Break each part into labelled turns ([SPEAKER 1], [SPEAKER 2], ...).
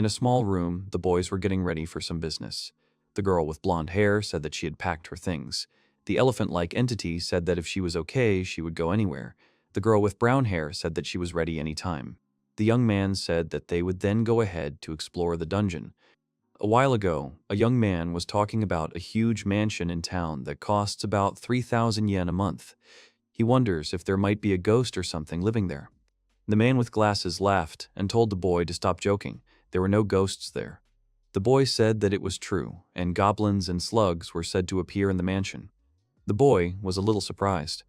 [SPEAKER 1] In a small room, the boys were getting ready for some business. The girl with blonde hair said that she had packed her things. The elephant-like entity said that if she was okay, she would go anywhere. The girl with brown hair said that she was ready any time. The young man said that they would then go ahead to explore the dungeon. A while ago, a young man was talking about a huge mansion in town that costs about 3,000 yen a month. He wonders if there might be a ghost or something living there. The man with glasses laughed and told the boy to stop joking. There were no ghosts there. The boy said that it was true, and goblins and slugs were said to appear in the mansion. The boy was a little surprised.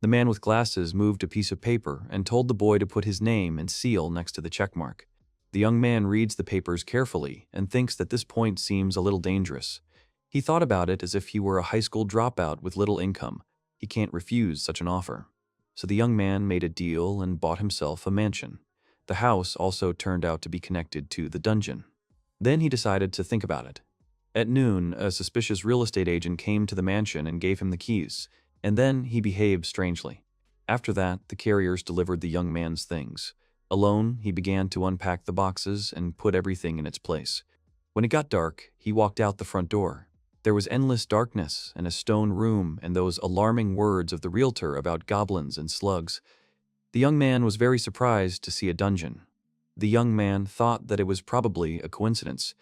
[SPEAKER 1] The man with glasses moved a piece of paper and told the boy to put his name and seal next to the checkmark. The young man reads the papers carefully and thinks that this point seems a little dangerous. He thought about it as if he were a high school dropout with little income. He can't refuse such an offer. So the young man made a deal and bought himself a mansion. The house also turned out to be connected to the dungeon. Then he decided to think about it. At noon, a suspicious real estate agent came to the mansion and gave him the keys, and then he behaved strangely. After that, the carriers delivered the young man's things. Alone, he began to unpack the boxes and put everything in its place. When it got dark, he walked out the front door. There was endless darkness and a stone room and those alarming words of the realtor about goblins and slugs. The young man was very surprised to see a dungeon. The young man thought that it was probably a coincidence.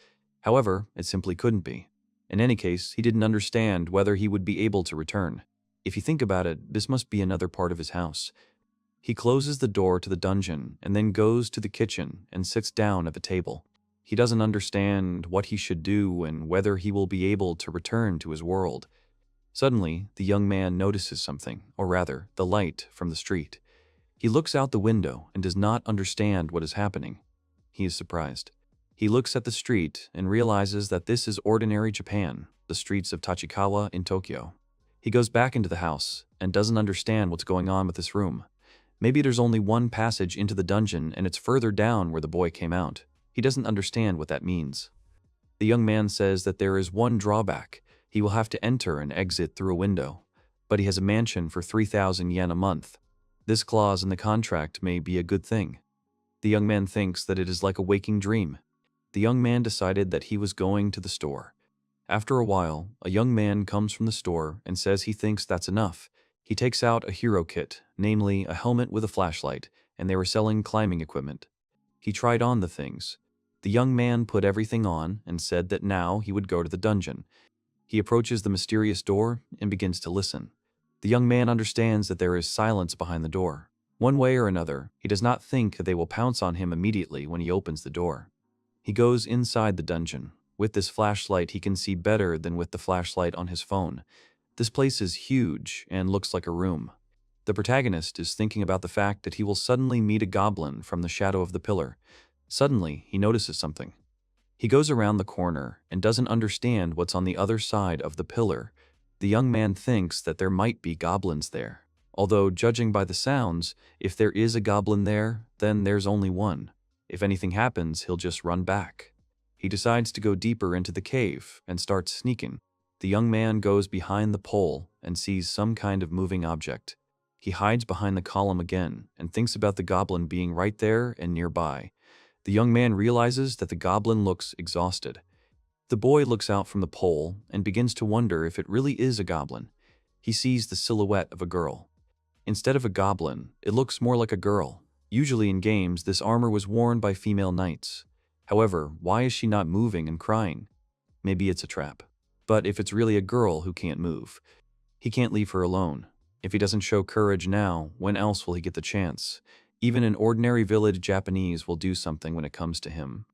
[SPEAKER 1] However, it simply couldn't be. In any case, he didn't understand whether he would be able to return. If you think about it, this must be another part of his house. He closes the door to the dungeon and then goes to the kitchen and sits down at the table. He doesn't understand what he should do and whether he will be able to return to his world. Suddenly, the young man notices something, or rather, the light from the street. He looks out the window and does not understand what is happening. He is surprised. He looks at the street and realizes that this is ordinary Japan, the streets of Tachikawa in Tokyo. He goes back into the house and doesn't understand what's going on with this room. Maybe there's only one passage into the dungeon and it's further down where the boy came out. He doesn't understand what that means. The young man says that there is one drawback. He will have to enter and exit through a window. But he has a mansion for 3,000 yen a month. This clause in the contract may be a good thing. The young man thinks that it is like a waking dream. The young man decided that he was going to the store. After a while, a young man comes from the store and says he thinks that's enough. He takes out a hero kit, namely a helmet with a flashlight, and they were selling climbing equipment. He tried on the things. The young man put everything on and said that now he would go to the dungeon. He approaches the mysterious door and begins to listen. The young man understands that there is silence behind the door. One way or another, he does not think that they will pounce on him immediately when he opens the door. He goes inside the dungeon. With this flashlight, he can see better than with the flashlight on his phone. This place is huge and looks like a room. The protagonist is thinking about the fact that he will suddenly meet a goblin from the shadow of the pillar. Suddenly, he notices something. He goes around the corner and doesn't understand what's on the other side of the pillar. The young man thinks that there might be goblins there. Although, judging by the sounds, if there is a goblin there, then there's only one. If anything happens, he'll just run back. He decides to go deeper into the cave and starts sneaking. The young man goes behind the pole and sees some kind of moving object. He hides behind the column again and thinks about the goblin being right there and nearby. The young man realizes that the goblin looks exhausted. The boy looks out from the pole and begins to wonder if it really is a goblin. He sees the silhouette of a girl. Instead of a goblin, it looks more like a girl. Usually in games, this armor was worn by female knights. However, why is she not moving and crying? Maybe it's a trap. But if it's really a girl who can't move, he can't leave her alone. If he doesn't show courage now, when else will he get the chance? Even an ordinary village Japanese will do something when it comes to him.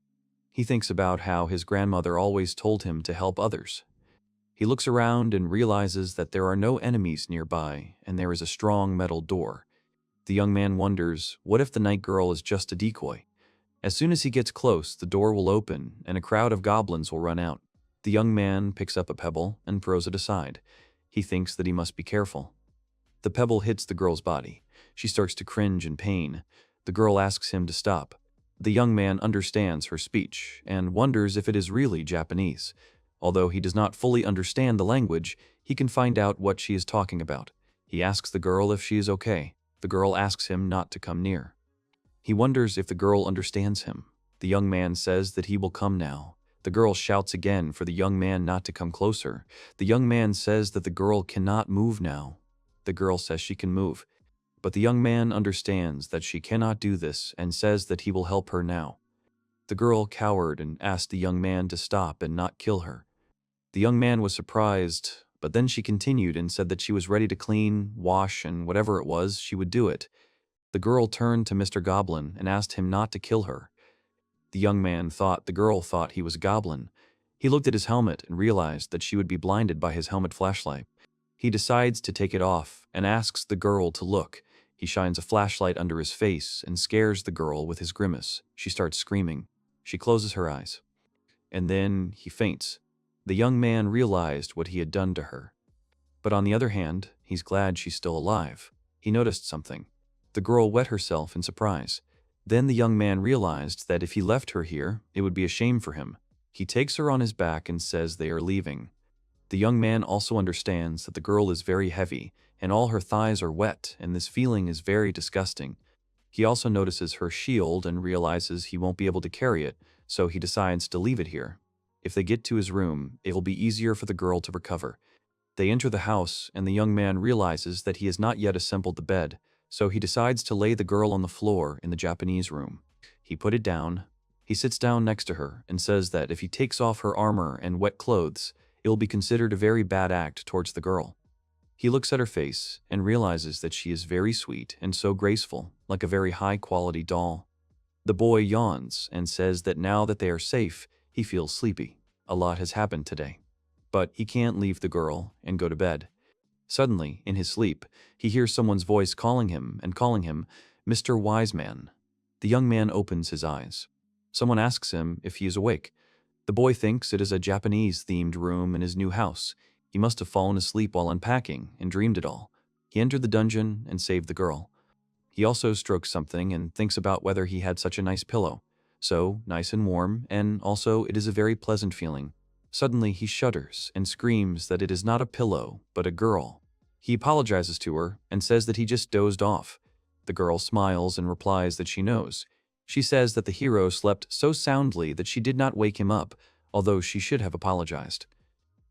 [SPEAKER 1] He thinks about how his grandmother always told him to help others. He looks around and realizes that there are no enemies nearby, and there is a strong metal door. The young man wonders, what if the night girl is just a decoy? As soon as he gets close, the door will open, and a crowd of goblins will run out. The young man picks up a pebble and throws it aside. He thinks that he must be careful. The pebble hits the girl's body. She starts to cringe in pain. The girl asks him to stop. The young man understands her speech and wonders if it is really Japanese. Although he does not fully understand the language, he can find out what she is talking about. He asks the girl if she is okay. The girl asks him not to come near. He wonders if the girl understands him. The young man says that he will come now. The girl shouts again for the young man not to come closer. The young man says that the girl cannot move now. The girl says she can move, but the young man understands that she cannot do this and says that he will help her now. The girl cowered and asked the young man to stop and not kill her. The young man was surprised, but then she continued and said that she was ready to clean, wash, and whatever it was, she would do it. The girl turned to Mr. Goblin and asked him not to kill her. The young man thought the girl thought he was a goblin. He looked at his helmet and realized that she would be blinded by his helmet flashlight. He decides to take it off and asks the girl to look. He shines a flashlight under his face and scares the girl with his grimace. She starts screaming. She closes her eyes. And then he faints. The young man realized what he had done to her. But on the other hand, he's glad she's still alive. He noticed something. The girl wet herself in surprise. Then the young man realized that if he left her here, it would be a shame for him. He takes her on his back and says they are leaving. The young man also understands that the girl is very heavy, and all her thighs are wet, and this feeling is very disgusting. He also notices her shield and realizes he won't be able to carry it, so he decides to leave it here. If they get to his room, it will be easier for the girl to recover. They enter the house, and the young man realizes that he has not yet assembled the bed, so he decides to lay the girl on the floor in the Japanese room. He put it down. He sits down next to her and says that if he takes off her armor and wet clothes, it will be considered a very bad act towards the girl. He looks at her face and realizes that she is very sweet and so graceful, like a very high-quality doll. The boy yawns and says that now that they are safe, he feels sleepy. A lot has happened today. But he can't leave the girl and go to bed. Suddenly, in his sleep, he hears someone's voice calling him Mr. Wiseman. The young man opens his eyes. Someone asks him if he is awake. The boy thinks it is a Japanese-themed room in his new house. He must have fallen asleep while unpacking and dreamed it all. He entered the dungeon and saved the girl. He also strokes something and thinks about whether he had such a nice pillow. So nice and warm, and also it is a very pleasant feeling. Suddenly he shudders and screams that it is not a pillow, but a girl. He apologizes to her and says that he just dozed off. The girl smiles and replies that she knows. She says that the hero slept so soundly that she did not wake him up, although she should have apologized.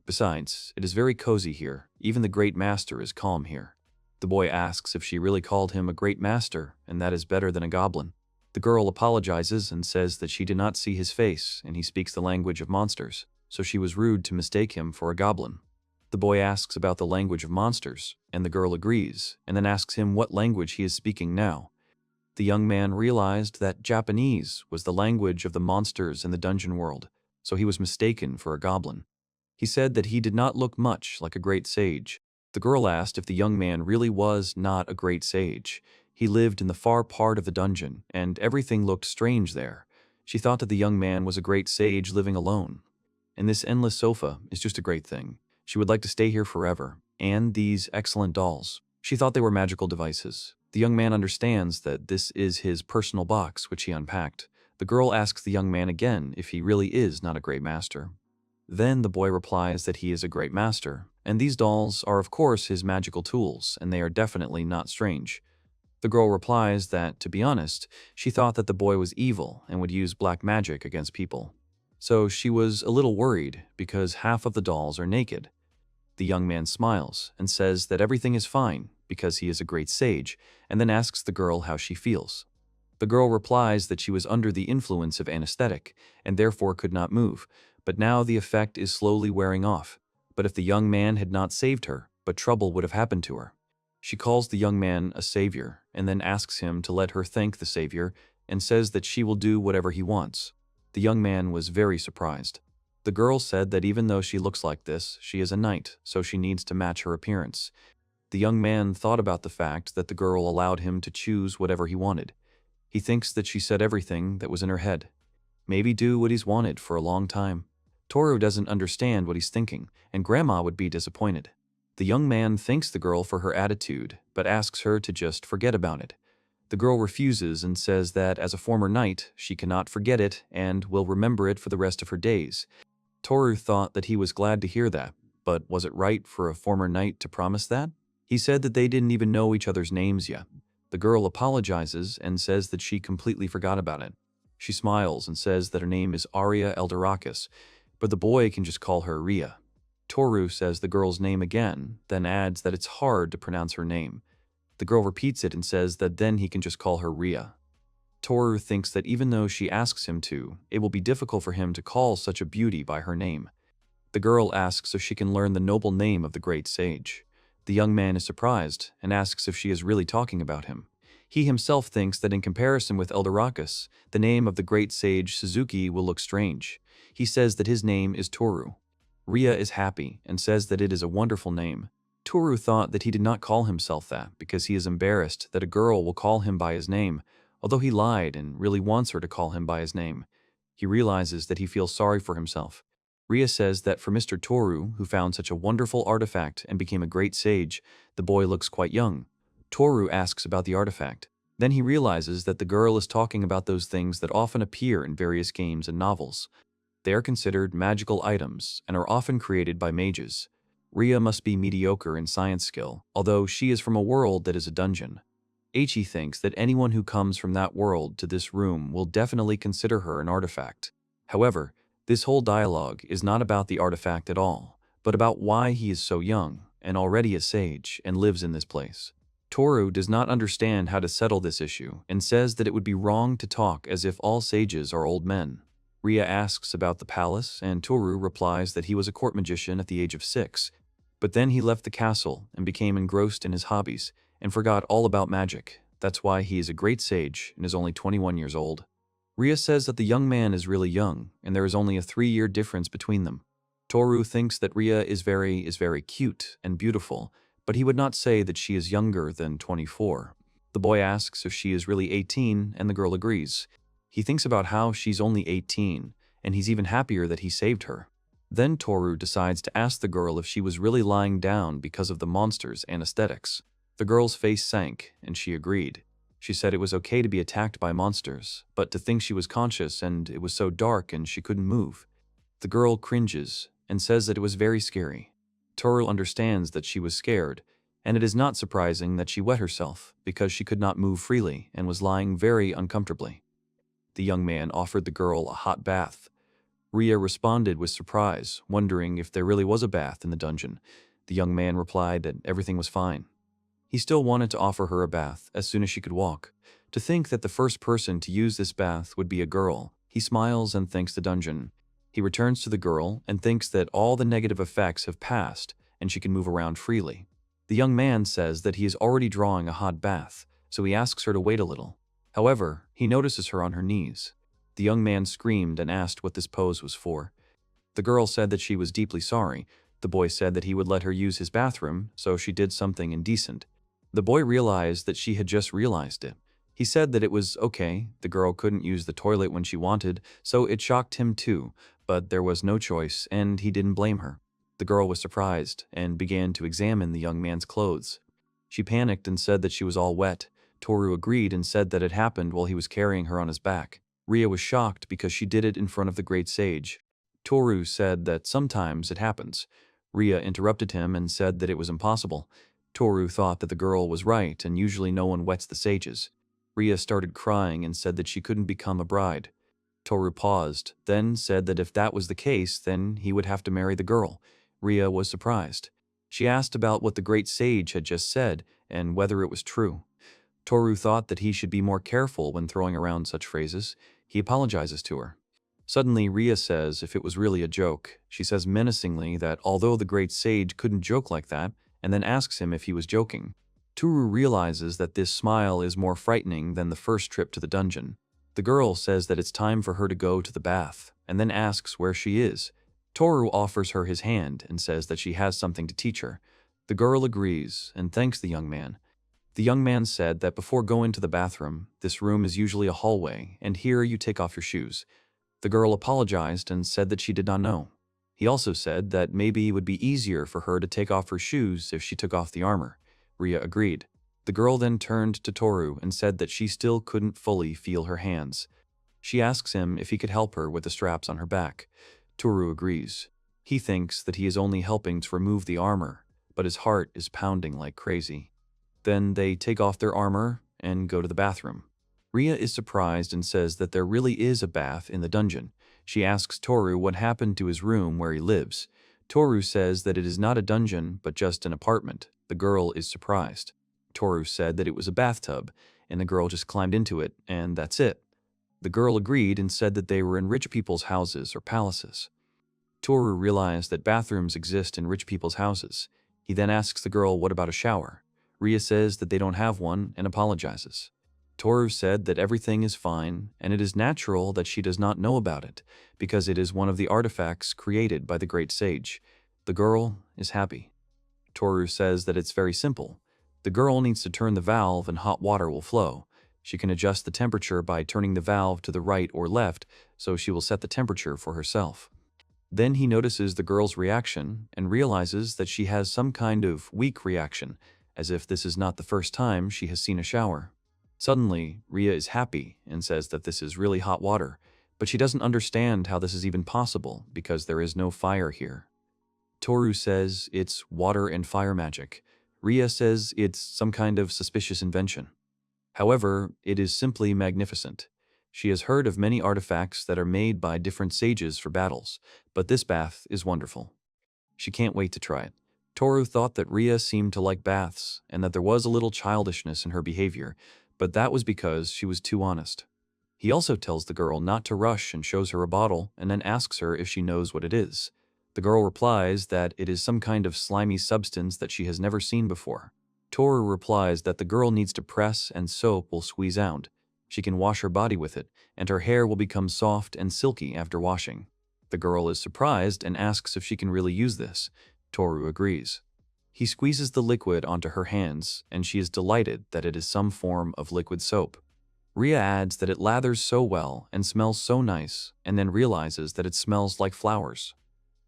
[SPEAKER 1] Besides, it is very cozy here. Even the great master is calm here. The boy asks if she really called him a great master, and that is better than a goblin. The girl apologizes and says that she did not see his face and he speaks the language of monsters, so she was rude to mistake him for a goblin. The boy asks about the language of monsters, and the girl agrees, and then asks him what language he is speaking now. The young man realized that Japanese was the language of the monsters in the dungeon world, so he was mistaken for a goblin. He said that he did not look much like a great sage. The girl asked if the young man really was not a great sage. He lived in the far part of the dungeon, and everything looked strange there. She thought that the young man was a great sage living alone. And this endless sofa is just a great thing. She would like to stay here forever. And these excellent dolls. She thought they were magical devices. The young man understands that this is his personal box, which he unpacked. The girl asks the young man again if he really is not a great master. Then the boy replies that he is a great master, and these dolls are of course his magical tools, and they are definitely not strange. The girl replies that, to be honest, she thought that the boy was evil and would use black magic against people. So she was a little worried because half of the dolls are naked. The young man smiles and says that everything is fine because he is a great sage, and then asks the girl how she feels. The girl replies that she was under the influence of anesthetic and therefore could not move, but now the effect is slowly wearing off. But if the young man had not saved her, but trouble would have happened to her. She calls the young man a savior and then asks him to let her thank the savior and says that she will do whatever he wants. The young man was very surprised. The girl said that even though she looks like this, she is a knight, so she needs to match her appearance. The young man thought about the fact that the girl allowed him to choose whatever he wanted. He thinks that she said everything that was in her head. Maybe do what he's wanted for a long time. Toru doesn't understand what he's thinking, and Grandma would be disappointed. The young man thanks the girl for her attitude, but asks her to just forget about it. The girl refuses and says that as a former knight, she cannot forget it and will remember it for the rest of her days. Toru thought that he was glad to hear that, but was it right for a former knight to promise that? He said that they didn't even know each other's names yet. The girl apologizes and says that she completely forgot about it. She smiles and says that her name is Arya Eldorakis, but the boy can just call her Rhea. Toru says the girl's name again, then adds that it's hard to pronounce her name. The girl repeats it and says that then he can just call her Rhea. Toru thinks that even though she asks him to, it will be difficult for him to call such a beauty by her name. The girl asks if she can learn the noble name of the great sage. The young man is surprised and asks if she is really talking about him. He himself thinks that in comparison with Eldorakis, the name of the great sage Shizuku will look strange. He says that his name is Toru. Rhea is happy and says that it is a wonderful name. Toru thought that he did not call himself that because he is embarrassed that a girl will call him by his name, although he lied and really wants her to call him by his name. He realizes that he feels sorry for himself. Rhea says that for Mr. Toru, who found such a wonderful artifact and became a great sage, the boy looks quite young. Toru asks about the artifact. Then he realizes that the girl is talking about those things that often appear in various games and novels. They are considered magical items and are often created by mages. Rhea must be mediocre in science skill, although she is from a world that is a dungeon. Ichi thinks that anyone who comes from that world to this room will definitely consider her an artifact. However, this whole dialogue is not about the artifact at all, but about why he is so young and already a sage and lives in this place. Toru does not understand how to settle this issue and says that it would be wrong to talk as if all sages are old men. Rhea asks about the palace, and Toru replies that he was a court magician at the age of 6, but then he left the castle and became engrossed in his hobbies and forgot all about magic. That's why he is a great sage and is only 21 years old. Rhea says that the young man is really young and there is only a 3-year difference between them. Toru thinks that Rhea is very cute and beautiful, but he would not say that she is younger than 24. The boy asks if she is really 18 and the girl agrees. He thinks about how she's only 18 and he's even happier that he saved her. Then Toru decides to ask the girl if she was really lying down because of the monster's anesthetics. The girl's face sank and she agreed. She said it was okay to be attacked by monsters, but to think she was conscious and it was so dark and she couldn't move. The girl cringes and says that it was very scary. Toru understands that she was scared, and it is not surprising that she wet herself because she could not move freely and was lying very uncomfortably. The young man offered the girl a hot bath. Rhea responded with surprise, wondering if there really was a bath in the dungeon. The young man replied that everything was fine. He still wanted to offer her a bath as soon as she could walk. To think that the first person to use this bath would be a girl, he smiles and thanks the dungeon. He returns to the girl and thinks that all the negative effects have passed and she can move around freely. The young man says that he is already drawing a hot bath, so he asks her to wait a little. However, he notices her on her knees. The young man screamed and asked what this pose was for. The girl said that she was deeply sorry. The boy said that he would let her use his bathroom, so she did something indecent. The boy realized that she had just realized it. He said that it was okay, the girl couldn't use the toilet when she wanted, so it shocked him too, but there was no choice, and he didn't blame her. The girl was surprised and began to examine the young man's clothes. She panicked and said that she was all wet. Toru agreed and said that it happened while he was carrying her on his back. Rhea was shocked because she did it in front of the great sage. Toru said that sometimes it happens. Rhea interrupted him and said that it was impossible. Toru thought that the girl was right and usually no one wets the sages. Rhea started crying and said that she couldn't become a bride. Toru paused, then said that if that was the case, then he would have to marry the girl. Rhea was surprised. She asked about what the great sage had just said and whether it was true. Toru thought that he should be more careful when throwing around such phrases. He apologizes to her. Suddenly, Rhea says if it was really a joke. She says menacingly that although the great sage couldn't joke like that, and then asks him if he was joking. Toru realizes that this smile is more frightening than the first trip to the dungeon. The girl says that it's time for her to go to the bath, and then asks where she is. Toru offers her his hand and says that she has something to teach her. The girl agrees and thanks the young man. The young man said that before going to the bathroom, this room is usually a hallway, and here you take off your shoes. The girl apologized and said that she did not know. He also said that maybe it would be easier for her to take off her shoes if she took off the armor. Rhea agreed. The girl then turned to Toru and said that she still couldn't fully feel her hands. She asks him if he could help her with the straps on her back. Toru agrees. He thinks that he is only helping to remove the armor, but his heart is pounding like crazy. Then they take off their armor and go to the bathroom. Rhea is surprised and says that there really is a bath in the dungeon. She asks Toru what happened to his room where he lives. Toru says that it is not a dungeon, but just an apartment. The girl is surprised. Toru said that it was a bathtub, and the girl just climbed into it, and that's it. The girl agreed and said that they were in rich people's houses or palaces. Toru realized that bathrooms exist in rich people's houses. He then asks the girl what about a shower. Rhea says that they don't have one and apologizes. Toru said that everything is fine, and it is natural that she does not know about it, because it is one of the artifacts created by the great sage. The girl is happy. Toru says that it's very simple. The girl needs to turn the valve and hot water will flow. She can adjust the temperature by turning the valve to the right or left, so she will set the temperature for herself. Then he notices the girl's reaction and realizes that she has some kind of weak reaction, as if this is not the first time she has seen a shower. Suddenly, Rhea is happy and says that this is really hot water, but she doesn't understand how this is even possible because there is no fire here. Toru says it's water and fire magic. Rhea says it's some kind of suspicious invention. However, it is simply magnificent. She has heard of many artifacts that are made by different sages for battles, but this bath is wonderful. She can't wait to try it. Toru thought that Rhea seemed to like baths and that there was a little childishness in her behavior, but that was because she was too honest. He also tells the girl not to rush and shows her a bottle and then asks her if she knows what it is. The girl replies that it is some kind of slimy substance that she has never seen before. Toru replies that the girl needs to press and soap will squeeze out. She can wash her body with it, and her hair will become soft and silky after washing. The girl is surprised and asks if she can really use this. Toru agrees. He squeezes the liquid onto her hands, and she is delighted that it is some form of liquid soap. Rhea adds that it lathers so well and smells so nice, and then realizes that it smells like flowers.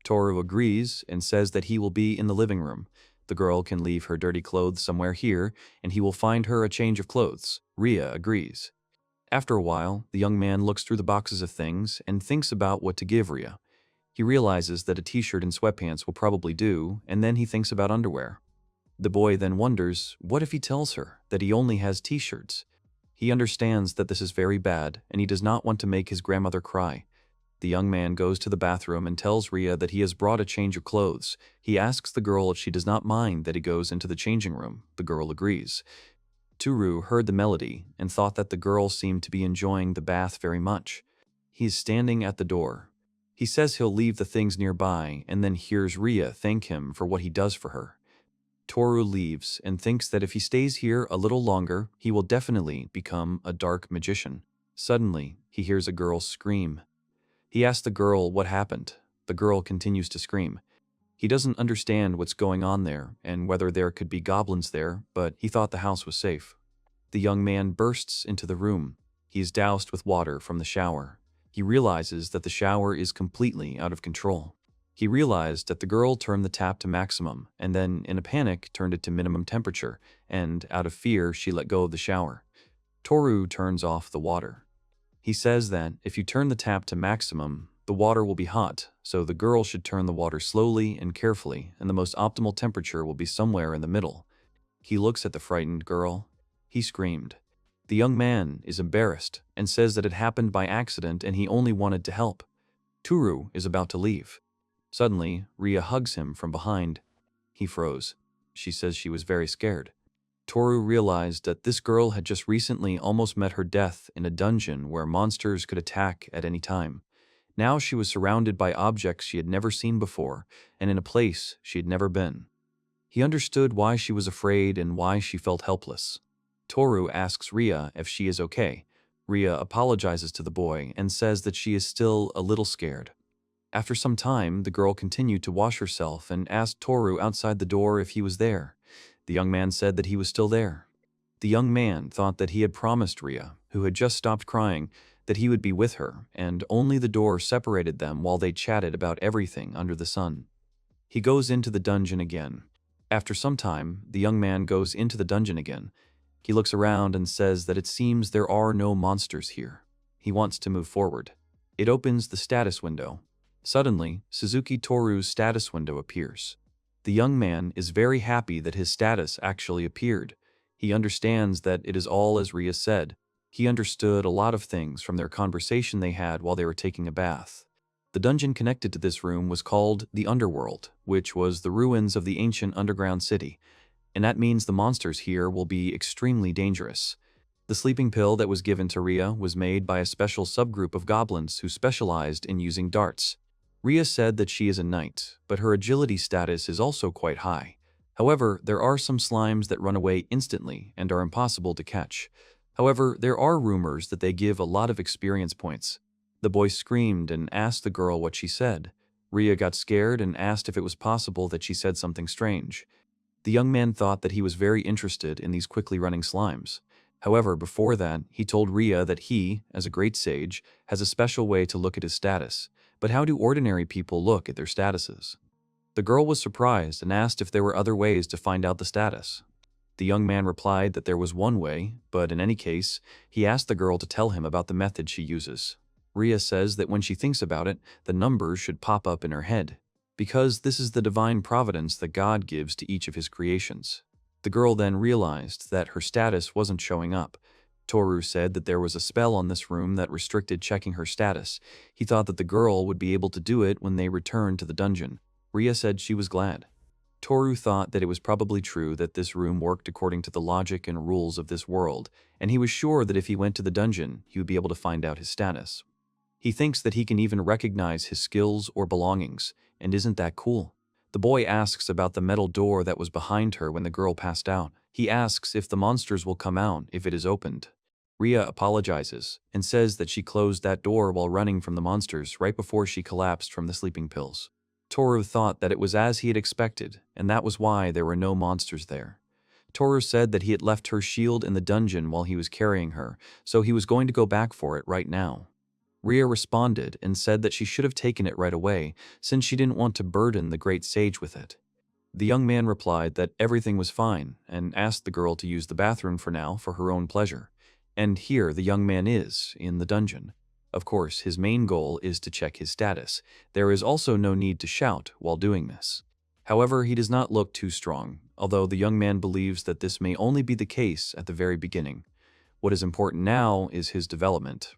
[SPEAKER 1] Toru agrees and says that he will be in the living room. The girl can leave her dirty clothes somewhere here, and he will find her a change of clothes. Rhea agrees. After a while, the young man looks through the boxes of things and thinks about what to give Rhea. He realizes that a t-shirt and sweatpants will probably do, and then he thinks about underwear. The boy then wonders, what if he tells her that he only has t-shirts? He understands that this is very bad, and he does not want to make his grandmother cry. The young man goes to the bathroom and tells Rhea that he has brought a change of clothes. He asks the girl if she does not mind that he goes into the changing room. The girl agrees. Toru heard the melody and thought that the girl seemed to be enjoying the bath very much. He is standing at the door. He says he'll leave the things nearby and then hears Rhea thank him for what he does for her. Toru leaves and thinks that if he stays here a little longer, he will definitely become a dark magician. Suddenly, he hears a girl scream. He asks the girl what happened. The girl continues to scream. He doesn't understand what's going on there and whether there could be goblins there, but he thought the house was safe. The young man bursts into the room. He is doused with water from the shower. He realizes that the shower is completely out of control. He realized that the girl turned the tap to maximum and then, in a panic, turned it to minimum temperature, and out of fear, she let go of the shower. Toru turns off the water. He says that if you turn the tap to maximum, the water will be hot, so the girl should turn the water slowly and carefully, and the most optimal temperature will be somewhere in the middle. He looks at the frightened girl. He screamed. The young man is embarrassed and says that it happened by accident and he only wanted to help. Toru is about to leave. Suddenly, Rhea hugs him from behind. He froze. She says she was very scared. Toru realized that this girl had just recently almost met her death in a dungeon where monsters could attack at any time. Now she was surrounded by objects she had never seen before and in a place she had never been. He understood why she was afraid and why she felt helpless. Toru asks Rhea if she is okay. Rhea apologizes to the boy and says that she is still a little scared. After some time, the girl continued to wash herself and asked Toru outside the door if he was there. The young man said that he was still there. The young man thought that he had promised Rhea, who had just stopped crying, that he would be with her, and only the door separated them while they chatted about everything under the sun. He goes into the dungeon again. After some time, the young man goes into the dungeon again. He looks around and says that it seems there are no monsters here. He wants to move forward. It opens the status window. Suddenly, Suzuki Toru's status window appears. The young man is very happy that his status actually appeared. He understands that it is all as Rhea said. He understood a lot of things from their conversation they had while they were taking a bath. The dungeon connected to this room was called the Underworld, which was the ruins of the ancient underground city, and that means the monsters here will be extremely dangerous. The sleeping pill that was given to Rhea was made by a special subgroup of goblins who specialized in using darts. Rhea said that she is a knight, but her agility status is also quite high. However, there are some slimes that run away instantly and are impossible to catch. However, there are rumors that they give a lot of experience points. The boy screamed and asked the girl what she said. Rhea got scared and asked if it was possible that she said something strange. The young man thought that he was very interested in these quickly running slimes. However, before that, he told Rhea that he, as a great sage, has a special way to look at his status. But how do ordinary people look at their statuses? The girl was surprised and asked if there were other ways to find out the status. The young man replied that there was one way, but in any case, he asked the girl to tell him about the method she uses. Rhea says that when she thinks about it, the numbers should pop up in her head, because this is the divine providence that God gives to each of his creations. The girl then realized that her status wasn't showing up. Toru said that there was a spell on this room that restricted checking her status. He thought that the girl would be able to do it when they returned to the dungeon. Rhea said she was glad. Toru thought that it was probably true that this room worked according to the logic and rules of this world, and he was sure that if he went to the dungeon, he would be able to find out his status. He thinks that he can even recognize his skills or belongings, and isn't that cool? The boy asks about the metal door that was behind her when the girl passed out. He asks if the monsters will come out if it is opened. Rhea apologizes and says that she closed that door while running from the monsters right before she collapsed from the sleeping pills. Toru thought that it was as he had expected, and that was why there were no monsters there. Toru said that he had left her shield in the dungeon while he was carrying her, so he was going to go back for it right now. Rhea responded and said that she should have taken it right away, since she didn't want to burden the great sage with it. The young man replied that everything was fine, and asked the girl to use the bathroom for now for her own pleasure. And here the young man is, in the dungeon. Of course, his main goal is to check his status. There is also no need to shout while doing this. However, he does not look too strong, although the young man believes that this may only be the case at the very beginning. What is important now is his development.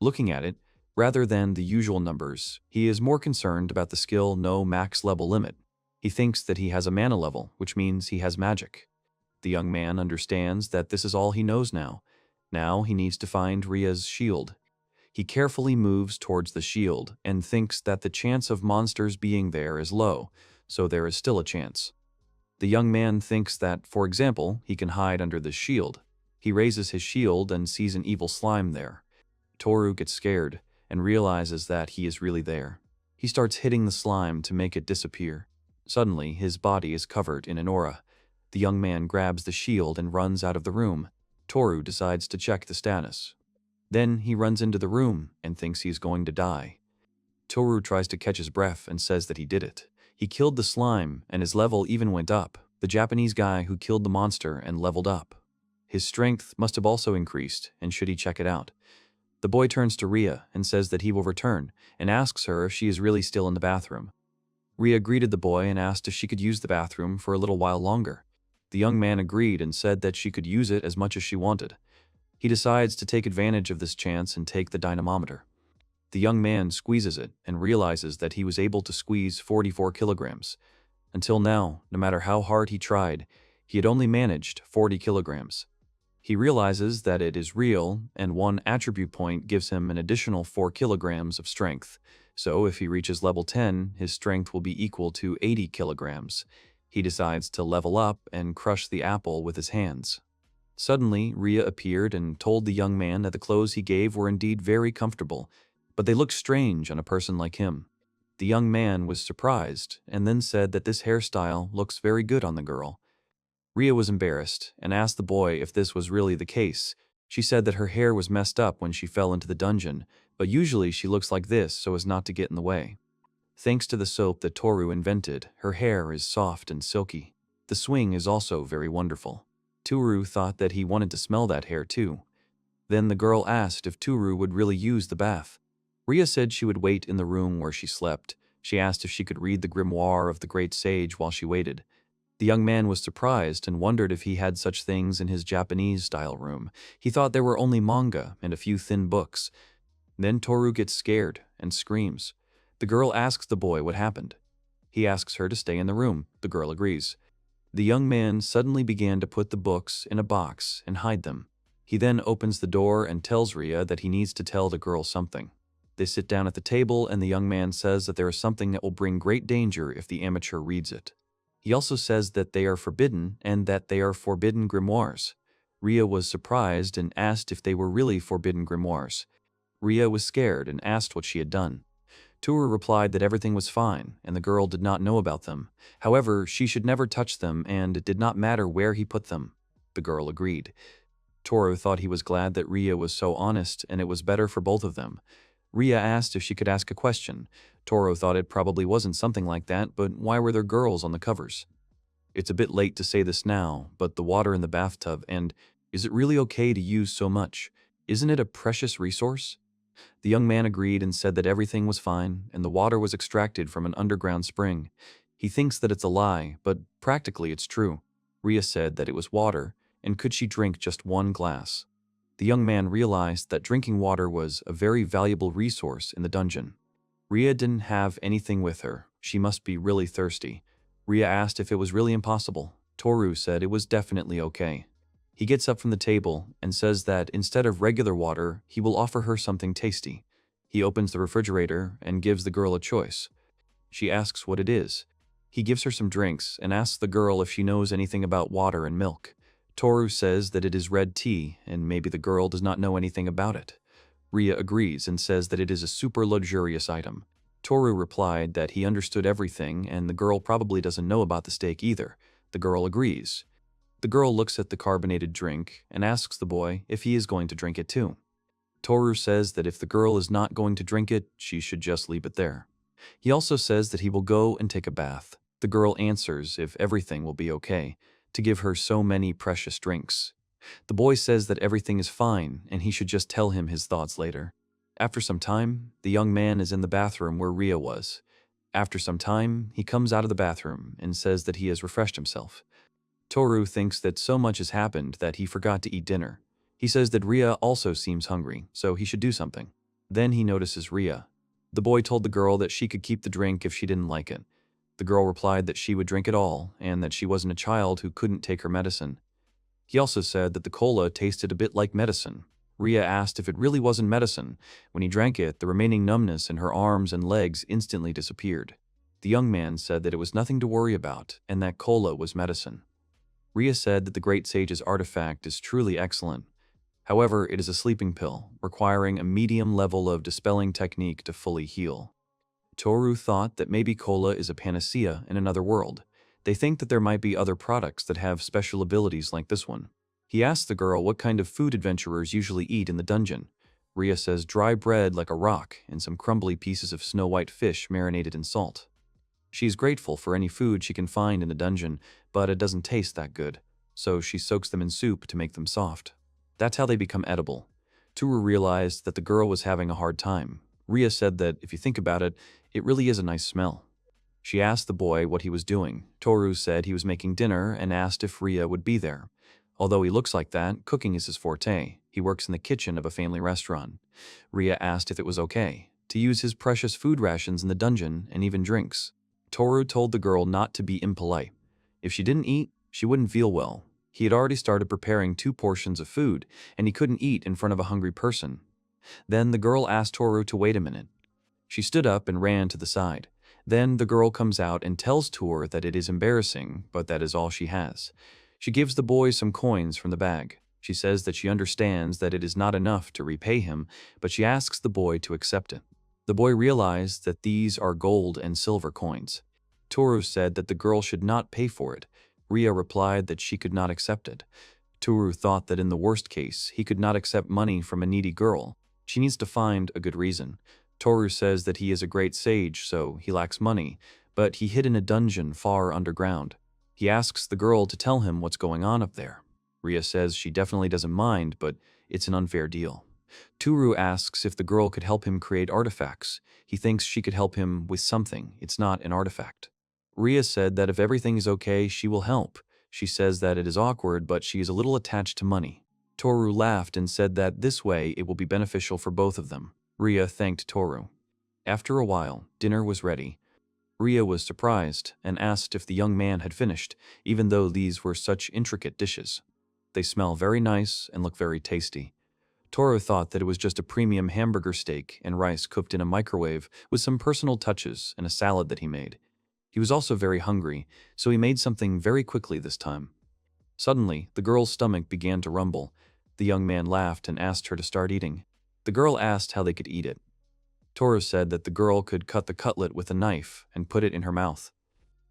[SPEAKER 1] Looking at it, rather than the usual numbers, he is more concerned about the skill no max level limit. He thinks that he has a mana level, which means he has magic. The young man understands that this is all he knows now. Now he needs to find Rhea's shield. He carefully moves towards the shield and thinks that the chance of monsters being there is low, so there is still a chance. The young man thinks that, for example, he can hide under the shield. He raises his shield and sees an evil slime there. Toru gets scared and realizes that he is really there. He starts hitting the slime to make it disappear. Suddenly, his body is covered in an aura. The young man grabs the shield and runs out of the room. Toru decides to check the status. Then he runs into the room and thinks he's going to die. Toru tries to catch his breath and says that he did it. He killed the slime and his level even went up. The Japanese guy who killed the monster and leveled up. His strength must have also increased, and should he check it out? The boy turns to Rhea and says that he will return, and asks her if she is really still in the bathroom. Rhea greeted the boy and asked if she could use the bathroom for a little while longer. The young man agreed and said that she could use it as much as she wanted. He decides to take advantage of this chance and take the dynamometer. The young man squeezes it and realizes that he was able to squeeze 44 kilograms. Until now, no matter how hard he tried, he had only managed 40 kilograms. He realizes that it is real, and one attribute point gives him an additional 4 kilograms of strength. So if he reaches level 10, his strength will be equal to 80 kilograms. He decides to level up and crush the apple with his hands. Suddenly, Rhea appeared and told the young man that the clothes he gave were indeed very comfortable, but they looked strange on a person like him. The young man was surprised and then said that this hairstyle looks very good on the girl. Rhea was embarrassed and asked the boy if this was really the case. She said that her hair was messed up when she fell into the dungeon, but usually she looks like this so as not to get in the way. Thanks to the soap that Toru invented, her hair is soft and silky. The swing is also very wonderful. Toru thought that he wanted to smell that hair too. Then the girl asked if Toru would really use the bath. Rhea said she would wait in the room where she slept. She asked if she could read the grimoire of the great sage while she waited. The young man was surprised and wondered if he had such things in his Japanese-style room. He thought there were only manga and a few thin books. Then Toru gets scared and screams. The girl asks the boy what happened. He asks her to stay in the room. The girl agrees. The young man suddenly began to put the books in a box and hide them. He then opens the door and tells Rhea that he needs to tell the girl something. They sit down at the table and the young man says that there is something that will bring great danger if the amateur reads it. He also says that they are forbidden and that they are forbidden grimoires. Rhea was surprised and asked if they were really forbidden grimoires. Rhea was scared and asked what she had done. Toru replied that everything was fine and the girl did not know about them. However, she should never touch them and it did not matter where he put them. The girl agreed. Toru thought he was glad that Rhea was so honest and it was better for both of them. Rhea asked if she could ask a question. Toru thought it probably wasn't something like that, but why were there girls on the covers? It's a bit late to say this now, but the water in the bathtub, and is it really okay to use so much? Isn't it a precious resource? The young man agreed and said that everything was fine and the water was extracted from an underground spring. He thinks that it's a lie, but practically it's true. Rhea said that it was water, and could she drink just one glass? The young man realized that drinking water was a very valuable resource in the dungeon. Rhea didn't have anything with her. She must be really thirsty. Rhea asked if it was really impossible. Toru said it was definitely okay. He gets up from the table and says that instead of regular water, he will offer her something tasty. He opens the refrigerator and gives the girl a choice. She asks what it is. He gives her some drinks and asks the girl if she knows anything about water and milk. Toru says that it is red tea and maybe the girl does not know anything about it. Rhea agrees and says that it is a super luxurious item. Toru replied that he understood everything and the girl probably doesn't know about the steak either. The girl agrees. The girl looks at the carbonated drink and asks the boy if he is going to drink it too. Toru says that if the girl is not going to drink it, she should just leave it there. He also says that he will go and take a bath. The girl answers if everything will be okay, to give her so many precious drinks. The boy says that everything is fine and he should just tell him his thoughts later. After some time, the young man is in the bathroom where Rhea was. After some time, he comes out of the bathroom and says that he has refreshed himself. Toru thinks that so much has happened that he forgot to eat dinner. He says that Rhea also seems hungry, so he should do something. Then he notices Rhea. The boy told the girl that she could keep the drink if she didn't like it. The girl replied that she would drink it all and that she wasn't a child who couldn't take her medicine. He also said that the cola tasted a bit like medicine. Rhea asked if it really wasn't medicine. When he drank it, the remaining numbness in her arms and legs instantly disappeared. The young man said that it was nothing to worry about and that cola was medicine. Rhea said that the Great Sage's artifact is truly excellent. However, it is a sleeping pill, requiring a medium level of dispelling technique to fully heal. Toru thought that maybe cola is a panacea in another world. They think that there might be other products that have special abilities like this one. He asks the girl what kind of food adventurers usually eat in the dungeon. Rhea says dry bread like a rock and some crumbly pieces of snow-white fish marinated in salt. She is grateful for any food she can find in the dungeon, but it doesn't taste that good, so she soaks them in soup to make them soft. That's how they become edible. Toru realized that the girl was having a hard time. Rhea said that, if you think about it, it really is a nice smell. She asked the boy what he was doing. Toru said he was making dinner and asked if Rhea would be there. Although he looks like that, cooking is his forte. He works in the kitchen of a family restaurant. Rhea asked if it was okay to use his precious food rations in the dungeon and even drinks. Toru told the girl not to be impolite. If she didn't eat, she wouldn't feel well. He had already started preparing 2 portions of food, and he couldn't eat in front of a hungry person. Then the girl asked Toru to wait a minute. She stood up and ran to the side. Then the girl comes out and tells Toru that it is embarrassing, but that is all she has. She gives the boy some coins from the bag. She says that she understands that it is not enough to repay him, but she asks the boy to accept it. The boy realized that these are gold and silver coins. Toru said that the girl should not pay for it. Rhea replied that she could not accept it. Toru thought that in the worst case, he could not accept money from a needy girl. She needs to find a good reason. Toru says that he is a great sage, so he lacks money, but he hid in a dungeon far underground. He asks the girl to tell him what's going on up there. Rhea says she definitely doesn't mind, but it's an unfair deal. Toru asks if the girl could help him create artifacts. He thinks she could help him with something. It's not an artifact. Rhea said that if everything is okay, she will help. She says that it is awkward, but she is a little attached to money. Toru laughed and said that this way it will be beneficial for both of them. Rhea thanked Toru. After a while, dinner was ready. Rhea was surprised and asked if the young man had finished, even though these were such intricate dishes. They smell very nice and look very tasty. Toru thought that it was just a premium hamburger steak and rice cooked in a microwave with some personal touches and a salad that he made. He was also very hungry, so he made something very quickly this time. Suddenly, the girl's stomach began to rumble. The young man laughed and asked her to start eating. The girl asked how they could eat it. Toru said that the girl could cut the cutlet with a knife and put it in her mouth.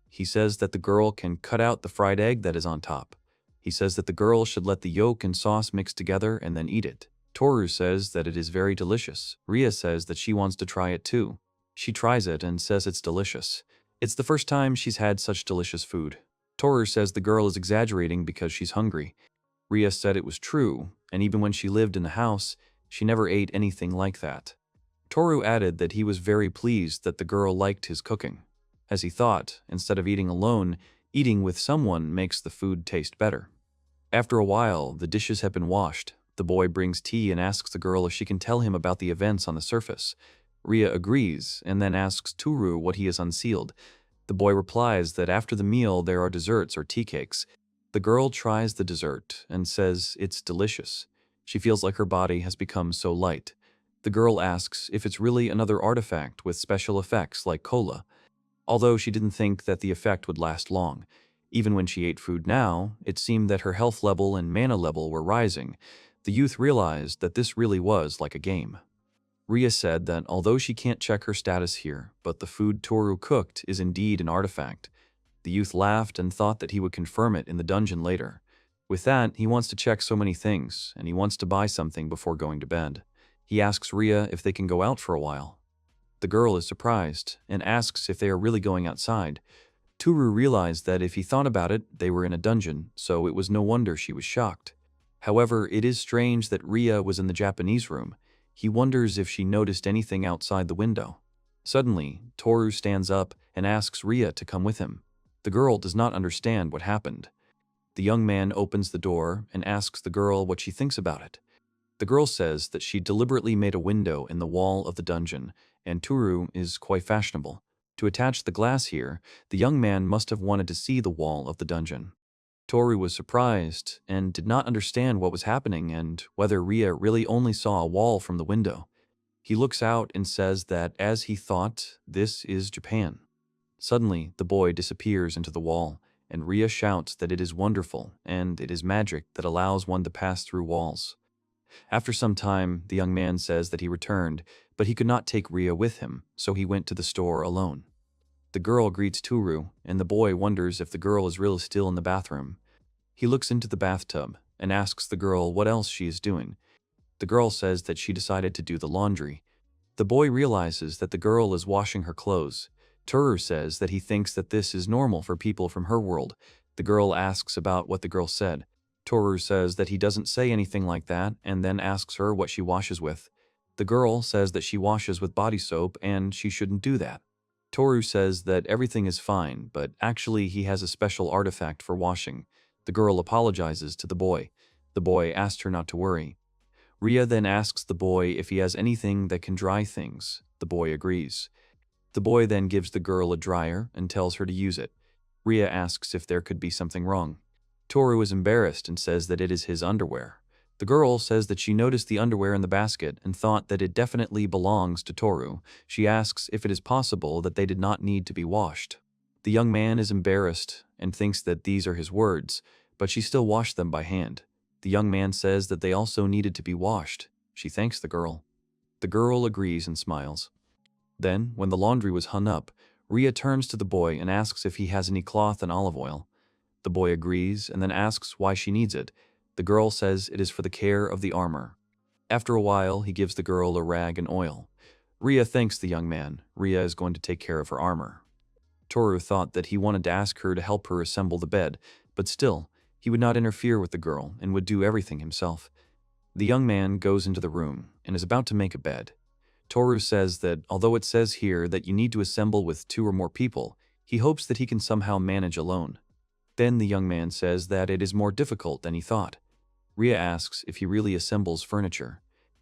[SPEAKER 1] He says that the girl can cut out the fried egg that is on top. He says that the girl should let the yolk and sauce mix together and then eat it. Toru says that it is very delicious. Rhea says that she wants to try it too. She tries it and says it's delicious. It's the first time she's had such delicious food. Toru says the girl is exaggerating because she's hungry. Rhea said it was true, and even when she lived in the house, she never ate anything like that. Toru added that he was very pleased that the girl liked his cooking. As he thought, instead of eating alone, eating with someone makes the food taste better. After a while, the dishes have been washed. The boy brings tea and asks the girl if she can tell him about the events on the surface. Rhea agrees and then asks Toru what he has unsealed. The boy replies that after the meal there are desserts or tea cakes. The girl tries the dessert and says it's delicious. She feels like her body has become so light. The girl asks if it's really another artifact with special effects like cola, although she didn't think that the effect would last long. Even when she ate food now, it seemed that her health level and mana level were rising. The youth realized that this really was like a game. Rhea said that although she can't check her status here, but the food Toru cooked is indeed an artifact. The youth laughed and thought that he would confirm it in the dungeon later. With that, he wants to check so many things, and he wants to buy something before going to bed. He asks Rhea if they can go out for a while. The girl is surprised and asks if they are really going outside. Toru realized that if he thought about it, they were in a dungeon, so it was no wonder she was shocked. However, it is strange that Rhea was in the Japanese room. He wonders if she noticed anything outside the window. Suddenly, Toru stands up and asks Rhea to come with him. The girl does not understand what happened. The young man opens the door and asks the girl what she thinks about it. The girl says that she deliberately made a window in the wall of the dungeon, and Toru is quite fashionable. To attach the glass here, the young man must have wanted to see the wall of the dungeon. Toru was surprised and did not understand what was happening and whether Rhea really only saw a wall from the window. He looks out and says that, as he thought, this is Japan. Suddenly, the boy disappears into the wall, and Rhea shouts that it is wonderful and it is magic that allows one to pass through walls. After some time, the young man says that he returned, but he could not take Rhea with him, so he went to the store alone. The girl greets Toru, and the boy wonders if the girl is really still in the bathroom. He looks into the bathtub and asks the girl what else she is doing. The girl says that she decided to do the laundry. The boy realizes that the girl is washing her clothes. Toru says that he thinks that this is normal for people from her world. The girl asks about what the girl said. Toru says that he doesn't say anything like that and then asks her what she washes with. The girl says that she washes with body soap and she shouldn't do that. Toru says that everything is fine, but actually he has a special artifact for washing. The girl apologizes to the boy. The boy asked her not to worry. Rhea then asks the boy if he has anything that can dry things. The boy agrees. The boy then gives the girl a dryer and tells her to use it. Rhea asks if there could be something wrong. Toru is embarrassed and says that it is his underwear. The girl says that she noticed the underwear in the basket and thought that it definitely belongs to Toru. She asks if it is possible that they did not need to be washed. The young man is embarrassed and thinks that these are his words, but she still washed them by hand. The young man says that they also needed to be washed. She thanks the girl. The girl agrees and smiles. Then, when the laundry was hung up, Rhea turns to the boy and asks if he has any cloth and olive oil. The boy agrees and then asks why she needs it. The girl says it is for the care of the armor. After a while, he gives the girl a rag and oil. Rhea thanks the young man. Rhea is going to take care of her armor. Toru thought that he wanted to ask her to help her assemble the bed, but still, he would not interfere with the girl and would do everything himself. The young man goes into the room and is about to make a bed. Toru says that although it says here that you need to assemble with 2 or more people, He hopes that he can somehow manage alone. Then the young man says that it is more difficult than he thought. Rhea asks if he really assembles furniture,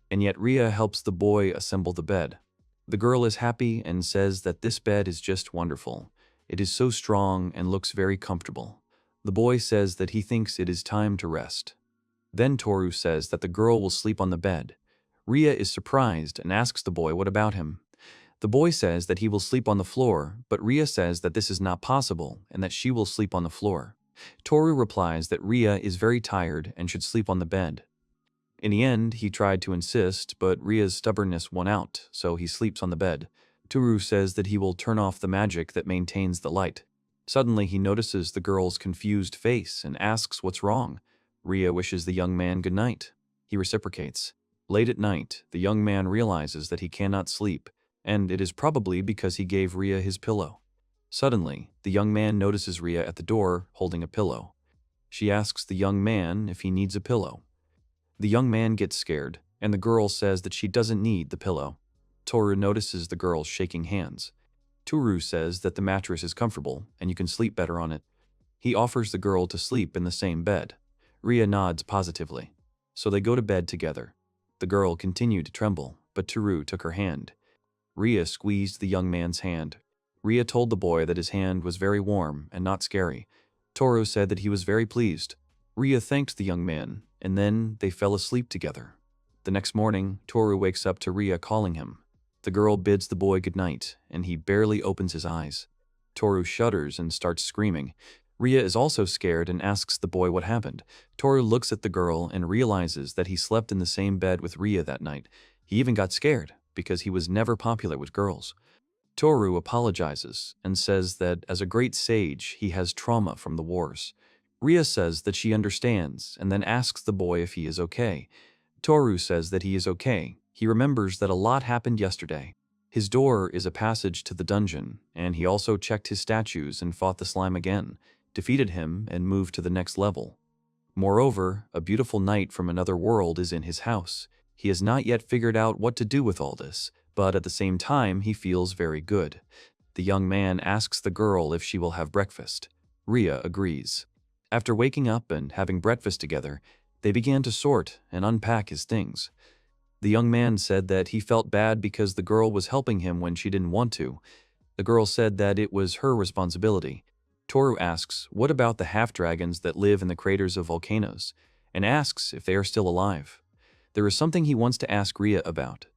[SPEAKER 1] and yet Rhea helps the boy assemble the bed. The girl is happy and says that this bed is just wonderful. It is so strong and looks very comfortable. The boy says that he thinks it is time to rest. Then Toru says that the girl will sleep on the bed. Rhea is surprised and asks the boy what about him. The boy says that he will sleep on the floor, but Rhea says that this is not possible and that she will sleep on the floor. Toru replies that Rhea is very tired and should sleep on the bed. In the end, he tried to insist, but Rhea's stubbornness won out, so he sleeps on the bed. Toru says that he will turn off the magic that maintains the light. Suddenly, he notices the girl's confused face and asks what's wrong. Rhea wishes the young man good night. He reciprocates. Late at night, the young man realizes that he cannot sleep, and it is probably because he gave Rhea his pillow. Suddenly, the young man notices Rhea at the door holding a pillow. She asks the young man if he needs a pillow. The young man gets scared, and the girl says that she doesn't need the pillow. Toru notices the girl shaking hands. Toru says that the mattress is comfortable and you can sleep better on it. He offers the girl to sleep in the same bed. Rhea nods positively. So they go to bed together. The girl continued to tremble, but Toru took her hand. Rhea squeezed the young man's hand. Rhea told the boy that his hand was very warm and not scary. Toru said that he was very pleased. Rhea thanked the young man, and then they fell asleep together. The next morning, Toru wakes up to Rhea calling him. The girl bids the boy goodnight, and he barely opens his eyes. Toru shudders and starts screaming. Rhea is also scared and asks the boy what happened. Toru looks at the girl and realizes that he slept in the same bed with Rhea that night. He even got scared, because he was never popular with girls. Toru apologizes and says that as a great sage, he has trauma from the wars. Rhea says that she understands and then asks the boy if he is okay. Toru says that he is okay. He remembers that a lot happened yesterday. His door is a passage to the dungeon, and he also checked his statues and fought the slime again, defeated him, and moved to the next level. Moreover, a beautiful knight from another world is in his house. He has not yet figured out what to do with all this, but at the same time he feels very good. The young man asks the girl if she will have breakfast. Rhea agrees. After waking up and having breakfast together, they began to sort and unpack his things. The young man said that he felt bad because the girl was helping him when she didn't want to. The girl said that it was her responsibility. Toru asks what about the half-dragons that live in the craters of volcanoes, and asks if they are still alive. There is something he wants to ask Rhea about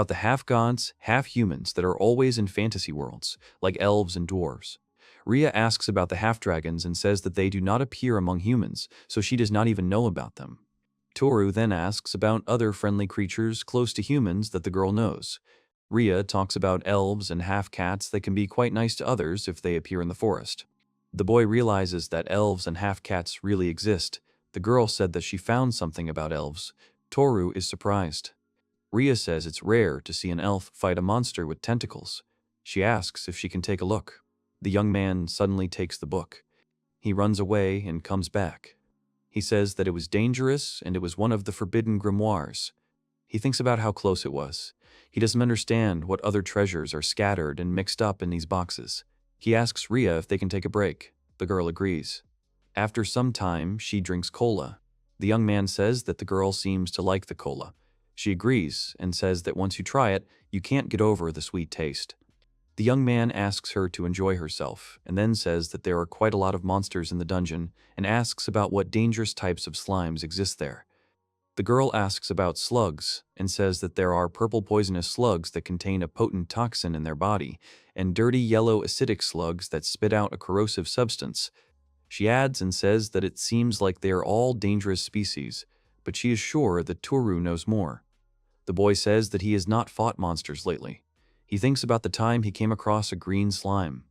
[SPEAKER 1] the half-gods, half-humans that are always in fantasy worlds, like elves and dwarves. Rhea asks about the half-dragons and says that they do not appear among humans, so she does not even know about them. Toru then asks about other friendly creatures close to humans that the girl knows. Rhea talks about elves and half-cats that can be quite nice to others if they appear in the forest. The boy realizes that elves and half-cats really exist. The girl said that she found something about elves. Toru is surprised. Rhea says it's rare to see an elf fight a monster with tentacles. She asks if she can take a look. The young man suddenly takes the book. He runs away and comes back. He says that it was dangerous and it was one of the forbidden grimoires. He thinks about how close it was. He doesn't understand what other treasures are scattered and mixed up in these boxes. He asks Rhea if they can take a break. The girl agrees. After some time, she drinks cola. The young man says that the girl seems to like the cola. She agrees and says that once you try it, you can't get over the sweet taste. The young man asks her to enjoy herself and then says that there are quite a lot of monsters in the dungeon and asks about what dangerous types of slimes exist there. The girl asks about slugs and says that there are purple poisonous slugs that contain a potent toxin in their body and dirty yellow acidic slugs that spit out a corrosive substance. She adds and says that it seems like they are all dangerous species, but she is sure that Toru knows more. The boy says that he has not fought monsters lately. He thinks about the time he came across a green slime.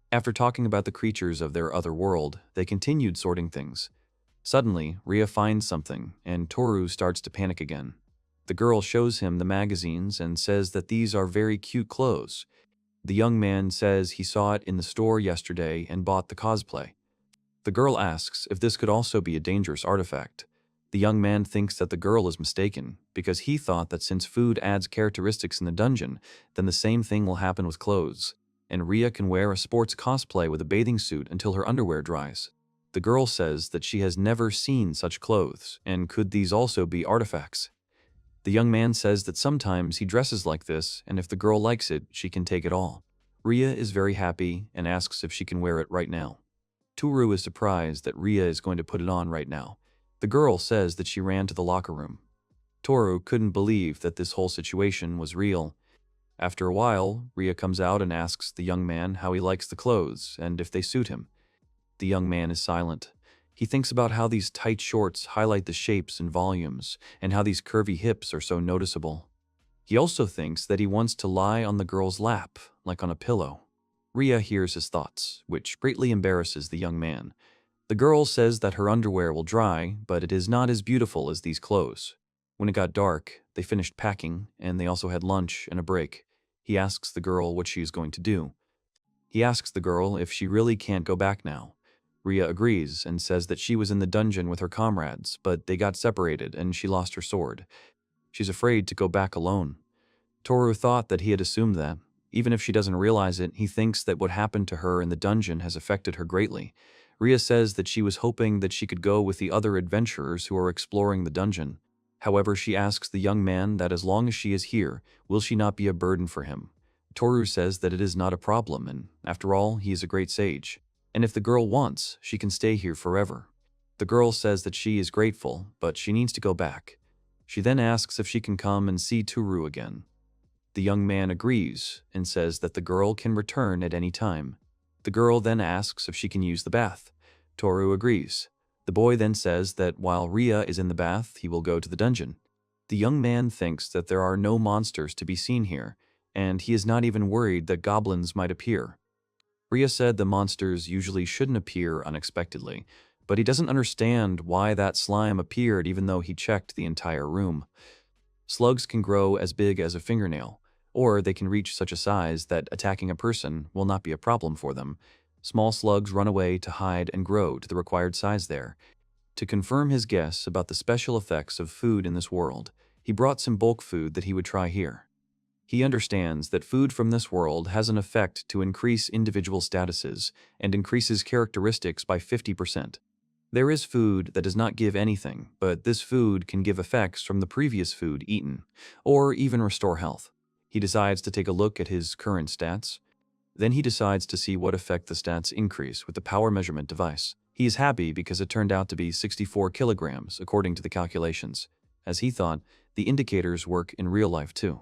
[SPEAKER 1] After talking about the creatures of their other world, they continued sorting things. Suddenly, Rhea finds something, and Toru starts to panic again. The girl shows him the magazines and says that these are very cute clothes. The young man says he saw it in the store yesterday and bought the cosplay. The girl asks if this could also be a dangerous artifact. The young man thinks that the girl is mistaken, because he thought that since food adds characteristics in the dungeon, then the same thing will happen with clothes. and Rhea can wear a sports cosplay with a bathing suit until her underwear dries. The girl says that she has never seen such clothes, and could these also be artifacts? The young man says that sometimes he dresses like this, and if the girl likes it, she can take it all. Rhea is very happy and asks if she can wear it right now. Toru is surprised that Rhea is going to put it on right now. The girl says that she ran to the locker room. Toru couldn't believe that this whole situation was real. After a while, Rhea comes out and asks the young man how he likes the clothes and if they suit him. The young man is silent. He thinks about how these tight shorts highlight the shapes and volumes, and how these curvy hips are so noticeable. He also thinks that he wants to lie on the girl's lap, like on a pillow. Rhea hears his thoughts, which greatly embarrasses the young man. The girl says that her underwear will dry, but it is not as beautiful as these clothes. When it got dark, they finished packing, and they also had lunch and a break. He asks the girl what she is going to do. He asks the girl if she really can't go back now. Rhea agrees and says that she was in the dungeon with her comrades, but they got separated and she lost her sword. She's afraid to go back alone. Toru thought that he had assumed that. Even if she doesn't realize it, he thinks that what happened to her in the dungeon has affected her greatly. Rhea says that she was hoping that she could go with the other adventurers who are exploring the dungeon. However, she asks the young man that as long as she is here, will she not be a burden for him? Toru says that it is not a problem, and after all, he is a great sage. And if the girl wants, she can stay here forever. The girl says that she is grateful, but she needs to go back. She then asks if she can come and see Toru again. The young man agrees and says that the girl can return at any time. The girl then asks if she can use the bath. Toru agrees. The boy then says that while Rhea is in the bath, he will go to the dungeon. The young man thinks that there are no monsters to be seen here, and he is not even worried that goblins might appear. Rhea said the monsters usually shouldn't appear unexpectedly, but he doesn't understand why that slime appeared even though he checked the entire room. Slugs can grow as big as a fingernail, or they can reach such a size that attacking a person will not be a problem for them. Small slugs run away to hide and grow to the required size there. To confirm his guess about the special effects of food in this world, he brought some bulk food that he would try here. He understands that food from this world has an effect to increase individual statuses and increases characteristics by 50%. There is food that does not give anything, but this food can give effects from the previous food eaten, or even restore health. He decides to take a look at his current stats. Then he decides to see what effect the stats increase with the power measurement device. He is happy because it turned out to be 64 kilograms according to the calculations. As he thought, the indicators work in real life too.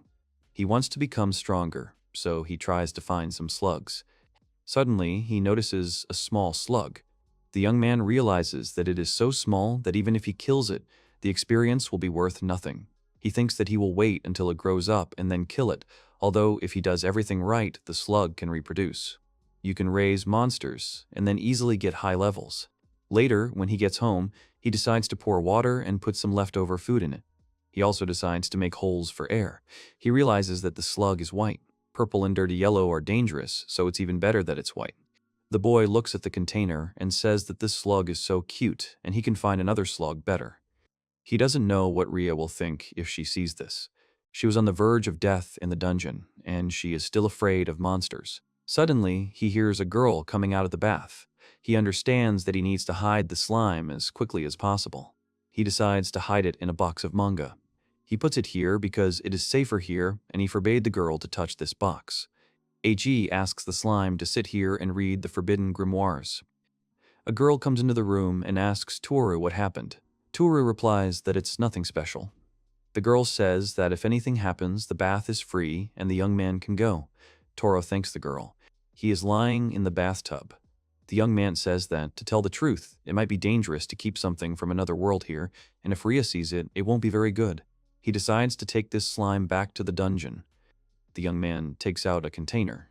[SPEAKER 1] He wants to become stronger, so he tries to find some slugs. Suddenly, he notices a small slug. The young man realizes that it is so small that even if he kills it, the experience will be worth nothing. He thinks that he will wait until it grows up and then kill it, although if he does everything right, the slug can reproduce. You can raise monsters and then easily get high levels. Later, when he gets home, he decides to pour water and put some leftover food in it. He also decides to make holes for air. He realizes that the slug is white. Purple and dirty yellow are dangerous, so it's even better that it's white. The boy looks at the container and says that this slug is so cute and he can find another slug better. He doesn't know what Rhea will think if she sees this. She was on the verge of death in the dungeon, and she is still afraid of monsters. Suddenly, he hears a girl coming out of the bath. He understands that he needs to hide the slime as quickly as possible. He decides to hide it in a box of manga. He puts it here because it is safer here, and he forbade the girl to touch this box. AG asks the slime to sit here and read the forbidden grimoires. A girl comes into the room and asks Toru what happened. Toru replies that it's nothing special. The girl says that if anything happens, the bath is free and the young man can go. Toru thanks the girl. He is lying in the bathtub. The young man says that, to tell the truth, it might be dangerous to keep something from another world here, and if Rhea sees it, it won't be very good. He decides to take this slime back to the dungeon. The young man takes out a container.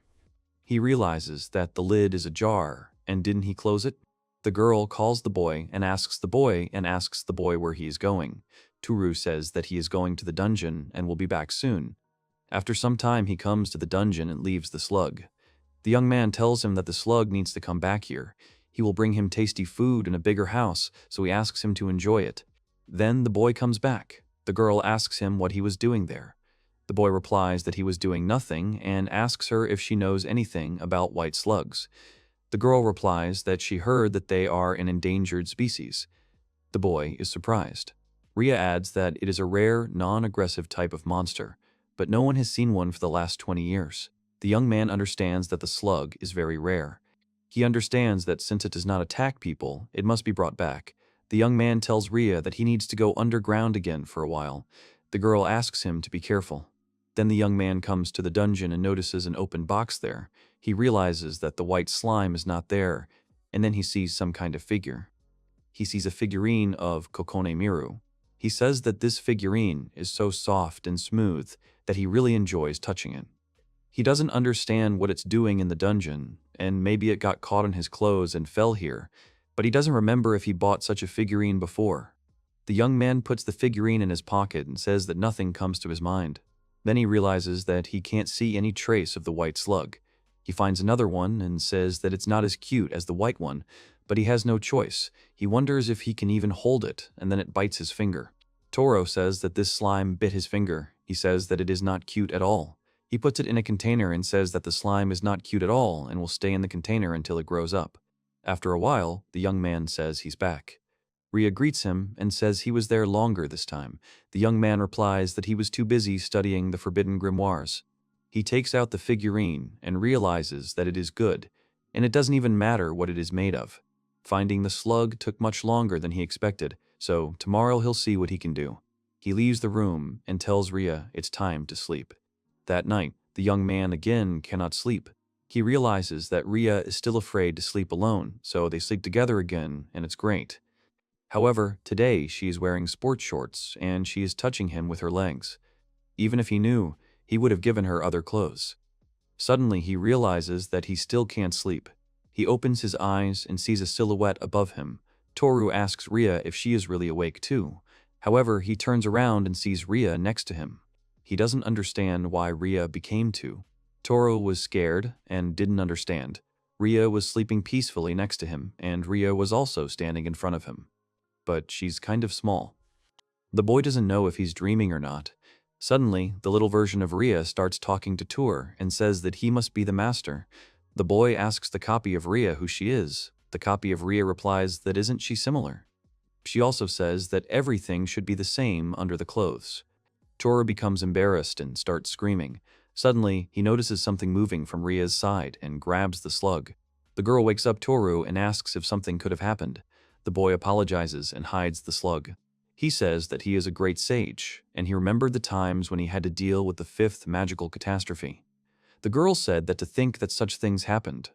[SPEAKER 1] He realizes that the lid is ajar, and didn't he close it? The girl calls the boy and asks the boy where he is going. Toru says that he is going to the dungeon and will be back soon. After some time, he comes to the dungeon and leaves the slug. The young man tells him that the slug needs to come back here. He will bring him tasty food in a bigger house, so he asks him to enjoy it. Then the boy comes back. The girl asks him what he was doing there. The boy replies that he was doing nothing and asks her if she knows anything about white slugs. The girl replies that she heard that they are an endangered species. The boy is surprised. Rhea adds that it is a rare, non-aggressive type of monster, but no one has seen one for the last 20 years. The young man understands that the slug is very rare. He understands that since it does not attack people, it must be brought back. The young man tells Rhea that he needs to go underground again for a while. The girl asks him to be careful. Then the young man comes to the dungeon and notices an open box there. He realizes that the white slime is not there, and then he sees some kind of figure. He sees a figurine of Kokone Miru. He says that this figurine is so soft and smooth that he really enjoys touching it. He doesn't understand what it's doing in the dungeon, and maybe it got caught in his clothes and fell here, but he doesn't remember if he bought such a figurine before. The young man puts the figurine in his pocket and says that nothing comes to his mind. Then he realizes that he can't see any trace of the white slug. He finds another one and says that it's not as cute as the white one, but he has no choice. He wonders if he can even hold it, and then it bites his finger. Toro says that this slime bit his finger. He says that it is not cute at all. He puts it in a container and says that the slime is not cute at all and will stay in the container until it grows up. After a while, the young man says he's back. Rhea greets him and says he was there longer this time. The young man replies that he was too busy studying the forbidden grimoires. He takes out the figurine and realizes that it is good, and it doesn't even matter what it is made of. Finding the slug took much longer than he expected, so tomorrow he'll see what he can do. He leaves the room and tells Rhea it's time to sleep. That night, the young man again cannot sleep. He realizes that Rhea is still afraid to sleep alone, so they sleep together again, and it's great. However, today she is wearing sports shorts and she is touching him with her legs. Even if he knew, he would have given her other clothes. Suddenly he realizes that he still can't sleep. He opens his eyes and sees a silhouette above him. Toru asks Rhea if she is really awake too. However, he turns around and sees Rhea next to him. He doesn't understand why Rhea became two. Toru was scared and didn't understand. Rhea was sleeping peacefully next to him, and Rhea was also standing in front of him. But she's kind of small. The boy doesn't know if he's dreaming or not. Suddenly, the little version of Rhea starts talking to Tour and says that he must be the master. The boy asks the copy of Rhea who she is. The copy of Rhea replies that isn't she similar. She also says that everything should be the same under the clothes. Toru becomes embarrassed and starts screaming. Suddenly, he notices something moving from Rhea's side and grabs the slug. The girl wakes up Toru and asks if something could have happened. The boy apologizes and hides the slug. He says that he is a great sage, and he remembered the times when he had to deal with the 5th magical catastrophe. The girl said that to think that such things happened.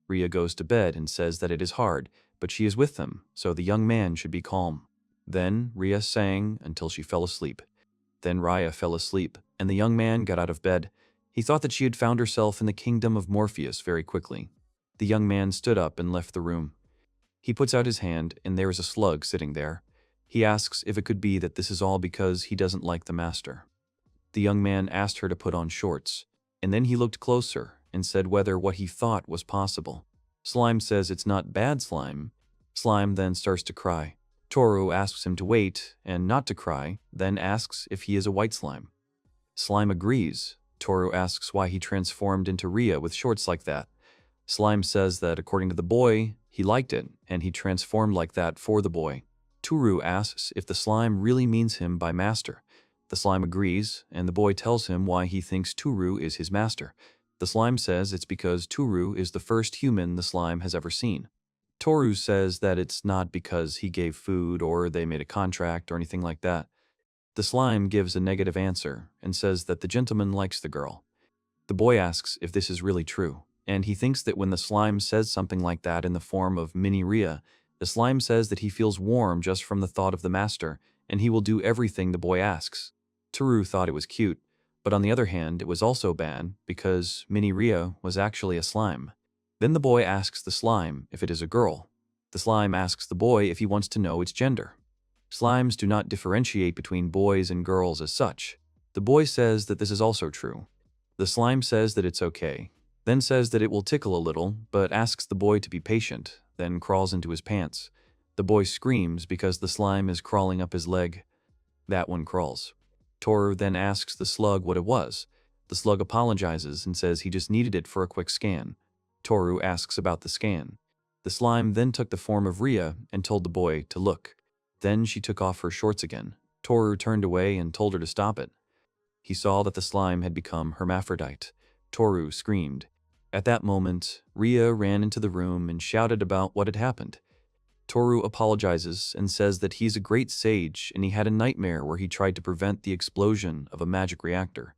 [SPEAKER 1] Rhea goes to bed and says that it is hard, but she is with them, so the young man should be calm. Then Rhea sang until she fell asleep. Then Rhea fell asleep, and the young man got out of bed. He thought that she had found herself in the kingdom of Morpheus very quickly. The young man stood up and left the room. He puts out his hand, and there is a slug sitting there. He asks if it could be that this is all because he doesn't like the master. The young man asked her to put on shorts, and then he looked closer and said whether what he thought was possible. Slime says it's not bad slime. Slime then starts to cry. Toru asks him to wait and not to cry, then asks if he is a white slime. Slime agrees. Toru asks why he transformed into Rhea with shorts like that. Slime says that according to the boy, he liked it, and he transformed like that for the boy. Toru asks if the slime really means him by master. The slime agrees, and the boy tells him why he thinks Toru is his master. The slime says it's because Toru is the first human the slime has ever seen. Toru says that it's not because he gave food or they made a contract or anything like that. The slime gives a negative answer and says that the gentleman likes the girl. The boy asks if this is really true, and he thinks that when the slime says something like that in the form of mini Rhea, the slime says that he feels warm just from the thought of the master, and he will do everything the boy asks. Toru thought it was cute, but on the other hand, it was also bad because mini Rhea was actually a slime. Then the boy asks the slime if it is a girl. The slime asks the boy if he wants to know its gender. Slimes do not differentiate between boys and girls as such. The boy says that this is also true. The slime says that it's okay, then says that it will tickle a little, but asks the boy to be patient, then crawls into his pants. The boy screams because the slime is crawling up his leg. That one crawls. Toru then asks the slug what it was. The slug apologizes and says he just needed it for a quick scan. Toru asks about the scan. The slime then took the form of Rhea and told the boy to look. Then she took off her shorts again. Toru turned away and told her to stop it. He saw that the slime had become hermaphrodite. Toru screamed. At that moment, Rhea ran into the room and shouted about what had happened. Toru apologizes and says that he's a great sage and he had a nightmare where he tried to prevent the explosion of a magic reactor.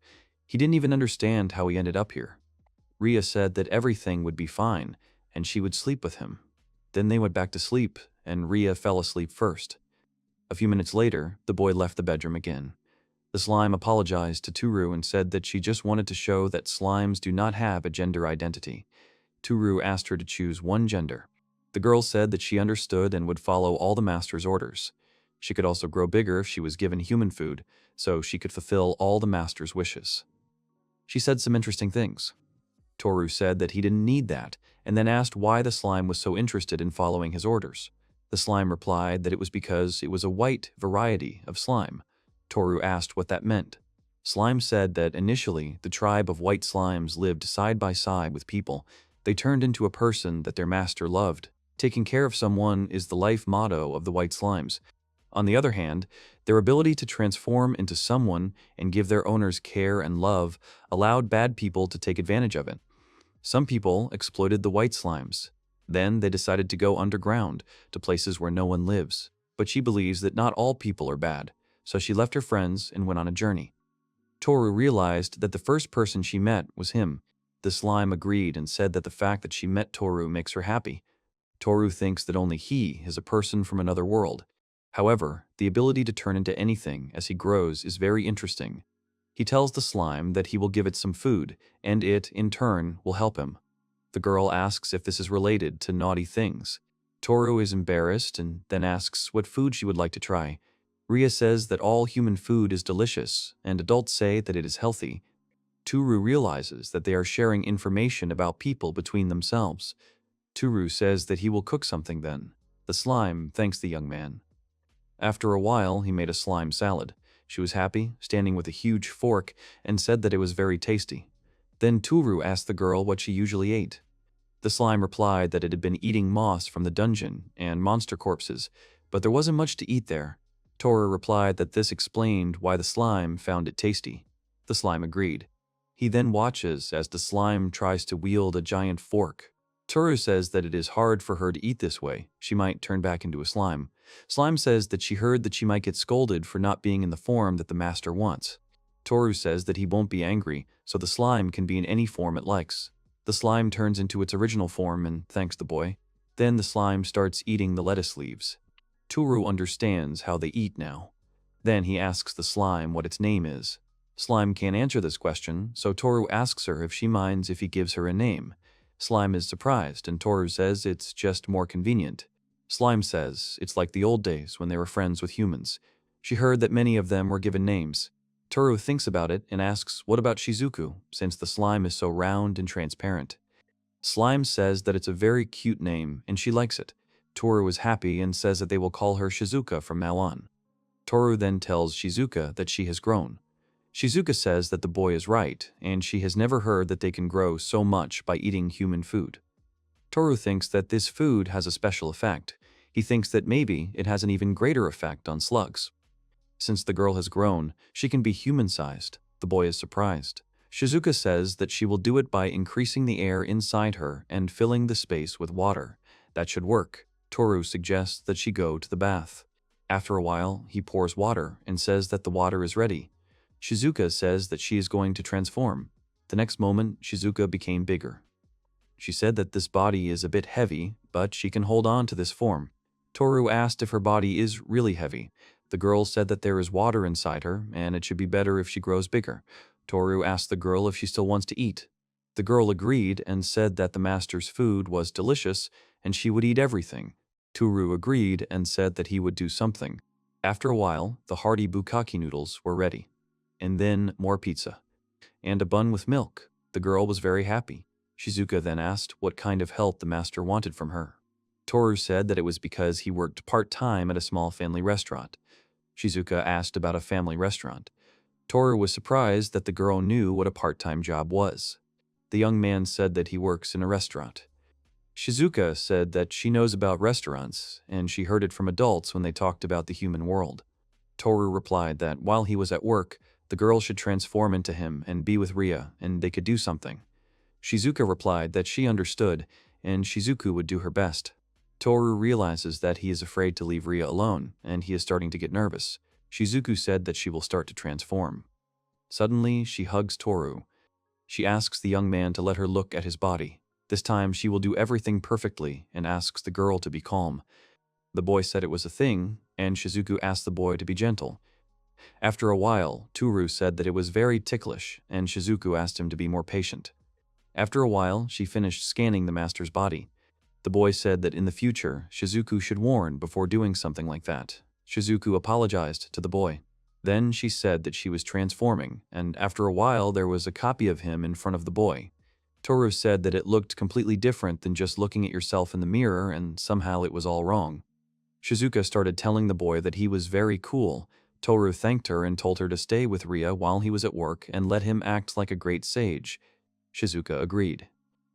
[SPEAKER 1] He didn't even understand how he ended up here. Rhea said that everything would be fine and she would sleep with him. Then they went back to sleep and Rhea fell asleep first. A few minutes later, the boy left the bedroom again. The slime apologized to Toru and said that she just wanted to show that slimes do not have a gender identity. Toru asked her to choose one gender. The girl said that she understood and would follow all the master's orders. She could also grow bigger if she was given human food, so she could fulfill all the master's wishes. She said some interesting things. Toru said that he didn't need that, and then asked why the slime was so interested in following his orders. The slime replied that it was because it was a white variety of slime. Toru asked what that meant. Slime said that initially the tribe of white slimes lived side by side with people. They turned into a person that their master loved. Taking care of someone is the life motto of the white slimes. On the other hand, their ability to transform into someone and give their owners care and love allowed bad people to take advantage of it. Some people exploited the white slimes. Then they decided to go underground to places where no one lives. But she believes that not all people are bad, so she left her friends and went on a journey. Toru realized that the first person she met was him. The slime agreed and said that the fact that she met Toru makes her happy. Toru thinks that only he is a person from another world. However, the ability to turn into anything as he grows is very interesting. He tells the slime that he will give it some food, and it, in turn, will help him. The girl asks if this is related to naughty things. Toru is embarrassed and then asks what food she would like to try. Rhea says that all human food is delicious, and adults say that it is healthy. Toru realizes that they are sharing information about people between themselves. Toru says that he will cook something then. The slime thanks the young man. After a while, he made a slime salad. She was happy, standing with a huge fork, and said that it was very tasty. Then Toru asked the girl what she usually ate. The slime replied that it had been eating moss from the dungeon and monster corpses, but there wasn't much to eat there. Toru replied that this explained why the slime found it tasty. The slime agreed. He then watches as the slime tries to wield a giant fork. Toru says that it is hard for her to eat this way. She might turn back into a slime. Slime says that she heard that she might get scolded for not being in the form that the master wants. Toru says that he won't be angry, so the slime can be in any form it likes. The slime turns into its original form and thanks the boy. Then the slime starts eating the lettuce leaves. Toru understands how they eat now. Then he asks the slime what its name is. Slime can't answer this question, so Toru asks her if she minds if he gives her a name. Slime is surprised, and Toru says it's just more convenient. Slime says it's like the old days when they were friends with humans. She heard that many of them were given names. Toru thinks about it and asks what about Shizuku, since the slime is so round and transparent. Slime says that it's a very cute name and she likes it. Toru is happy and says that they will call her Shizuka from now on. Toru then tells Shizuka that she has grown. Shizuka says that the boy is right, and she has never heard that they can grow so much by eating human food. Toru thinks that this food has a special effect. He thinks that maybe it has an even greater effect on slugs. Since the girl has grown, she can be human-sized. The boy is surprised. Shizuka says that she will do it by increasing the air inside her and filling the space with water. That should work. Toru suggests that she go to the bath. After a while, he pours water and says that the water is ready. Shizuka says that she is going to transform. The next moment, Shizuka became bigger. She said that this body is a bit heavy, but she can hold on to this form. Toru asked if her body is really heavy. The girl said that there is water inside her, and it should be better if she grows bigger. Toru asked the girl if she still wants to eat. The girl agreed and said that the master's food was delicious, and she would eat everything. Toru agreed and said that he would do something. After a while, the hearty bukkake noodles were ready. And then more pizza. And a bun with milk. The girl was very happy. Shizuka then asked what kind of help the master wanted from her. Toru said that it was because he worked part-time at a small family restaurant. Shizuka asked about a family restaurant. Toru was surprised that the girl knew what a part-time job was. The young man said that he works in a restaurant. Shizuka said that she knows about restaurants, and she heard it from adults when they talked about the human world. Toru replied that while he was at work, the girl should transform into him and be with Rya, and they could do something. Shizuka replied that she understood, and Shizuku would do her best. Toru realizes that he is afraid to leave Rya alone, and he is starting to get nervous. Shizuku said that she will start to transform. Suddenly, she hugs Toru. She asks the young man to let her look at his body. This time, she will do everything perfectly and asks the girl to be calm. The boy said it was a thing, and Shizuku asked the boy to be gentle. After a while, Toru said that it was very ticklish, and Shizuku asked him to be more patient. After a while, she finished scanning the master's body. The boy said that in the future, Shizuku should warn before doing something like that. Shizuku apologized to the boy. Then she said that she was transforming, and after a while there was a copy of him in front of the boy. Toru said that it looked completely different than just looking at yourself in the mirror, and somehow it was all wrong. Shizuka started telling the boy that he was very cool. Toru thanked her and told her to stay with Rya while he was at work and let him act like a great sage. Shizuka agreed.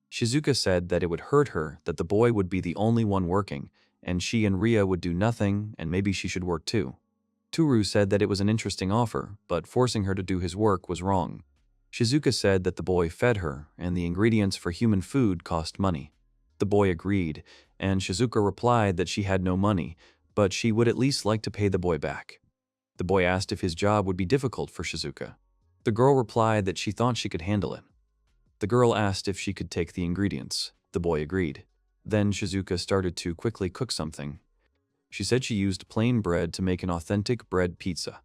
[SPEAKER 1] Shizuka said that it would hurt her that the boy would be the only one working, and she and Rya would do nothing, and maybe she should work too. Toru said that it was an interesting offer, but forcing her to do his work was wrong. Shizuka said that the boy fed her, and the ingredients for human food cost money. The boy agreed, and Shizuka replied that she had no money, but she would at least like to pay the boy back. The boy asked if his job would be difficult for Shizuka. The girl replied that she thought she could handle it. The girl asked if she could take the ingredients. The boy agreed. Then Shizuka started to quickly cook something. She said she used plain bread to make an authentic bread pizza.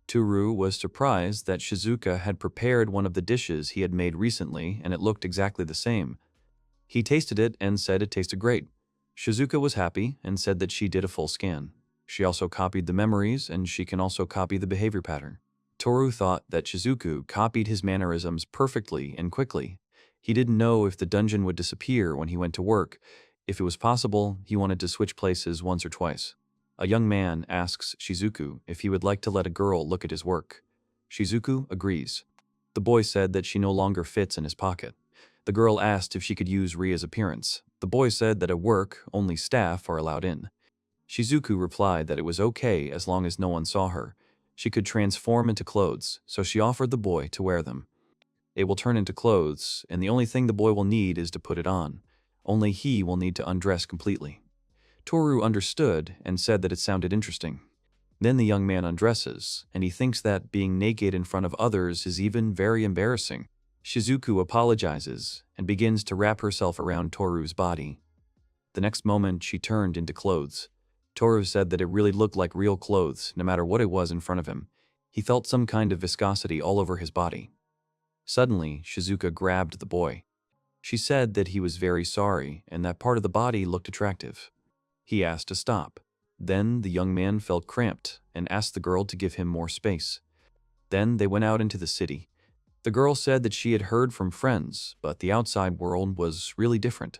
[SPEAKER 1] Toru was surprised that Shizuka had prepared one of the dishes he had made recently, and it looked exactly the same. He tasted it and said it tasted great. Shizuka was happy and said that she did a full scan. She also copied the memories, and she can also copy the behavior pattern. Toru thought that Shizuku copied his mannerisms perfectly and quickly. He didn't know if the dungeon would disappear when he went to work. If it was possible, he wanted to switch places once or twice. A young man asks Shizuku if he would like to let a girl look at his work. Shizuku agrees. The boy said that she no longer fits in his pocket. The girl asked if she could use Rya's appearance. The boy said that at work, only staff are allowed in. Shizuku replied that it was okay as long as no one saw her. She could transform into clothes, so she offered the boy to wear them. It will turn into clothes, and the only thing the boy will need is to put it on. Only he will need to undress completely. Toru understood and said that it sounded interesting. Then the young man undresses, and he thinks that being naked in front of others is even very embarrassing. Shizuku apologizes and begins to wrap herself around Toru's body. The next moment, she turned into clothes. Toru said that it really looked like real clothes, no matter what it was in front of him. He felt some kind of viscosity all over his body. Suddenly, Shizuka grabbed the boy. She said that he was very sorry and that part of the body looked attractive. He asked to stop. Then the young man felt cramped and asked the girl to give him more space. Then they went out into the city. The girl said that she had heard from friends, but the outside world was really different.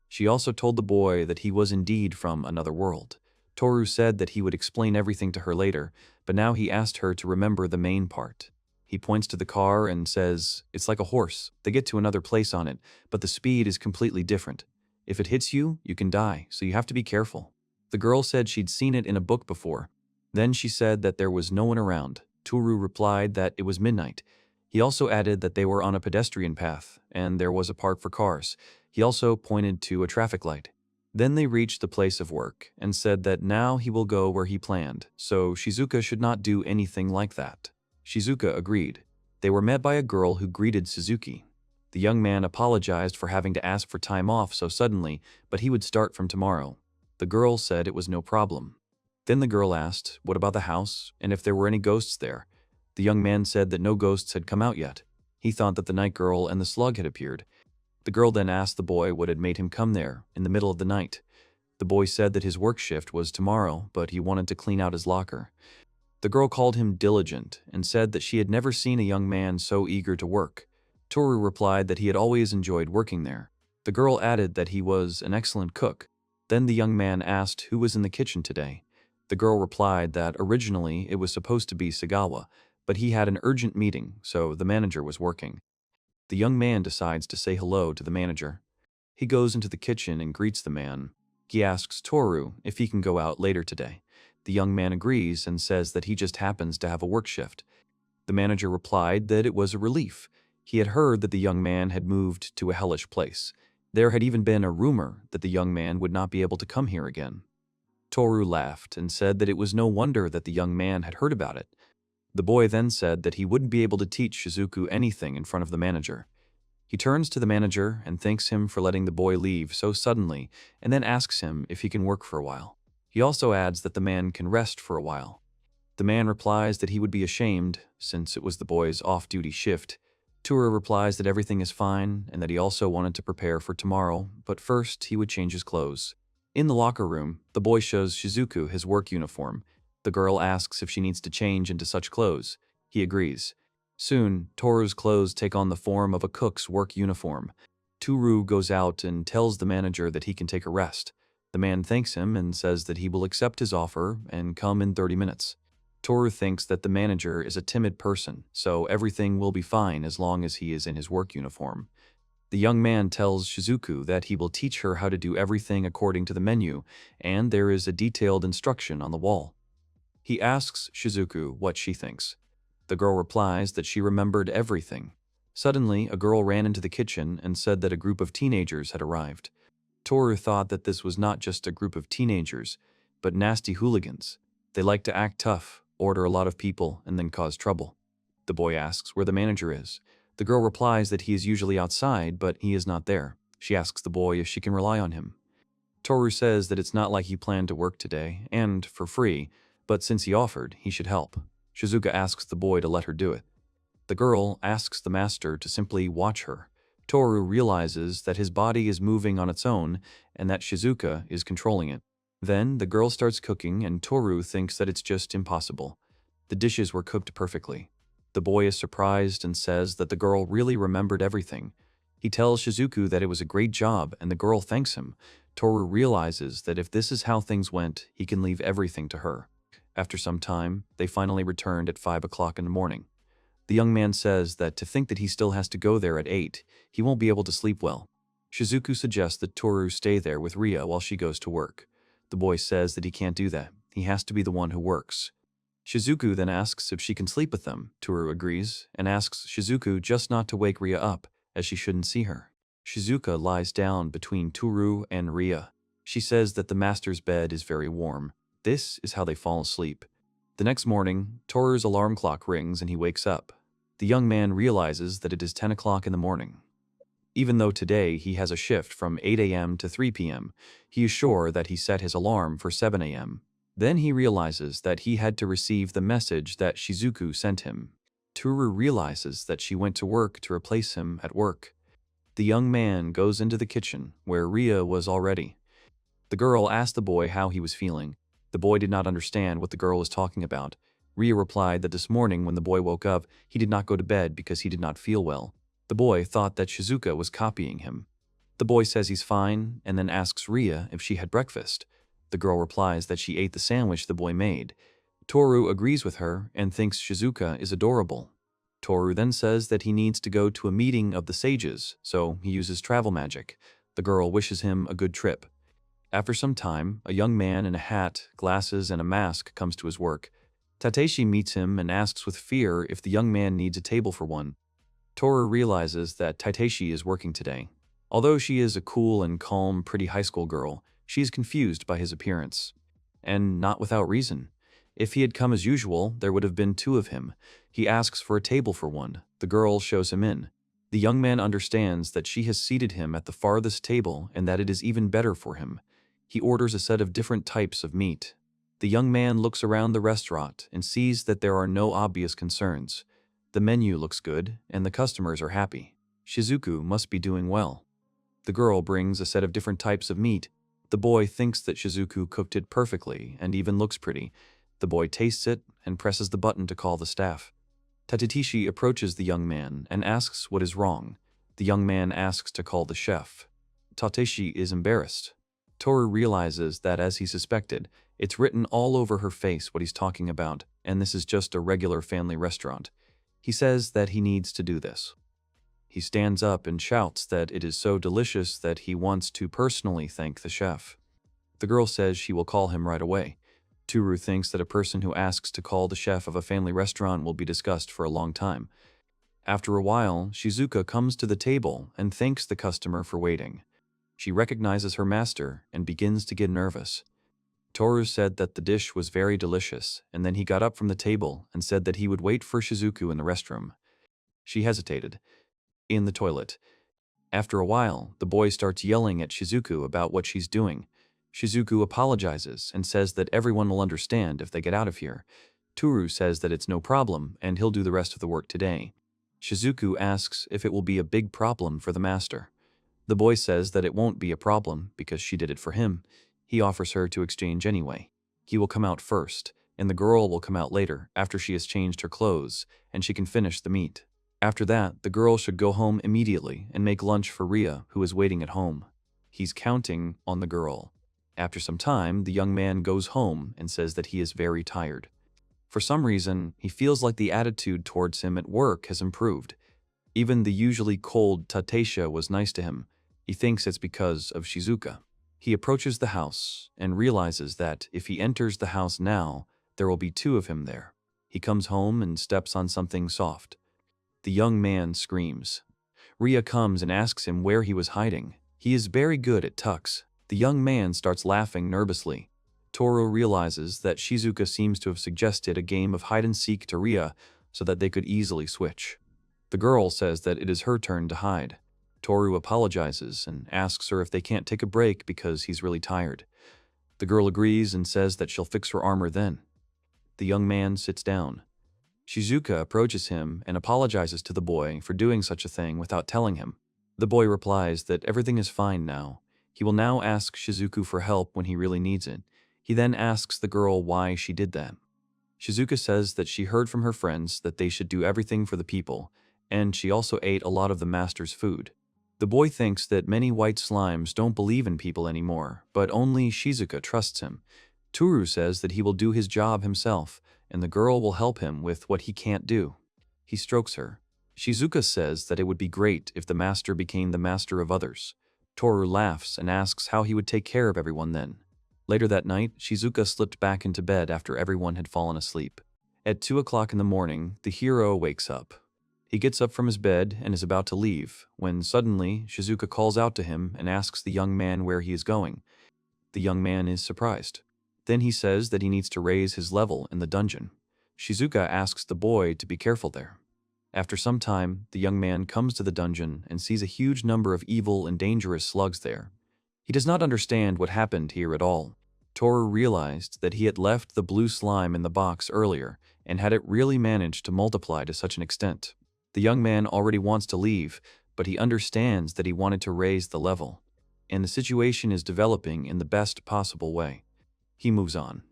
[SPEAKER 1] She also told the boy that he was indeed from another world. Toru said that he would explain everything to her later, but now he asked her to remember the main part. He points to the car and says, "It's like a horse. They get to another place on it, but the speed is completely different. If it hits you, you can die, so you have to be careful." The girl said she'd seen it in a book before. Then she said that there was no one around. Toru replied that it was midnight. He also added that they were on a pedestrian path, and there was a park for cars. He also pointed to a traffic light. Then they reached the place of work, and said that now he will go where he planned, so Shizuka should not do anything like that. Shizuka agreed. They were met by a girl who greeted Suzuki. The young man apologized for having to ask for time off so suddenly, but he would start from tomorrow. The girl said it was no problem. Then the girl asked, what about the house, and if there were any ghosts there. The young man said that no ghosts had come out yet. He thought that the night girl and the slug had appeared. The girl then asked the boy what had made him come there in the middle of the night. The boy said that his work shift was tomorrow, but he wanted to clean out his locker. The girl called him diligent and said that she had never seen a young man so eager to work. Toru replied that he had always enjoyed working there. The girl added that he was an excellent cook. Then the young man asked who was in the kitchen today. The girl replied that originally it was supposed to be Sagawa, but he had an urgent meeting, so the manager was working. The young man decides to say hello to the manager. He goes into the kitchen and greets the man. He asks Toru if he can go out later today. The young man agrees and says that he just happens to have a work shift. The manager replied that it was a relief. He had heard that the young man had moved to a hellish place. There had even been a rumor that the young man would not be able to come here again. Toru laughed and said that it was no wonder that the young man had heard about it. The boy then said that he wouldn't be able to teach Shizuku anything in front of the manager. He turns to the manager and thanks him for letting the boy leave so suddenly, and then asks him if he can work for a while. He also adds that the man can rest for a while. The man replies that he would be ashamed, since it was the boy's off-duty shift. Toru replies that everything is fine, and that he also wanted to prepare for tomorrow, but first he would change his clothes. In the locker room, the boy shows Shizuku his work uniform. The girl asks if she needs to change into such clothes. He agrees. Soon, Toru's clothes take on the form of a cook's work uniform. Toru goes out and tells the manager that he can take a rest. The man thanks him and says that he will accept his offer and come in 30 minutes. Toru thinks that the manager is a timid person, so everything will be fine as long as he is in his work uniform. The young man tells Shizuku that he will teach her how to do everything according to the menu, and there is a detailed instruction on the wall. He asks Shizuku what she thinks. The girl replies that she remembered everything. Suddenly, a girl ran into the kitchen and said that a group of teenagers had arrived. Toru thought that this was not just a group of teenagers, but nasty hooligans. They like to act tough, order a lot of people, and then cause trouble. The boy asks where the manager is. The girl replies that he is usually outside, but he is not there. She asks the boy if she can rely on him. Toru says that it's not like he planned to work today, and for free, but since he offered, he should help. Shizuka asks the boy to let her do it. The girl asks the master to simply watch her. Toru realizes that his body is moving on its own and that Shizuka is controlling it. Then the girl starts cooking and Toru thinks that it's just impossible. The dishes were cooked perfectly. The boy is surprised and says that the girl really remembered everything. He tells Shizuku that it was a great job and the girl thanks him. Toru realizes that if this is how things went, he can leave everything to her. After some time, they finally returned at 5 o'clock in the morning. The young man says that to think that he still has to go there at 8, he won't be able to sleep well. Shizuku suggests that Toru stay there with Rhea while she goes to work. The boy says that he can't do that. He has to be the one who works. Shizuku then asks if she can sleep with them. Toru agrees and asks Shizuku just not to wake Rhea up, as she shouldn't see her. Shizuka lies down between Toru and Rhea. She says that the master's bed is very warm. This is how they fall asleep. The next morning, Toru's alarm clock rings and he wakes up. The young man realizes that it is 10 o'clock in the morning. Even though today he has a shift from 8 a.m. to 3 p.m., he is sure that he set his alarm for 7 a.m. Then he realizes that he had to receive the message that Shizuku sent him. Toru realizes that she went to work to replace him at work. The young man goes into the kitchen, where Rhea was already. The girl asked the boy how he was feeling. The boy did not understand what the girl was talking about. Rhea replied that this morning when the boy woke up, he did not go to bed because he did not feel well. The boy thought that Shizuka was copying him. The boy says he's fine and then asks Rhea if she had breakfast. The girl replies that she ate the sandwich the boy made. Toru agrees with her and thinks Shizuka is adorable. Toru then says that he needs to go to a meeting of the sages, so he uses travel magic. The girl wishes him a good trip. After some time, a young man in a hat, glasses, and a mask comes to his work. Tateshi meets him and asks with fear if the young man needs a table for one. Toru realizes that Tateshi is working today. Although she is a cool and calm, pretty high school girl, she is confused by his appearance. And not without reason. If he had come as usual, there would have been 2 of him. He asks for a table for one. The girl shows him in. The young man understands that she has seated him at the farthest table and that it is even better for him. He orders a set of different types of meat. The young man looks around the restaurant and sees that there are no obvious concerns. The menu looks good, and the customers are happy. Shizuku must be doing well. The girl brings a set of different types of meat. The boy thinks that Shizuku cooked it perfectly and even looks pretty. The boy tastes it and presses the button to call the staff. Tateshi approaches the young man and asks what is wrong. The young man asks to call the chef. Tateshi is embarrassed. Toru realizes that, as he suspected, it's written all over her face what he's talking about, and this is just a regular family restaurant. He says that he needs to do this. He stands up and shouts that it is so delicious that he wants to personally thank the chef. The girl says she will call him right away. Toru thinks that a person who asks to call the chef of a family restaurant will be discussed for a long time. After a while, Shizuku comes to the table and thanks the customer for waiting. She recognizes her master and begins to get nervous. Toru said that the dish was very delicious, and then he got up from the table and said that he would wait for Shizuku in the restroom. She hesitated. In the toilet. After a while, the boy starts yelling at Shizuku about what she's doing. Shizuku apologizes and says that everyone will understand if they get out of here. Toru says that it's no problem and he'll do the rest of the work today. Shizuku asks if it will be a big problem for the master. The boy says that it won't be a problem because she did it for him. He offers her to exchange anyway. He will come out first, and the girl will come out later after she has changed her clothes and she can finish the meat. After that, the girl should go home immediately and make lunch for Rhea, who is waiting at home. He's counting on the girl. After some time, the young man goes home and says that he is very tired. For some reason, he feels like the attitude towards him at work has improved. Even the usually cold Tateisha was nice to him. He thinks it's because of Shizuka. He approaches the house and realizes that if he enters the house now, there will be two of him there. He comes home and steps on something soft. The young man screams. Rhea comes and asks him where he was hiding. He is very good at tucks. The young man starts laughing nervously. Toru realizes that Shizuka seems to have suggested a game of hide-and-seek to Rhea so that they could easily switch. The girl says that it is her turn to hide. Toru apologizes and asks her if they can't take a break because he's really tired. The girl agrees and says that she'll fix her armor then. The young man sits down. Shizuka approaches him and apologizes to the boy for doing such a thing without telling him. The boy replies that everything is fine now. He will now ask Shizuku for help when he really needs it. He then asks the girl why she did that. Shizuka says that she heard from her friends that they should do everything for the people, and she also ate a lot of the master's food. The boy thinks that many white slimes don't believe in people anymore, but only Shizuka trusts him. Toru says that he will do his job himself, and the girl will help him with what he can't do. He strokes her. Shizuka says that it would be great if the master became the master of others. Toru laughs and asks how he would take care of everyone then. Later that night, Shizuka slipped back into bed after everyone had fallen asleep. At 2 o'clock in the morning, the hero wakes up. He gets up from his bed and is about to leave, when suddenly Shizuka calls out to him and asks the young man where he is going. The young man is surprised. Then he says that he needs to raise his level in the dungeon. Shizuka asks the boy to be careful there. After some time, the young man comes to the dungeon and sees a huge number of evil and dangerous slugs there. He does not understand what happened here at all. Toru realized that he had left the blue slime in the box earlier and had it really managed to multiply to such an extent. The young man already wants to leave, but he understands that he wanted to raise the level, and the situation is developing in the best possible way. He moves on.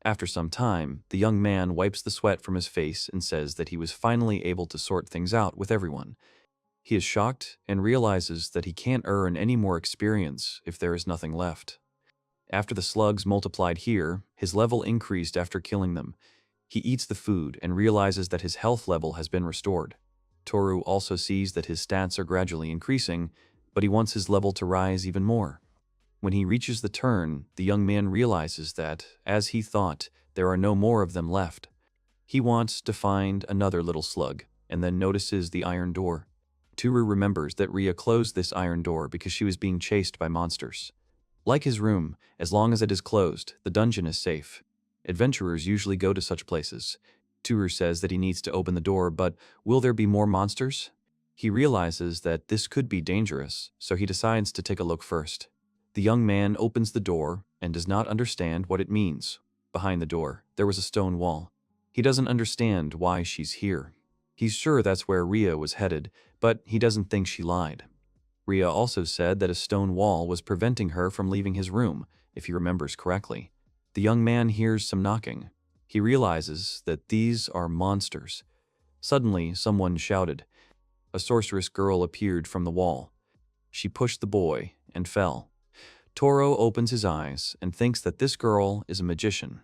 [SPEAKER 1] After some time, the young man wipes the sweat from his face and says that he was finally able to sort things out with everyone. He is shocked and realizes that he can't earn any more experience if there is nothing left. After the slugs multiplied here, his level increased after killing them. He eats the food and realizes that his health level has been restored. Toru also sees that his stats are gradually increasing, but he wants his level to rise even more. When he reaches the turn, the young man realizes that, as he thought, there are no more of them left. He wants to find another little slug, and then notices the iron door. Toru remembers that Rhea closed this iron door because she was being chased by monsters. Like his room, as long as it is closed, the dungeon is safe. Adventurers usually go to such places. Toru says that he needs to open the door, but will there be more monsters? He realizes that this could be dangerous, so he decides to take a look first. The young man opens the door and does not understand what it means. Behind the door, there was a stone wall. He doesn't understand why she's here. He's sure that's where Rhea was headed, but he doesn't think she lied. Rhea also said that a stone wall was preventing her from leaving his room, if he remembers correctly. The young man hears some knocking. He realizes that these are monsters. Suddenly, someone shouted. A sorceress girl appeared from the wall. She pushed the boy and fell. Toro opens his eyes and thinks that this girl is a magician.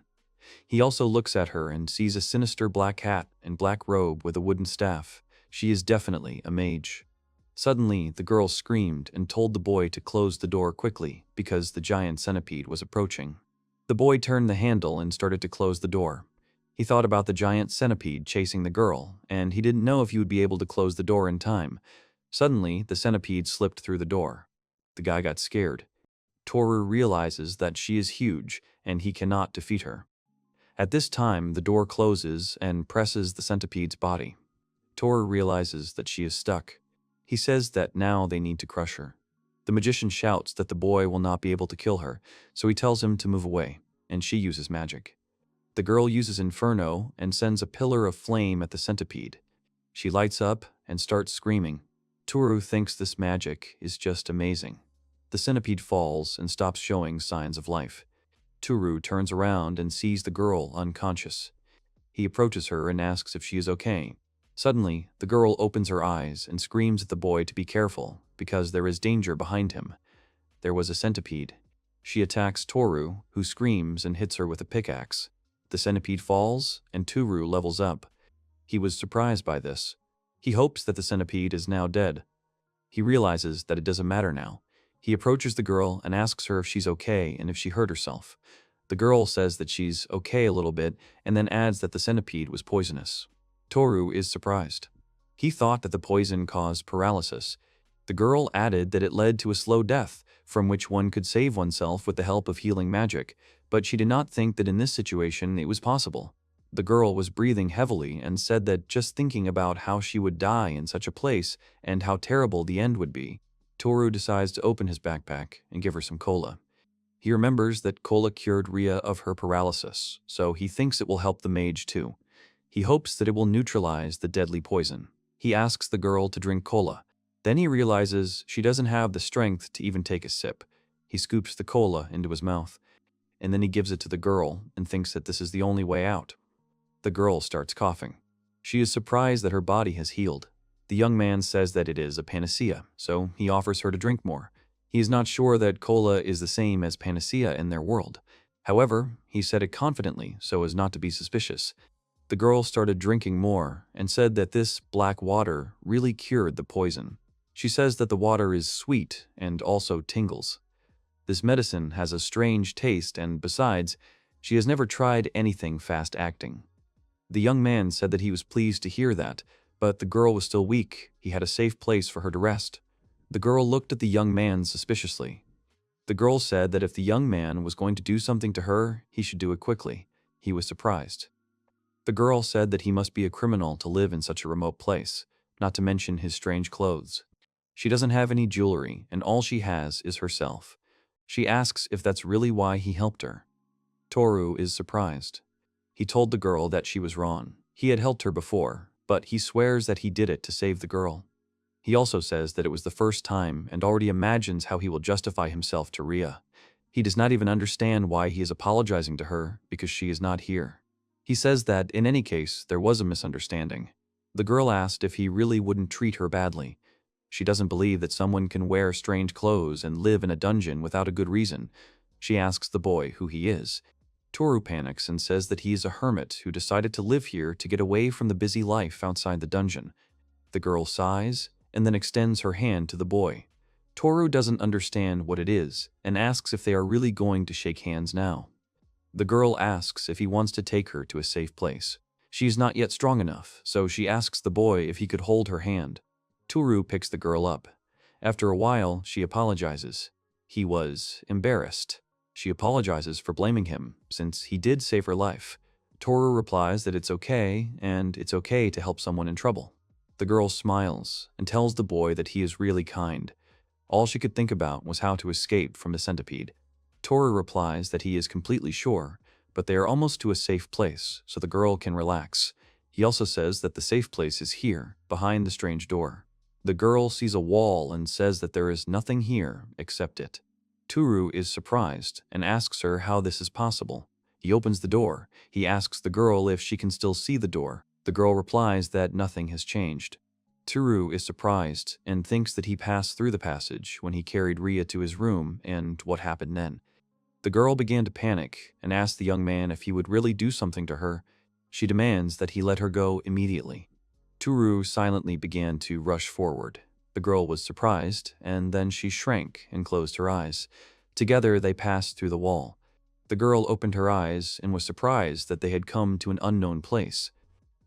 [SPEAKER 1] He also looks at her and sees a sinister black hat and black robe with a wooden staff. She is definitely a mage. Suddenly, the girl screamed and told the boy to close the door quickly because the giant centipede was approaching. The boy turned the handle and started to close the door. He thought about the giant centipede chasing the girl, and he didn't know if he would be able to close the door in time. Suddenly, the centipede slipped through the door. The guy got scared. Toru realizes that she is huge and he cannot defeat her. At this time, the door closes and presses the centipede's body. Toru realizes that she is stuck. He says that now they need to crush her. The magician shouts that the boy will not be able to kill her, so he tells him to move away, and she uses magic. The girl uses Inferno and sends a pillar of flame at the centipede. She lights up and starts screaming. Toru thinks this magic is just amazing. The centipede falls and stops showing signs of life. Toru turns around and sees the girl unconscious. He approaches her and asks if she is okay. Suddenly, the girl opens her eyes and screams at the boy to be careful because there is danger behind him. There was a centipede. She attacks Toru, who screams and hits her with a pickaxe. The centipede falls, and Toru levels up. He was surprised by this. He hopes that the centipede is now dead. He realizes that it doesn't matter now. He approaches the girl and asks her if she's okay and if she hurt herself. The girl says that she's okay a little bit and then adds that the centipede was poisonous. Toru is surprised. He thought that the poison caused paralysis. The girl added that it led to a slow death, from which one could save oneself with the help of healing magic, but she did not think that in this situation it was possible. The girl was breathing heavily and said that just thinking about how she would die in such a place and how terrible the end would be, Toru decides to open his backpack and give her some cola. He remembers that cola cured Rhea of her paralysis, so he thinks it will help the mage too. He hopes that it will neutralize the deadly poison. He asks the girl to drink cola. Then he realizes she doesn't have the strength to even take a sip. He scoops the cola into his mouth, and then he gives it to the girl and thinks that this is the only way out. The girl starts coughing. She is surprised that her body has healed. The young man says that it is a panacea, so he offers her to drink more. He is not sure that cola is the same as panacea in their world. However, he said it confidently so as not to be suspicious. The girl started drinking more and said that this black water really cured the poison. She says that the water is sweet and also tingles. This medicine has a strange taste and besides, she has never tried anything fast-acting. The young man said that he was pleased to hear that, but the girl was still weak. He had a safe place for her to rest. The girl looked at the young man suspiciously. The girl said that if the young man was going to do something to her, he should do it quickly. He was surprised. The girl said that he must be a criminal to live in such a remote place, not to mention his strange clothes. She doesn't have any jewelry, and all she has is herself. She asks if that's really why he helped her. Toru is surprised. He told the girl that she was wrong. He had helped her before, but he swears that he did it to save the girl. He also says that it was the first time and already imagines how he will justify himself to Rhea. He does not even understand why he is apologizing to her because she is not here. He says that, in any case, there was a misunderstanding. The girl asked if he really wouldn't treat her badly. She doesn't believe that someone can wear strange clothes and live in a dungeon without a good reason. She asks the boy who he is. Toru panics and says that he is a hermit who decided to live here to get away from the busy life outside the dungeon. The girl sighs and then extends her hand to the boy. Toru doesn't understand what it is and asks if they are really going to shake hands now. The girl asks if he wants to take her to a safe place. She is not yet strong enough, so she asks the boy if he could hold her hand. Toru picks the girl up. After a while, she apologizes. He was embarrassed. She apologizes for blaming him, since he did save her life. Toru replies that it's okay, and it's okay to help someone in trouble. The girl smiles and tells the boy that he is really kind. All she could think about was how to escape from the centipede. Toru replies that he is completely sure, but they are almost to a safe place, so the girl can relax. He also says that the safe place is here, behind the strange door. The girl sees a wall and says that there is nothing here except it. Toru is surprised and asks her how this is possible. He opens the door. He asks the girl if she can still see the door. The girl replies that nothing has changed. Toru is surprised and thinks that he passed through the passage when he carried Rhea to his room, and what happened then. The girl began to panic and asked the young man if he would really do something to her. She demands that he let her go immediately. Toru silently began to rush forward. The girl was surprised, and then she shrank and closed her eyes. Together they passed through the wall. The girl opened her eyes and was surprised that they had come to an unknown place.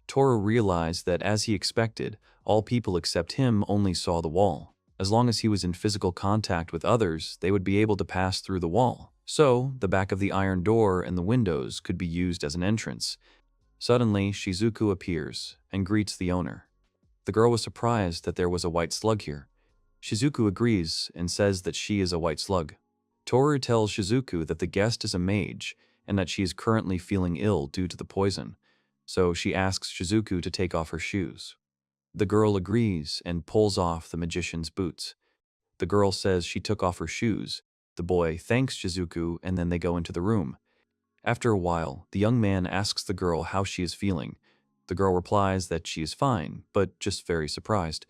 [SPEAKER 1] Toru realized that, as he expected, all people except him only saw the wall. As long as he was in physical contact with others, they would be able to pass through the wall. So, the back of the iron door and the windows could be used as an entrance. Suddenly, Shizuku appears and greets the owner. The girl was surprised that there was a white slug here. Shizuku agrees and says that she is a white slug. Toru tells Shizuku that the guest is a mage and that she is currently feeling ill due to the poison, so she asks Shizuku to take off her shoes. The girl agrees and pulls off the magician's boots. The girl says she took off her shoes. The boy thanks Shizuku, and then they go into the room. After a while, the young man asks the girl how she is feeling. The girl replies that she is fine, but just very surprised.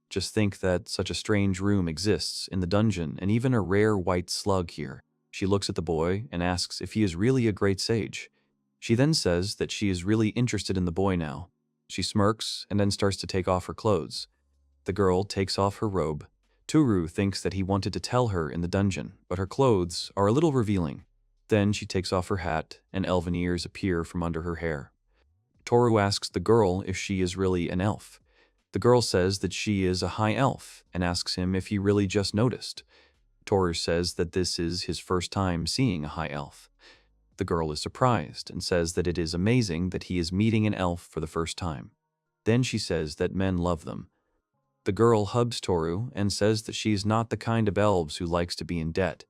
[SPEAKER 1] Just think that such a strange room exists in the dungeon and even a rare white slug here. She looks at the boy and asks if he is really a great sage. She then says that she is really interested in the boy now. She smirks and then starts to take off her clothes. The girl takes off her robe. Toru thinks that he wanted to tell her in the dungeon, but her clothes are a little revealing. Then she takes off her hat and elven ears appear from under her hair. Toru asks the girl if she is really an elf. The girl says that she is a high elf and asks him if he really just noticed. Toru says that this is his first time seeing a high elf. The girl is surprised and says that it is amazing that he is meeting an elf for the first time. Then she says that men love them. The girl hugs Toru and says that she is not the kind of elves who likes to be in debt.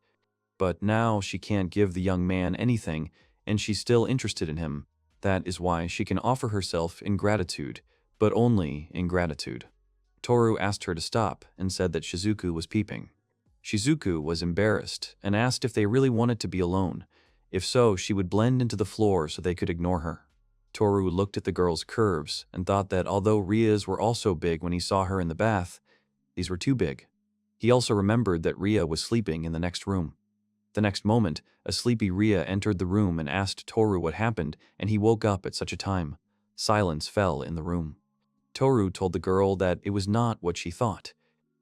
[SPEAKER 1] But now she can't give the young man anything, and she's still interested in him. That is why she can offer herself in gratitude, but only in gratitude. Toru asked her to stop and said that Shizuku was peeping. Shizuku was embarrassed and asked if they really wanted to be alone. If so, she would blend into the floor so they could ignore her. Toru looked at the girl's curves and thought that although Rhea's were also big when he saw her in the bath, these were too big. He also remembered that Rhea was sleeping in the next room. The next moment, a sleepy Rhea entered the room and asked Toru what happened, and he woke up at such a time. Silence fell in the room. Toru told the girl that it was not what she thought.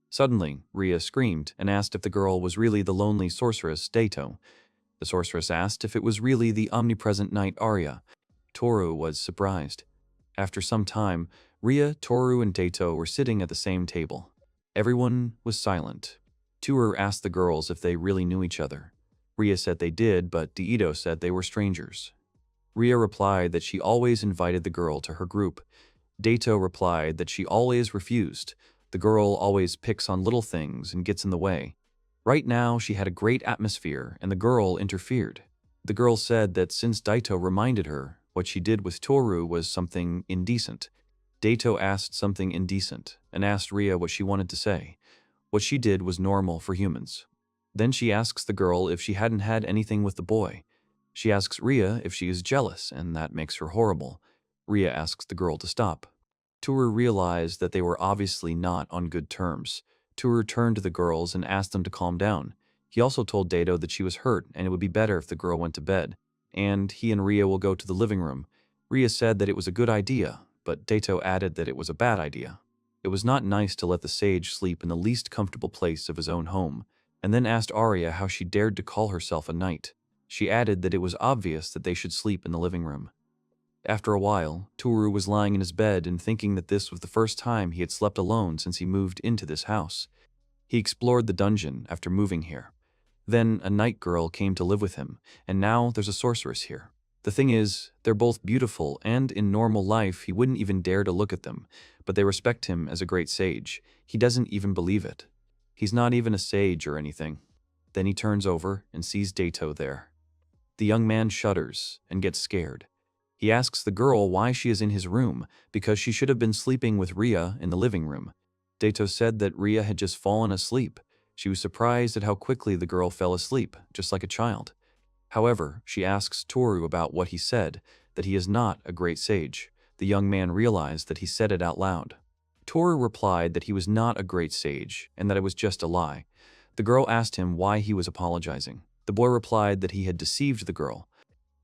[SPEAKER 1] Suddenly, Rhea screamed and asked if the girl was really the lonely sorceress Daito. The sorceress asked if it was really the omnipresent knight Arya. Toru was surprised. After some time, Rhea, Toru, and Daito were sitting at the same table. Everyone was silent. Toru asked the girls if they really knew each other. Rhea said they did, but Daito said they were strangers. Rhea replied that she always invited the girl to her group. Daito replied that she always refused. The girl always picks on little things and gets in the way. Right now, she had a great atmosphere, and the girl interfered. The girl said that since Daito reminded her, what she did with Toru was something indecent. Daito asked something indecent and asked Rhea what she wanted to say. What she did was normal for humans. Then she asks the girl if she hadn't had anything with the boy. She asks Rhea if she is jealous, and that makes her horrible. Rhea asks the girl to stop. Toru realized that they were obviously not on good terms. Toru turned to the girls and asked them to calm down. He also told Daito that she was hurt and it would be better if the girl went to bed, and he and Rhea will go to the living room. Rhea said that it was a good idea, but Daito added that it was a bad idea. It was not nice to let the sage sleep in the least comfortable place of his own home, and then asked Arya how she dared to call herself a knight. She added that it was obvious that they should sleep in the living room. After a while, Toru was lying in his bed and thinking that this was the first time he had slept alone since he moved into this house. He explored the dungeon after moving here. Then a night girl came to live with him, and now there's a sorceress here. The thing is, they're both beautiful, and in normal life he wouldn't even dare to look at them, but they respect him as a great sage. He doesn't even believe it. He's not even a sage or anything. Then he turns over and sees Daito there. The young man shudders and gets scared. He asks the girl why she is in his room, because she should have been sleeping with Rhea in the living room. Daito said that Rhea had just fallen asleep. She was surprised at how quickly the girl fell asleep, just like a child. However, she asks Toru about what he said, that he is not a great sage. The young man realized that he said it out loud. Toru replied that he was not a great sage and that it was just a lie. The girl asked him why he was apologizing. The boy replied that he had deceived the girl.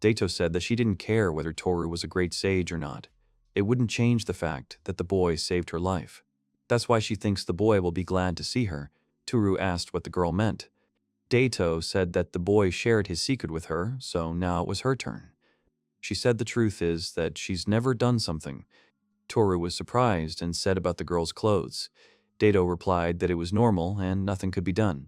[SPEAKER 1] Daito said that she didn't care whether Toru was a great sage or not. It wouldn't change the fact that the boy saved her life. That's why she thinks the boy will be glad to see her. Toru asked what the girl meant. Daito said that the boy shared his secret with her, so now it was her turn. She said the truth is that she's never done something. Toru was surprised and said about the girl's clothes. Daito replied that it was normal and nothing could be done.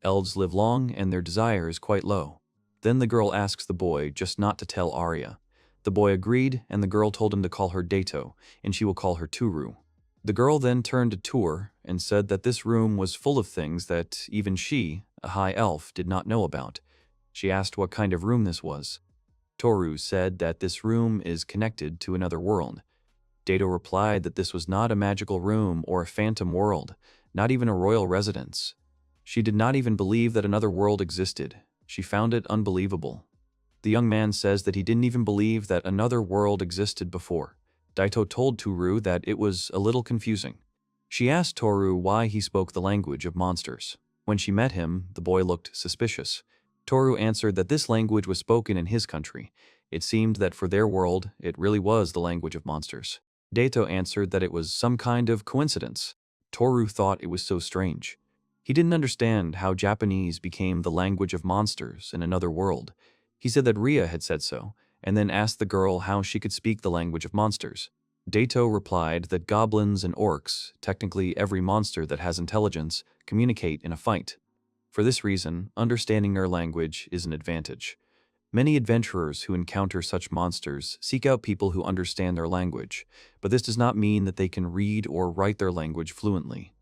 [SPEAKER 1] Elves live long and their desire is quite low. Then the girl asks the boy just not to tell Arya. The boy agreed and the girl told him to call her Daito and she will call her Toru. The girl then turned to Toru and said that this room was full of things that even she, a high elf, did not know about. She asked what kind of room this was. Toru said that this room is connected to another world. Daito replied that this was not a magical room or a phantom world, not even a royal residence. She did not even believe that another world existed. She found it unbelievable. The young man says that he didn't even believe that another world existed before. Daito told Toru that it was a little confusing. She asked Toru why he spoke the language of monsters. When she met him, the boy looked suspicious. Toru answered that this language was spoken in his country. It seemed that for their world, it really was the language of monsters. Daito answered that it was some kind of coincidence. Toru thought it was so strange. He didn't understand how Japanese became the language of monsters in another world. He said that Rhea had said so, and then asked the girl how she could speak the language of monsters. Daito replied that goblins and orcs, technically every monster that has intelligence, communicate in a fight. For this reason, understanding their language is an advantage. Many adventurers who encounter such monsters seek out people who understand their language, but this does not mean that they can read or write their language fluently.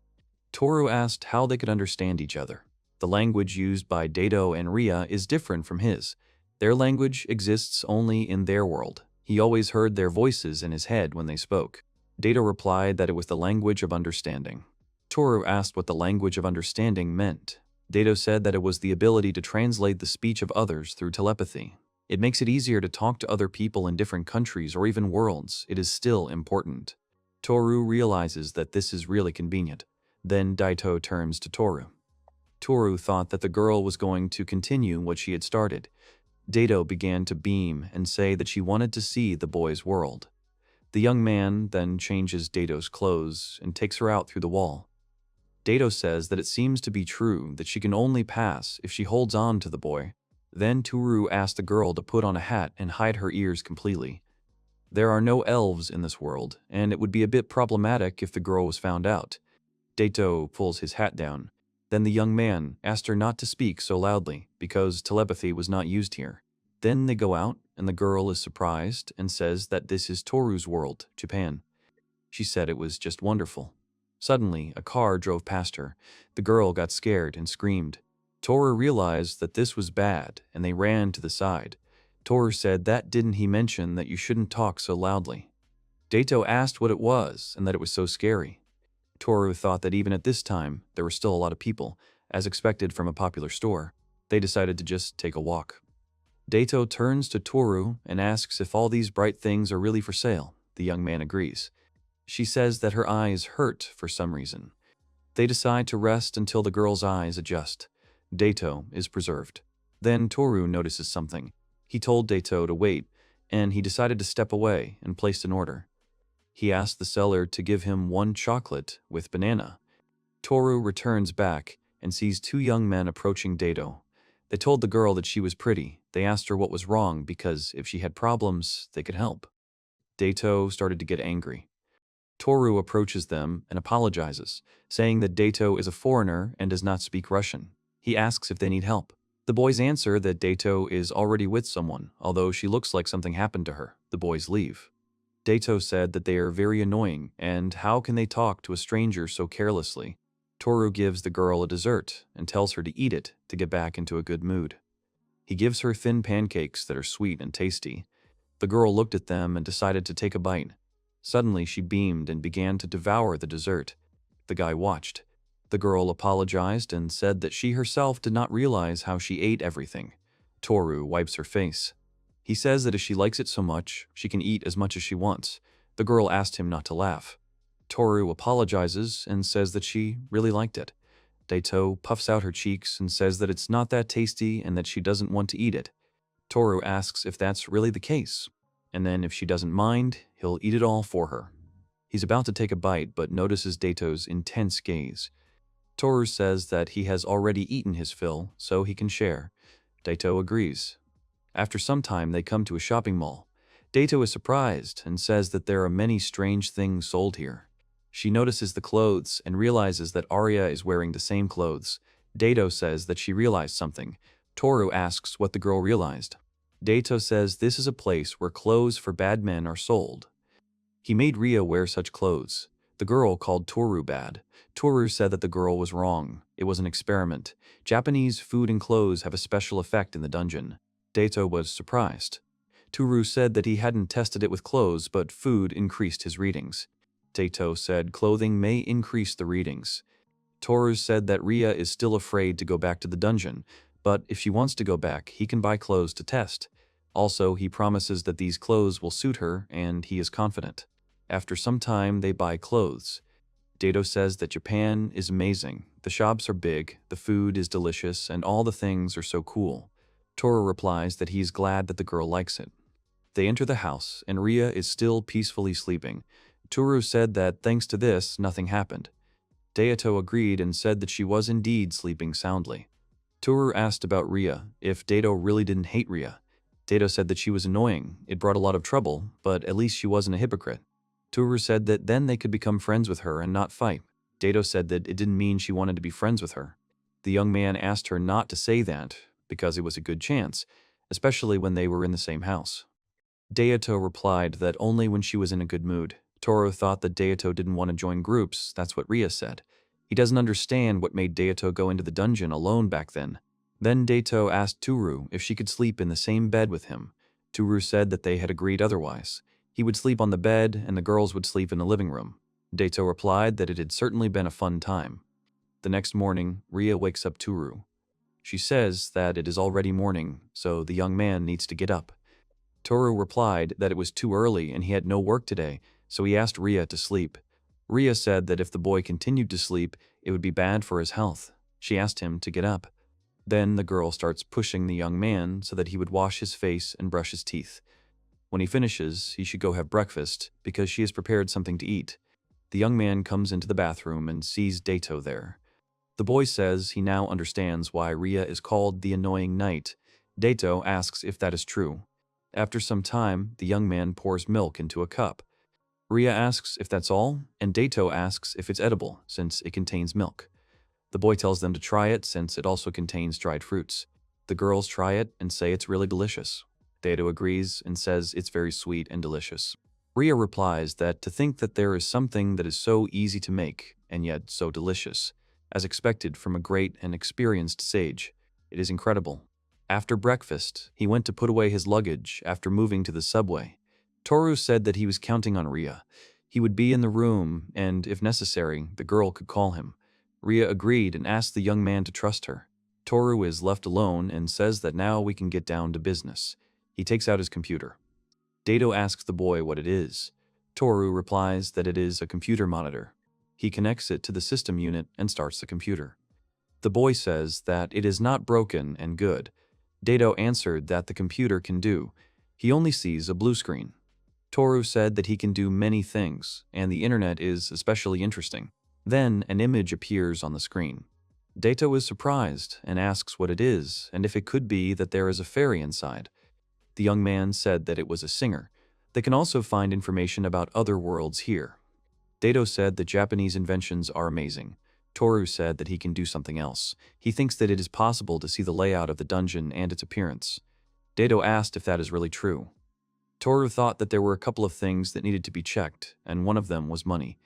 [SPEAKER 1] Toru asked how they could understand each other. The language used by Daito and Rhea is different from his. Their language exists only in their world. He always heard their voices in his head when they spoke. Daito replied that it was the language of understanding. Toru asked what the language of understanding meant. Daito said that it was the ability to translate the speech of others through telepathy. It makes it easier to talk to other people in different countries or even worlds. It is still important. Toru realizes that this is really convenient. Then Daito turns to Toru. Toru thought that the girl was going to continue what she had started. Daito began to beam and say that she wanted to see the boy's world. The young man then changes Daito's clothes and takes her out through the wall. Daito says that it seems to be true that she can only pass if she holds on to the boy. Then Toru asked the girl to put on a hat and hide her ears completely. There are no elves in this world, and it would be a bit problematic if the girl was found out. Daito pulls his hat down. Then the young man asked her not to speak so loudly, because telepathy was not used here. Then they go out, and the girl is surprised and says that this is Toru's world, Japan. She said it was just wonderful. Suddenly, a car drove past her. The girl got scared and screamed. Toru realized that this was bad, and they ran to the side. Toru said that didn't he mention that you shouldn't talk so loudly. Daito asked what it was and that it was so scary. Toru thought that even at this time, there were still a lot of people, as expected from a popular store. They decided to just take a walk. Daito turns to Toru and asks if all these bright things are really for sale. The young man agrees. She says that her eyes hurt for some reason. They decide to rest until the girl's eyes adjust. Daito is preserved. Then Toru notices something. He told Daito to wait, and he decided to step away and placed an order. He asked the seller to give him 1 chocolate with banana. Toru returns back and sees 2 young men approaching Daito. They told the girl that she was pretty. They asked her what was wrong because if she had problems, they could help. Daito started to get angry. Toru approaches them and apologizes, saying that Daito is a foreigner and does not speak Russian. He asks if they need help. The boys answer that Daito is already with someone, although she looks like something happened to her. The boys leave. Daito said that they are very annoying, and how can they talk to a stranger so carelessly? Toru gives the girl a dessert and tells her to eat it to get back into a good mood. He gives her thin pancakes that are sweet and tasty. The girl looked at them and decided to take a bite. Suddenly, she beamed and began to devour the dessert. The guy watched. The girl apologized and said that she herself did not realize how she ate everything. Toru wipes her face. He says that if she likes it so much, she can eat as much as she wants. The girl asked him not to laugh. Toru apologizes and says that she really liked it. Daito puffs out her cheeks and says that it's not that tasty and that she doesn't want to eat it. Toru asks if that's really the case, and then if she doesn't mind, he'll eat it all for her. He's about to take a bite but notices Daito's intense gaze. Toru says that he has already eaten his fill, so he can share. Daito agrees. After some time, they come to a shopping mall. Daito is surprised and says that there are many strange things sold here. She notices the clothes and realizes that Arya is wearing the same clothes. Daito says that she realized something. Toru asks what the girl realized. Daito says this is a place where clothes for bad men are sold. He made Rhea wear such clothes. The girl called Toru bad. Toru said that the girl was wrong. It was an experiment. Japanese food and clothes have a special effect in the dungeon. Daito was surprised. Toru said that he hadn't tested it with clothes, but food increased his readings. Daito said clothing may increase the readings. Toru said that Rhea is still afraid to go back to the dungeon, but if she wants to go back, he can buy clothes to test. Also, he promises that these clothes will suit her, and he is confident. After some time, they buy clothes. Daito says that Japan is amazing. The shops are big, the food is delicious, and all the things are so cool. Toru replies that he is glad that the girl likes it. They enter the house, and Rhea is still peacefully sleeping. Toru said that thanks to this, nothing happened. Daito agreed and said that she was indeed sleeping soundly. Toru asked about Rhea, if Daito really didn't hate Rhea. Daito said that she was annoying, it brought a lot of trouble, but at least she wasn't a hypocrite. Toru said that then they could become friends with her and not fight. Daito said that it didn't mean she wanted to be friends with her. The young man asked her not to say that, because it was a good chance, especially when they were in the same house. Daito replied that only when she was in a good mood. Toru thought that Daito didn't want to join groups, that's what Rhea said. He doesn't understand what made Daito go into the dungeon alone back then. Then Daito asked Toru if she could sleep in the same bed with him. Toru said that they had agreed otherwise. He would sleep on the bed and the girls would sleep in the living room. Daito replied that it had certainly been a fun time. The next morning, Rhea wakes up Toru. She says that it is already morning, so the young man needs to get up. Toru replied that it was too early and he had no work today, so he asked Rhea to sleep. Rhea said that if the boy continued to sleep, it would be bad for his health. She asked him to get up. Then the girl starts pushing the young man so that he would wash his face and brush his teeth. When he finishes, he should go have breakfast because she has prepared something to eat. The young man comes into the bathroom and sees Daito there. The boy says he now understands why Rhea is called the annoying knight. Daito asks if that is true. After some time, the young man pours milk into a cup. Rhea asks if that's all, and Daito asks if it's edible, since it contains milk. The boy tells them to try it since it also contains dried fruits. The girls try it and say it's really delicious. Daito agrees and says it's very sweet and delicious. Rhea replies that to think that there is something that is so easy to make and yet so delicious, as expected from a great and experienced sage, it is incredible. After breakfast, he went to put away his luggage after moving to the subway. Toru said that he was counting on Rhea. He would be in the room and, if necessary, the girl could call him. Rhea agreed and asked the young man to trust her. Toru is left alone and says that now we can get down to business. He takes out his computer. Daito asks the boy what it is. Toru replies that it is a computer monitor. He connects it to the system unit and starts the computer. The boy says that it is not broken and good. Daito answered that the computer can do. He only sees a blue screen. Toru said that he can do many things, and the internet is especially interesting. Then an image appears on the screen. Daito is surprised and asks what it is and if it could be that there is a fairy inside. The young man said that it was a singer. They can also find information about other worlds here. Daito said that Japanese inventions are amazing. Toru said that he can do something else. He thinks that it is possible to see the layout of the dungeon and its appearance. Daito asked if that is really true. Toru thought that there were a couple of things that needed to be checked, and one of them was money.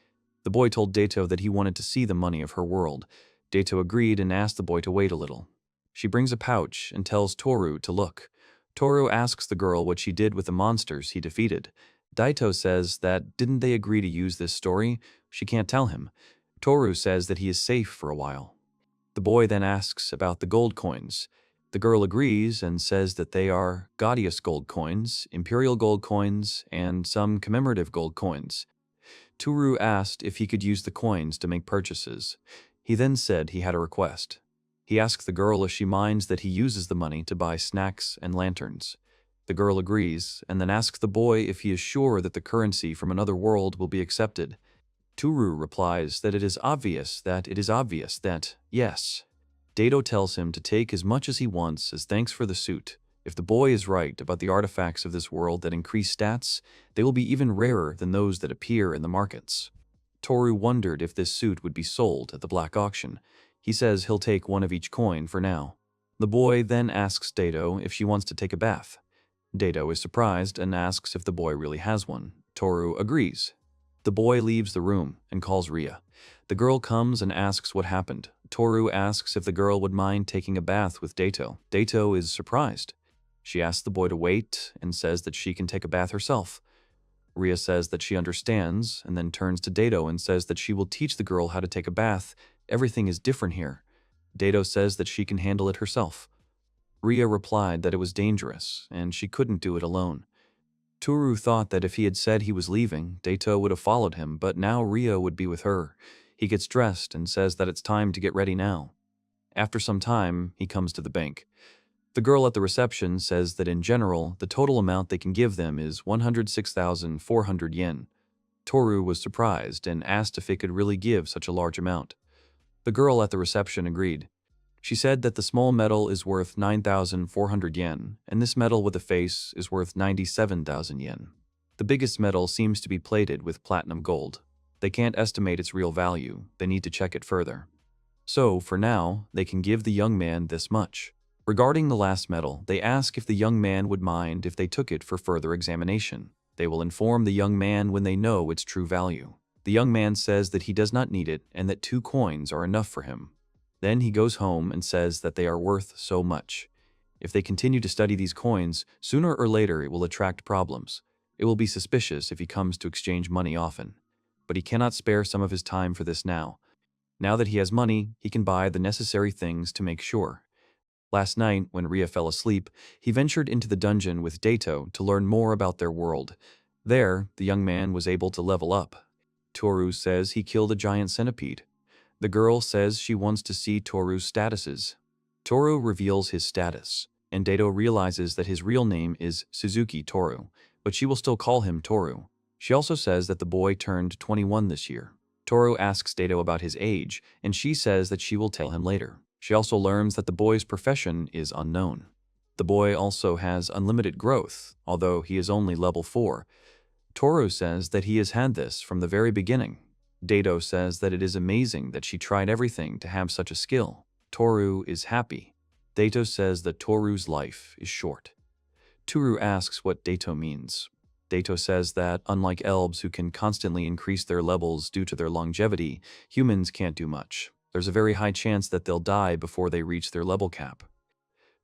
[SPEAKER 1] The boy told Daito that he wanted to see the money of her world. Daito agreed and asked the boy to wait a little. She brings a pouch and tells Toru to look. Toru asks the girl what she did with the monsters he defeated. Daito says that didn't they agree to use this story? She can't tell him. Toru says that he is safe for a while. The boy then asks about the gold coins. The girl agrees and says that they are Gaudius gold coins, imperial gold coins, and some commemorative gold coins. Toru asked if he could use the coins to make purchases. He then said he had a request. He asked the girl if she minds that he uses the money to buy snacks and lanterns. The girl agrees, and then asks the boy if he is sure that the currency from another world will be accepted. Toru replies that it is obvious that, yes. Daito tells him to take as much as he wants as thanks for the suit. If the boy is right about the artifacts of this world that increase stats, they will be even rarer than those that appear in the markets. Toru wondered if this suit would be sold at the black auction. He says he'll take one of each coin for now. The boy then asks Daito if she wants to take a bath. Daito is surprised and asks if the boy really has one. Toru agrees. The boy leaves the room and calls Rhea. The girl comes and asks what happened. Toru asks if the girl would mind taking a bath with Daito. Daito is surprised. She asks the boy to wait and says that she can take a bath herself. Rhea says that she understands and then turns to Daito and says that she will teach the girl how to take a bath. Everything is different here. Daito says that she can handle it herself. Rhea replied that it was dangerous and she couldn't do it alone. Toru thought that if he had said he was leaving, Daito would have followed him, but now Rhea would be with her. He gets dressed and says that it's time to get ready now. After some time, he comes to the bank. The girl at the reception says that in general, the total amount they can give them is 106,400 yen. Toru was surprised and asked if they could really give such a large amount. The girl at the reception agreed. She said that the small medal is worth 9,400 yen, and this medal with a face is worth 97,000 yen. The biggest medal seems to be plated with platinum gold. They can't estimate its real value, they need to check it further. So, for now, they can give the young man this much. Regarding the last medal, they ask if the young man would mind if they took it for further examination. They will inform the young man when they know its true value. The young man says that he does not need it and that 2 coins are enough for him. Then he goes home and says that they are worth so much. If they continue to study these coins, sooner or later it will attract problems. It will be suspicious if he comes to exchange money often. But he cannot spare some of his time for this now. Now that he has money, he can buy the necessary things to make sure. Last night, when Rhea fell asleep, he ventured into the dungeon with Daito to learn more about their world. There, the young man was able to level up. Toru says he killed a giant centipede. The girl says she wants to see Toru's statuses. Toru reveals his status, and Daito realizes that his real name is Suzuki Toru, but she will still call him Toru. She also says that the boy turned 21 this year. Toru asks Daito about his age, and she says that she will tell him later. She also learns that the boy's profession is unknown. The boy also has unlimited growth, although he is only level 4. Toru says that he has had this from the very beginning. Daito says that it is amazing that she tried everything to have such a skill. Toru is happy. Daito says that Toru's life is short. Toru asks what Daito means. Daito says that, unlike elves who can constantly increase their levels due to their longevity, humans can't do much. There's a very high chance that they'll die before they reach their level cap.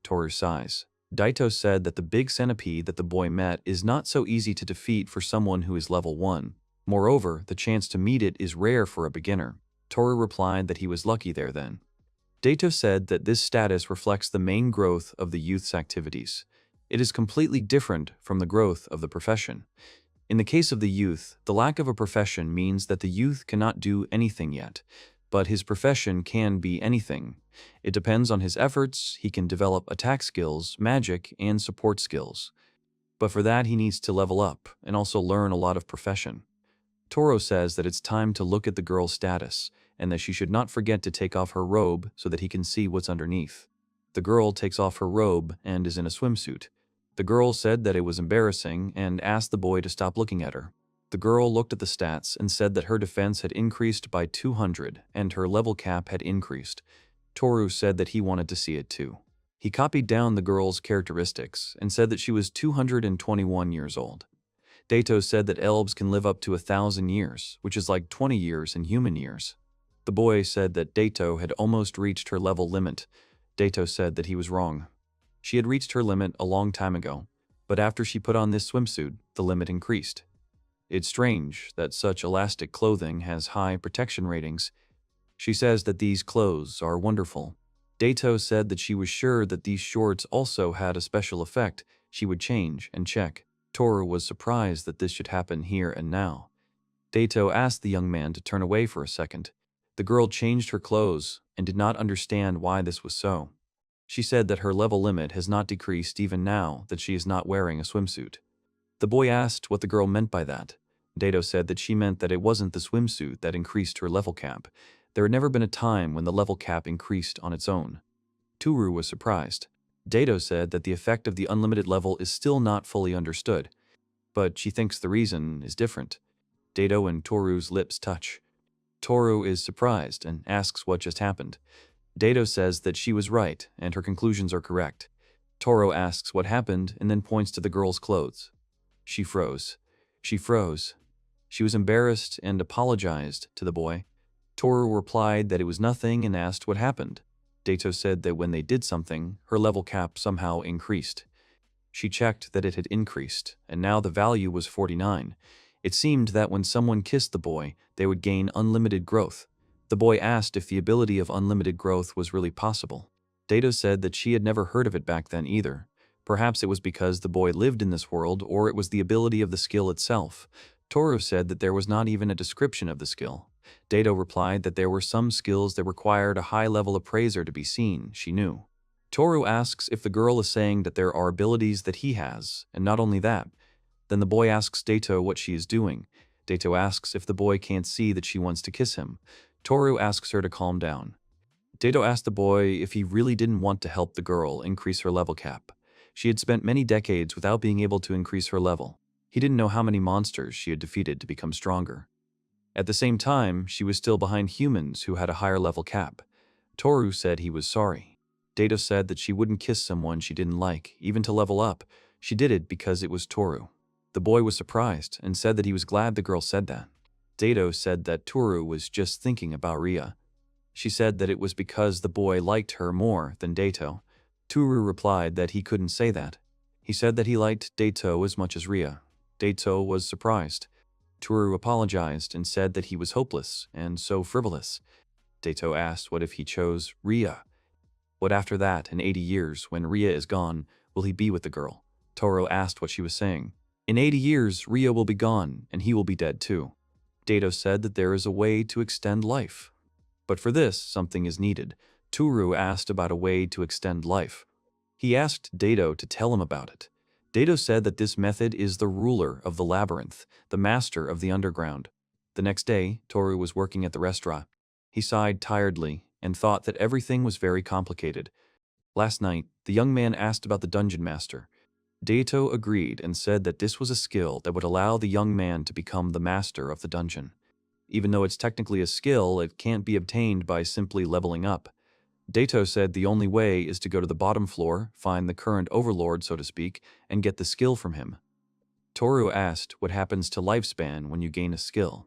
[SPEAKER 1] Toru sighs. Daito said that the big centipede that the boy met is not so easy to defeat for someone who is level 1. Moreover, the chance to meet it is rare for a beginner. Toru replied that he was lucky there then. Daito said that this status reflects the main growth of the youth's activities. It is completely different from the growth of the profession. In the case of the youth, the lack of a profession means that the youth cannot do anything yet, but his profession can be anything. It depends on his efforts. He can develop attack skills, magic, and support skills. But for that, he needs to level up and also learn a lot of profession. Toru says that it's time to look at the girl's status and that she should not forget to take off her robe so that he can see what's underneath. The girl takes off her robe and is in a swimsuit. The girl said that it was embarrassing and asked the boy to stop looking at her. The girl looked at the stats and said that her defense had increased by 200 and her level cap had increased. Toru said that he wanted to see it too. He copied down the girl's characteristics and said that she was 221 years old. Daito said that elves can live up to 1,000 years, which is like 20 years in human years. The boy said that Daito had almost reached her level limit. Daito said that he was wrong. She had reached her limit a long time ago, but after she put on this swimsuit, the limit increased. It's strange that such elastic clothing has high protection ratings. She says that these clothes are wonderful. Daito said that she was sure that these shorts also had a special effect. She would change and check. Toru was surprised that this should happen here and now. Daito asked the young man to turn away for a second. The girl changed her clothes and did not understand why this was so. She said that her level limit has not decreased even now that she is not wearing a swimsuit. The boy asked what the girl meant by that. Daito said that she meant that it wasn't the swimsuit that increased her level cap. There had never been a time when the level cap increased on its own. Toru was surprised. Daito said that the effect of the unlimited level is still not fully understood, but she thinks the reason is different. Daito and Toru's lips touch. Toru is surprised and asks what just happened. Daito says that she was right and her conclusions are correct. Toru asks what happened and then points to the girl's clothes. She froze. She froze. She was embarrassed and apologized to the boy. Toru replied that it was nothing and asked what happened. Daito said that when they did something, her level cap somehow increased. She checked that it had increased, and now the value was 49. It seemed that when someone kissed the boy, they would gain unlimited growth. The boy asked if the ability of unlimited growth was really possible. Daito said that she had never heard of it back then either. Perhaps it was because the boy lived in this world, or it was the ability of the skill itself. Toru said that there was not even a description of the skill. Daito replied that there were some skills that required a high-level appraiser to be seen, she knew. Toru asks if the girl is saying that there are abilities that he has, and not only that. Then the boy asks Daito what she is doing. Daito asks if the boy can't see that she wants to kiss him. Toru asks her to calm down. Daito asked the boy if he really didn't want to help the girl increase her level cap. She had spent many decades without being able to increase her level. He didn't know how many monsters she had defeated to become stronger. At the same time, she was still behind humans who had a higher level cap. Toru said he was sorry. Daito said that she wouldn't kiss someone she didn't like, even to level up. She did it because it was Toru. The boy was surprised and said that he was glad the girl said that. Daito said that Toru was just thinking about Rhea. She said that it was because the boy liked her more than Daito. Toru replied that he couldn't say that. He said that he liked Daito as much as Rhea. Daito was surprised. Toru apologized and said that he was hopeless and so frivolous. Daito asked what if he chose Rhea. What after that, in 80 years, when Rhea is gone, will he be with the girl? Toru asked what she was saying. In 80 years, Rhea will be gone, and he will be dead too. Daito said that there is a way to extend life. But for this, something is needed. Toru asked about a way to extend life. He asked Daito to tell him about it. Daito said that this method is the ruler of the Labyrinth, the master of the underground. The next day, Toru was working at the restaurant. He sighed tiredly and thought that everything was very complicated. Last night, the young man asked about the dungeon master. Daito agreed and said that this was a skill that would allow the young man to become the master of the dungeon. Even though it's technically a skill, it can't be obtained by simply leveling up. Daito said the only way is to go to the bottom floor, find the current overlord, so to speak, and get the skill from him. Toru asked what happens to lifespan when you gain a skill.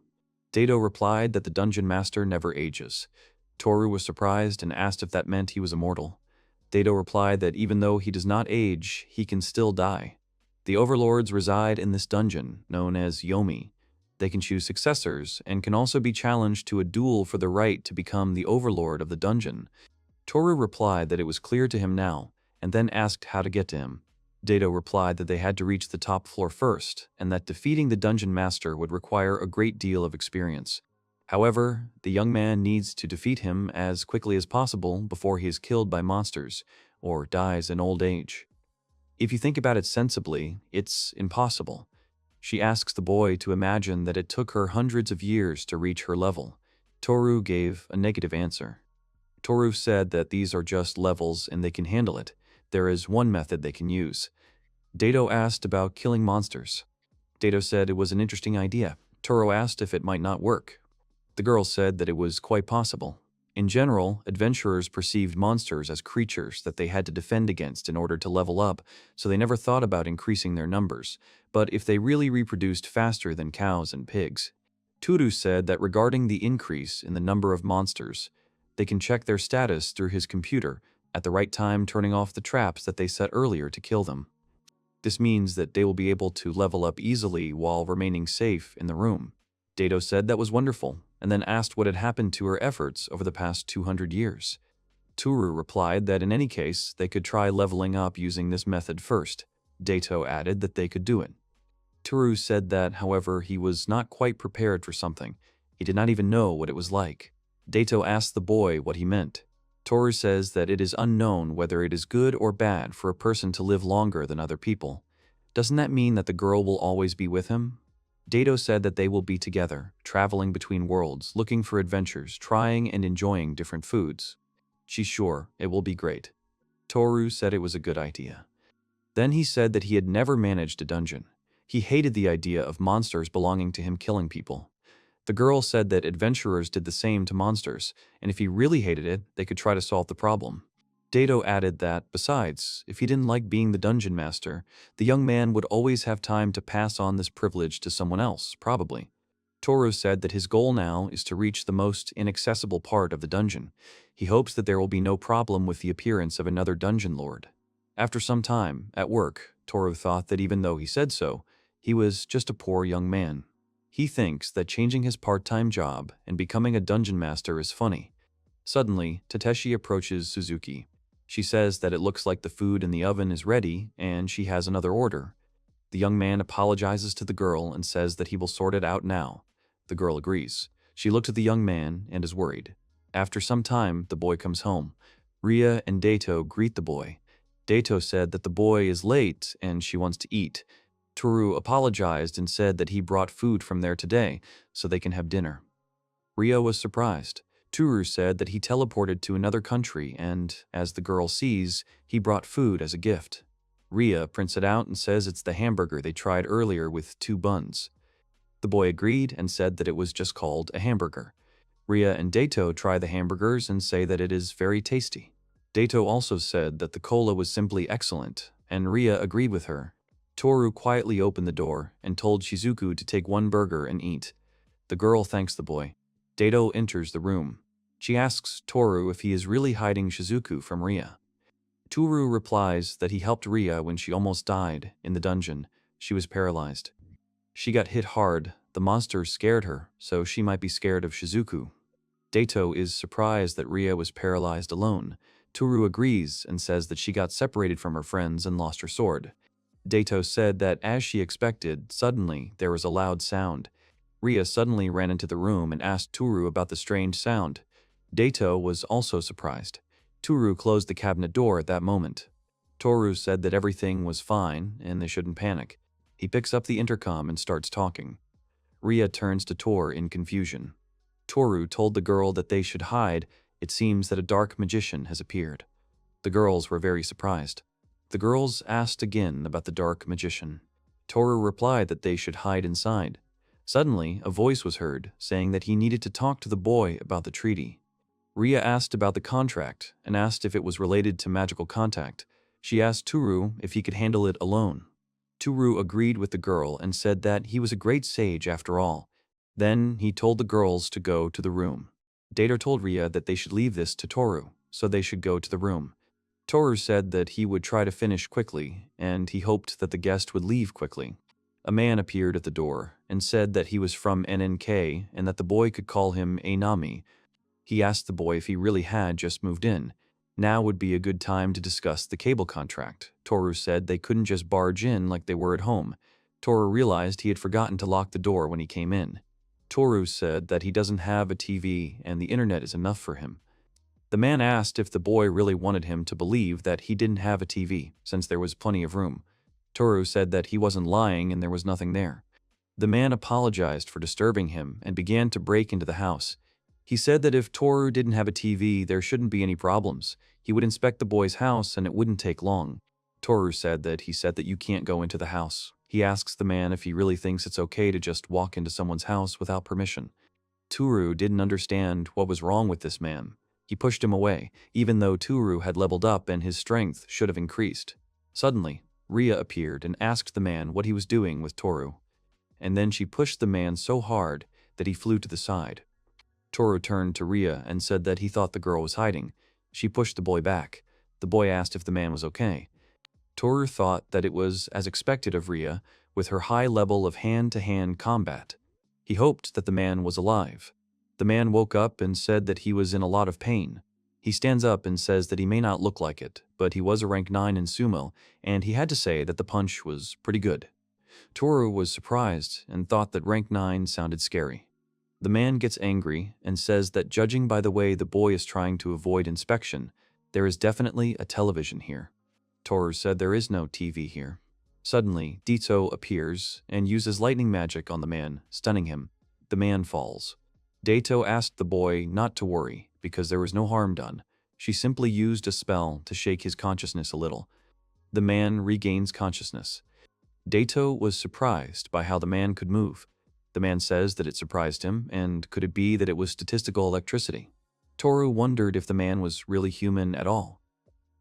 [SPEAKER 1] Daito replied that the dungeon master never ages. Toru was surprised and asked if that meant he was immortal. Daito replied that even though he does not age, he can still die. The overlords reside in this dungeon, known as Yomi. They can choose successors and can also be challenged to a duel for the right to become the overlord of the dungeon. Toru replied that it was clear to him now, and then asked how to get to him. Daito replied that they had to reach the top floor first, and that defeating the dungeon master would require a great deal of experience. However, the young man needs to defeat him as quickly as possible before he is killed by monsters, or dies in old age. If you think about it sensibly, it's impossible. She asks the boy to imagine that it took her hundreds of years to reach her level. Toru gave a negative answer. Toru said that these are just levels and they can handle it. There is one method they can use. Daito asked about killing monsters. Daito said it was an interesting idea. Toru asked if it might not work. The girl said that it was quite possible. In general, adventurers perceived monsters as creatures that they had to defend against in order to level up, so they never thought about increasing their numbers. But if they really reproduced faster than cows and pigs. Toru said that regarding the increase in the number of monsters, they can check their status through his computer, at the right time turning off the traps that they set earlier to kill them. This means that they will be able to level up easily while remaining safe in the room. Daito said that was wonderful, and then asked what had happened to her efforts over the past 200 years. Toru replied that in any case, they could try leveling up using this method first. Daito added that they could do it. Toru said that, however, he was not quite prepared for something. He did not even know what it was like. Daito asked the boy what he meant. Toru says that it is unknown whether it is good or bad for a person to live longer than other people. Doesn't that mean that the girl will always be with him? Daito said that they will be together, traveling between worlds, looking for adventures, trying and enjoying different foods. She's sure it will be great. Toru said it was a good idea. Then he said that he had never managed a dungeon. He hated the idea of monsters belonging to him killing people. The girl said that adventurers did the same to monsters, and if he really hated it, they could try to solve the problem. Daito added that, besides, if he didn't like being the dungeon master, the young man would always have time to pass on this privilege to someone else, probably. Toru said that his goal now is to reach the most inaccessible part of the dungeon. He hopes that there will be no problem with the appearance of another dungeon lord. After some time, at work, Toru thought that even though he said so, he was just a poor young man. He thinks that changing his part-time job and becoming a dungeon master is funny. Suddenly, Tateshi approaches Suzuki. She says that it looks like the food in the oven is ready and she has another order. The young man apologizes to the girl and says that he will sort it out now. The girl agrees. She looks at the young man and is worried. After some time, the boy comes home. Rhea and Daito greet the boy. Daito said that the boy is late and she wants to eat. Toru apologized and said that he brought food from there today so they can have dinner. Rhea was surprised. Toru said that he teleported to another country and, as the girl sees, he brought food as a gift. Rhea prints it out and says it's the hamburger they tried earlier with 2 buns. The boy agreed and said that it was just called a hamburger. Rhea and Daito try the hamburgers and say that it is very tasty. Daito also said that the cola was simply excellent, and Rhea agreed with her. Toru quietly opened the door and told Shizuku to take 1 burger and eat. The girl thanks the boy. Daito enters the room. She asks Toru if he is really hiding Shizuku from Rhea. Toru replies that he helped Rhea when she almost died in the dungeon. She was paralyzed. She got hit hard. The monster scared her, so she might be scared of Shizuku. Daito is surprised that Rhea was paralyzed alone. Toru agrees and says that she got separated from her friends and lost her sword. Daito said that as she expected, suddenly there was a loud sound. Rhea suddenly ran into the room and asked Toru about the strange sound. Daito was also surprised. Toru closed the cabinet door at that moment. Toru said that everything was fine and they shouldn't panic. He picks up the intercom and starts talking. Rhea turns to Toru in confusion. Toru told the girl that they should hide. It seems that a dark magician has appeared. The girls were very surprised. The girls asked again about the dark magician. Toru replied that they should hide inside. Suddenly, a voice was heard, saying that he needed to talk to the boy about the treaty. Rhea asked about the contract, and asked if it was related to magical contact. She asked Toru if he could handle it alone. Toru agreed with the girl and said that he was a great sage after all. Then he told the girls to go to the room. Daito told Rhea that they should leave this to Toru, so they should go to the room. Toru said that he would try to finish quickly, and he hoped that the guest would leave quickly. A man appeared at the door and said that he was from NNK and that the boy could call him Anami. He asked the boy if he really had just moved in. Now would be a good time to discuss the cable contract. Toru said they couldn't just barge in like they were at home. Toru realized he had forgotten to lock the door when he came in. Toru said that he doesn't have a TV and the internet is enough for him. The man asked if the boy really wanted him to believe that he didn't have a TV, since there was plenty of room. Toru said that he wasn't lying and there was nothing there. The man apologized for disturbing him and began to break into the house. He said that if Toru didn't have a TV, there shouldn't be any problems. He would inspect the boy's house and it wouldn't take long. Toru said that you can't go into the house. He asks the man if he really thinks it's okay to just walk into someone's house without permission. Toru didn't understand what was wrong with this man. He pushed him away, even though Toru had leveled up and his strength should have increased. Suddenly, Rhea appeared and asked the man what he was doing with Toru. And then she pushed the man so hard that he flew to the side. Toru turned to Rhea and said that he thought the girl was hiding. She pushed the boy back. The boy asked if the man was okay. Toru thought that it was as expected of Rhea, with her high level of hand-to-hand combat. He hoped that the man was alive. The man woke up and said that he was in a lot of pain. He stands up and says that he may not look like it, but he was a rank 9 in sumo, and he had to say that the punch was pretty good. Toru was surprised and thought that rank 9 sounded scary. The man gets angry and says that judging by the way the boy is trying to avoid inspection, there is definitely a television here. Toru said there is no TV here. Suddenly, Daito appears and uses lightning magic on the man, stunning him. The man falls. Daito asked the boy not to worry because there was no harm done. She simply used a spell to shake his consciousness a little. The man regains consciousness. Daito was surprised by how the man could move. The man says that it surprised him, and could it be that it was statistical electricity? Toru wondered if the man was really human at all.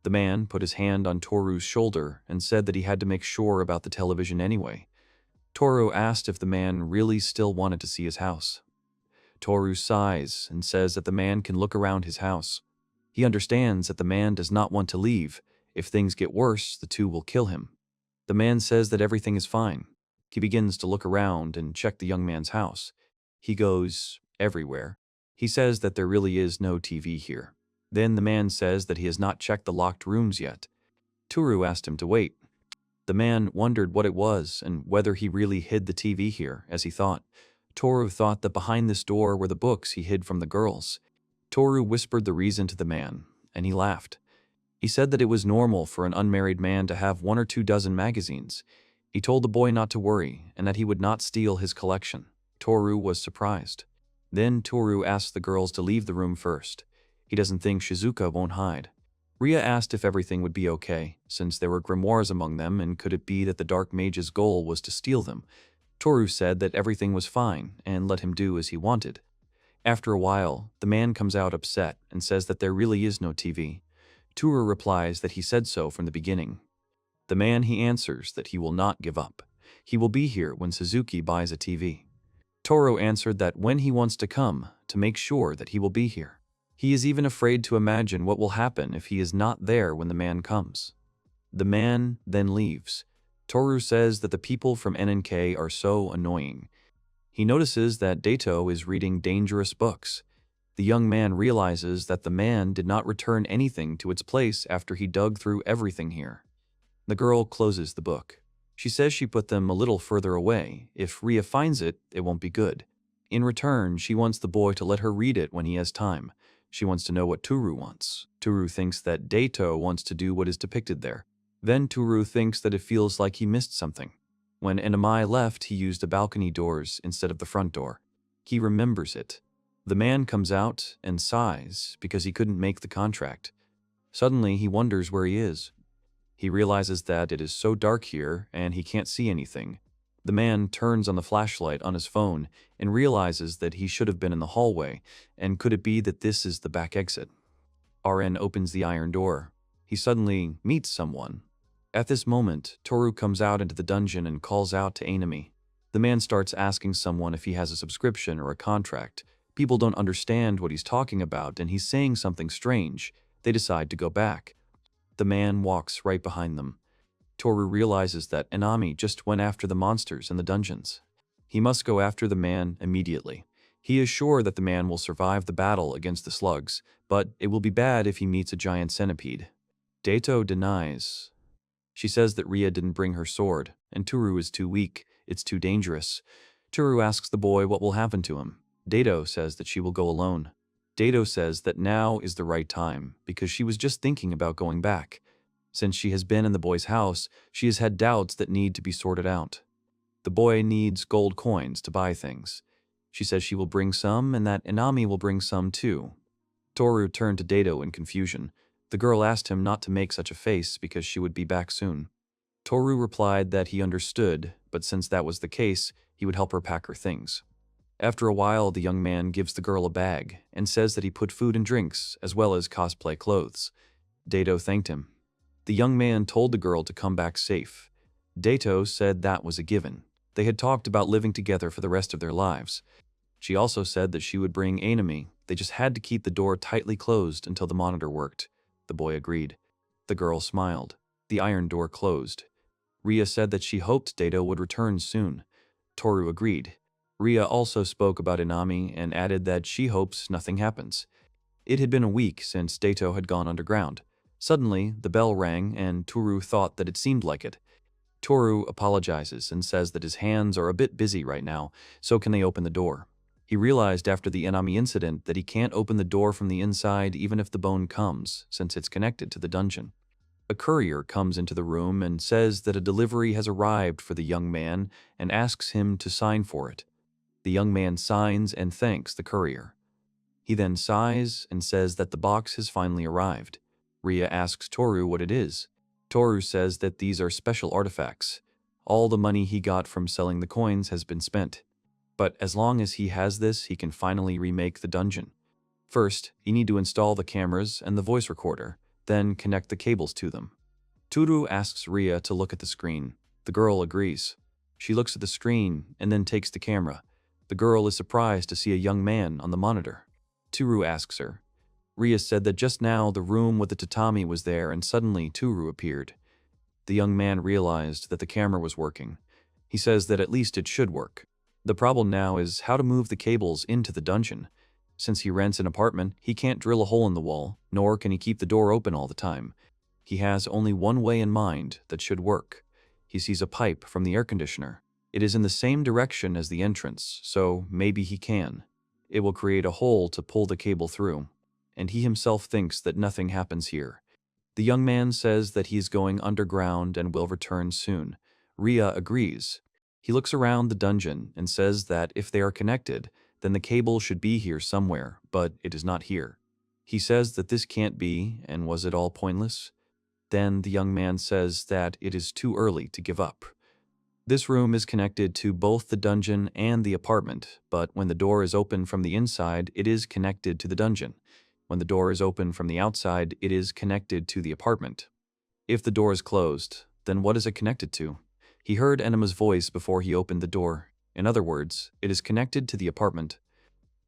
[SPEAKER 1] The man put his hand on Toru's shoulder and said that he had to make sure about the television anyway. Toru asked if the man really still wanted to see his house. Toru sighs and says that the man can look around his house. He understands that the man does not want to leave. If things get worse, the two will kill him. The man says that everything is fine. He begins to look around and check the young man's house. He goes everywhere. He says that there really is no TV here. Then the man says that he has not checked the locked rooms yet. Toru asked him to wait. The man wondered what it was and whether he really hid the TV here, as he thought. Toru thought that behind this door were the books he hid from the girls. Toru whispered the reason to the man, and he laughed. He said that it was normal for an unmarried man to have 1 or 2 dozen magazines. He told the boy not to worry and that he would not steal his collection. Toru was surprised. Then Toru asked the girls to leave the room first. He doesn't think Shizuku won't hide. Rhea asked if everything would be okay, since there were grimoires among them, and could it be that the dark mage's goal was to steal them. Toru said that everything was fine and let him do as he wanted. After a while, the man comes out upset and says that there really is no TV. Toru replies that he said so from the beginning. The man he answers that he will not give up. He will be here when Suzuki buys a TV. Toru answered that when he wants to come, to make sure that he will be here. He is even afraid to imagine what will happen if he is not there when the man comes. The man then leaves. Toru says that the people from NNK are so annoying. He notices that Daito is reading dangerous books. The young man realizes that the man did not return anything to its place after he dug through everything here. The girl closes the book. She says she put them a little further away. If Rhea finds it, it won't be good. In return, she wants the boy to let her read it when he has time. She wants to know what Toru wants. Toru thinks that Daito wants to do what is depicted there. Then Toru thinks that it feels like he missed something. When Anami left, he used the balcony doors instead of the front door. He remembers it. The man comes out and sighs because he couldn't make the contract. Suddenly, he wonders where he is. He realizes that it is so dark here and he can't see anything. The man turns on the flashlight on his phone and realizes that he should have been in the hallway, and could it be that this is the back exit? Arya opens the iron door. He suddenly meets someone. At this moment, Toru comes out into the dungeon and calls out to Anami. The man starts asking someone if he has a subscription or a contract. People don't understand what he's talking about and he's saying something strange. They decide to go back. The man walks right behind them. Toru realizes that Anami just went after the monsters in the dungeons. He must go after the man immediately. He is sure that the man will survive the battle against the slugs, but it will be bad if he meets a giant centipede. Daito denies. She says that Rhea didn't bring her sword, and Toru is too weak, it's too dangerous. Toru asks the boy what will happen to him. Daito says that she will go alone. Daito says that now is the right time, because she was just thinking about going back. Since she has been in the boy's house, she has had doubts that need to be sorted out. The boy needs gold coins to buy things. She says she will bring some and that Anami will bring some too. Toru turned to Daito in confusion. The girl asked him not to make such a face because she would be back soon. Toru replied that he understood, but since that was the case, he would help her pack her things. After a while, the young man gives the girl a bag and says that he put food and drinks as well as cosplay clothes. Daito thanked him. The young man told the girl to come back safe. Daito said that was a given. They had talked about living together for the rest of their lives. She also said that she would bring Anami. They just had to keep the door tightly closed until the monitor worked. The boy agreed. The girl smiled. The iron door closed. Rhea said that she hoped Daito would return soon. Toru agreed. Rhea also spoke about Anami and added that she hopes nothing happens. It had been a week since Daito had gone underground. Suddenly, the bell rang and Toru thought that it seemed like it. Toru apologizes and says that his hands are a bit busy right now, so can they open the door. He realized after the Anami incident that he can't open the door from the inside even if the bone comes, since it's connected to the dungeon. A courier comes into the room and says that a delivery has arrived for the young man and asks him to sign for it. The young man signs and thanks the courier. He then sighs and says that the box has finally arrived. Rhea asks Toru what it is. Toru says that these are special artifacts. All the money he got from selling the coins has been spent. But as long as he has this, he can finally remake the dungeon. First, you need to install the cameras and the voice recorder, then connect the cables to them. Toru asks Rhea to look at the screen. The girl agrees. She looks at the screen and then takes the camera. The girl is surprised to see a young man on the monitor. Toru asks her. Rhea said that just now the room with the tatami was there and suddenly Toru appeared. The young man realized that the camera was working. He says that at least it should work. The problem now is how to move the cables into the dungeon. Since he rents an apartment, he can't drill a hole in the wall, nor can he keep the door open all the time. He has only one way in mind that should work. He sees a pipe from the air conditioner. It is in the same direction as the entrance, so maybe he can. It will create a hole to pull the cable through, and he himself thinks that nothing happens here. The young man says that he is going underground and will return soon. Rhea agrees. He looks around the dungeon and says that if they are connected, then the cable should be here somewhere, but it is not here. He says that this can't be, and was it all pointless? Then the young man says that it is too early to give up. This room is connected to both the dungeon and the apartment, but when the door is open from the inside, it is connected to the dungeon. When the door is open from the outside, it is connected to the apartment. If the door is closed, then what is it connected to? He heard Enema's voice before he opened the door. In other words, it is connected to the apartment.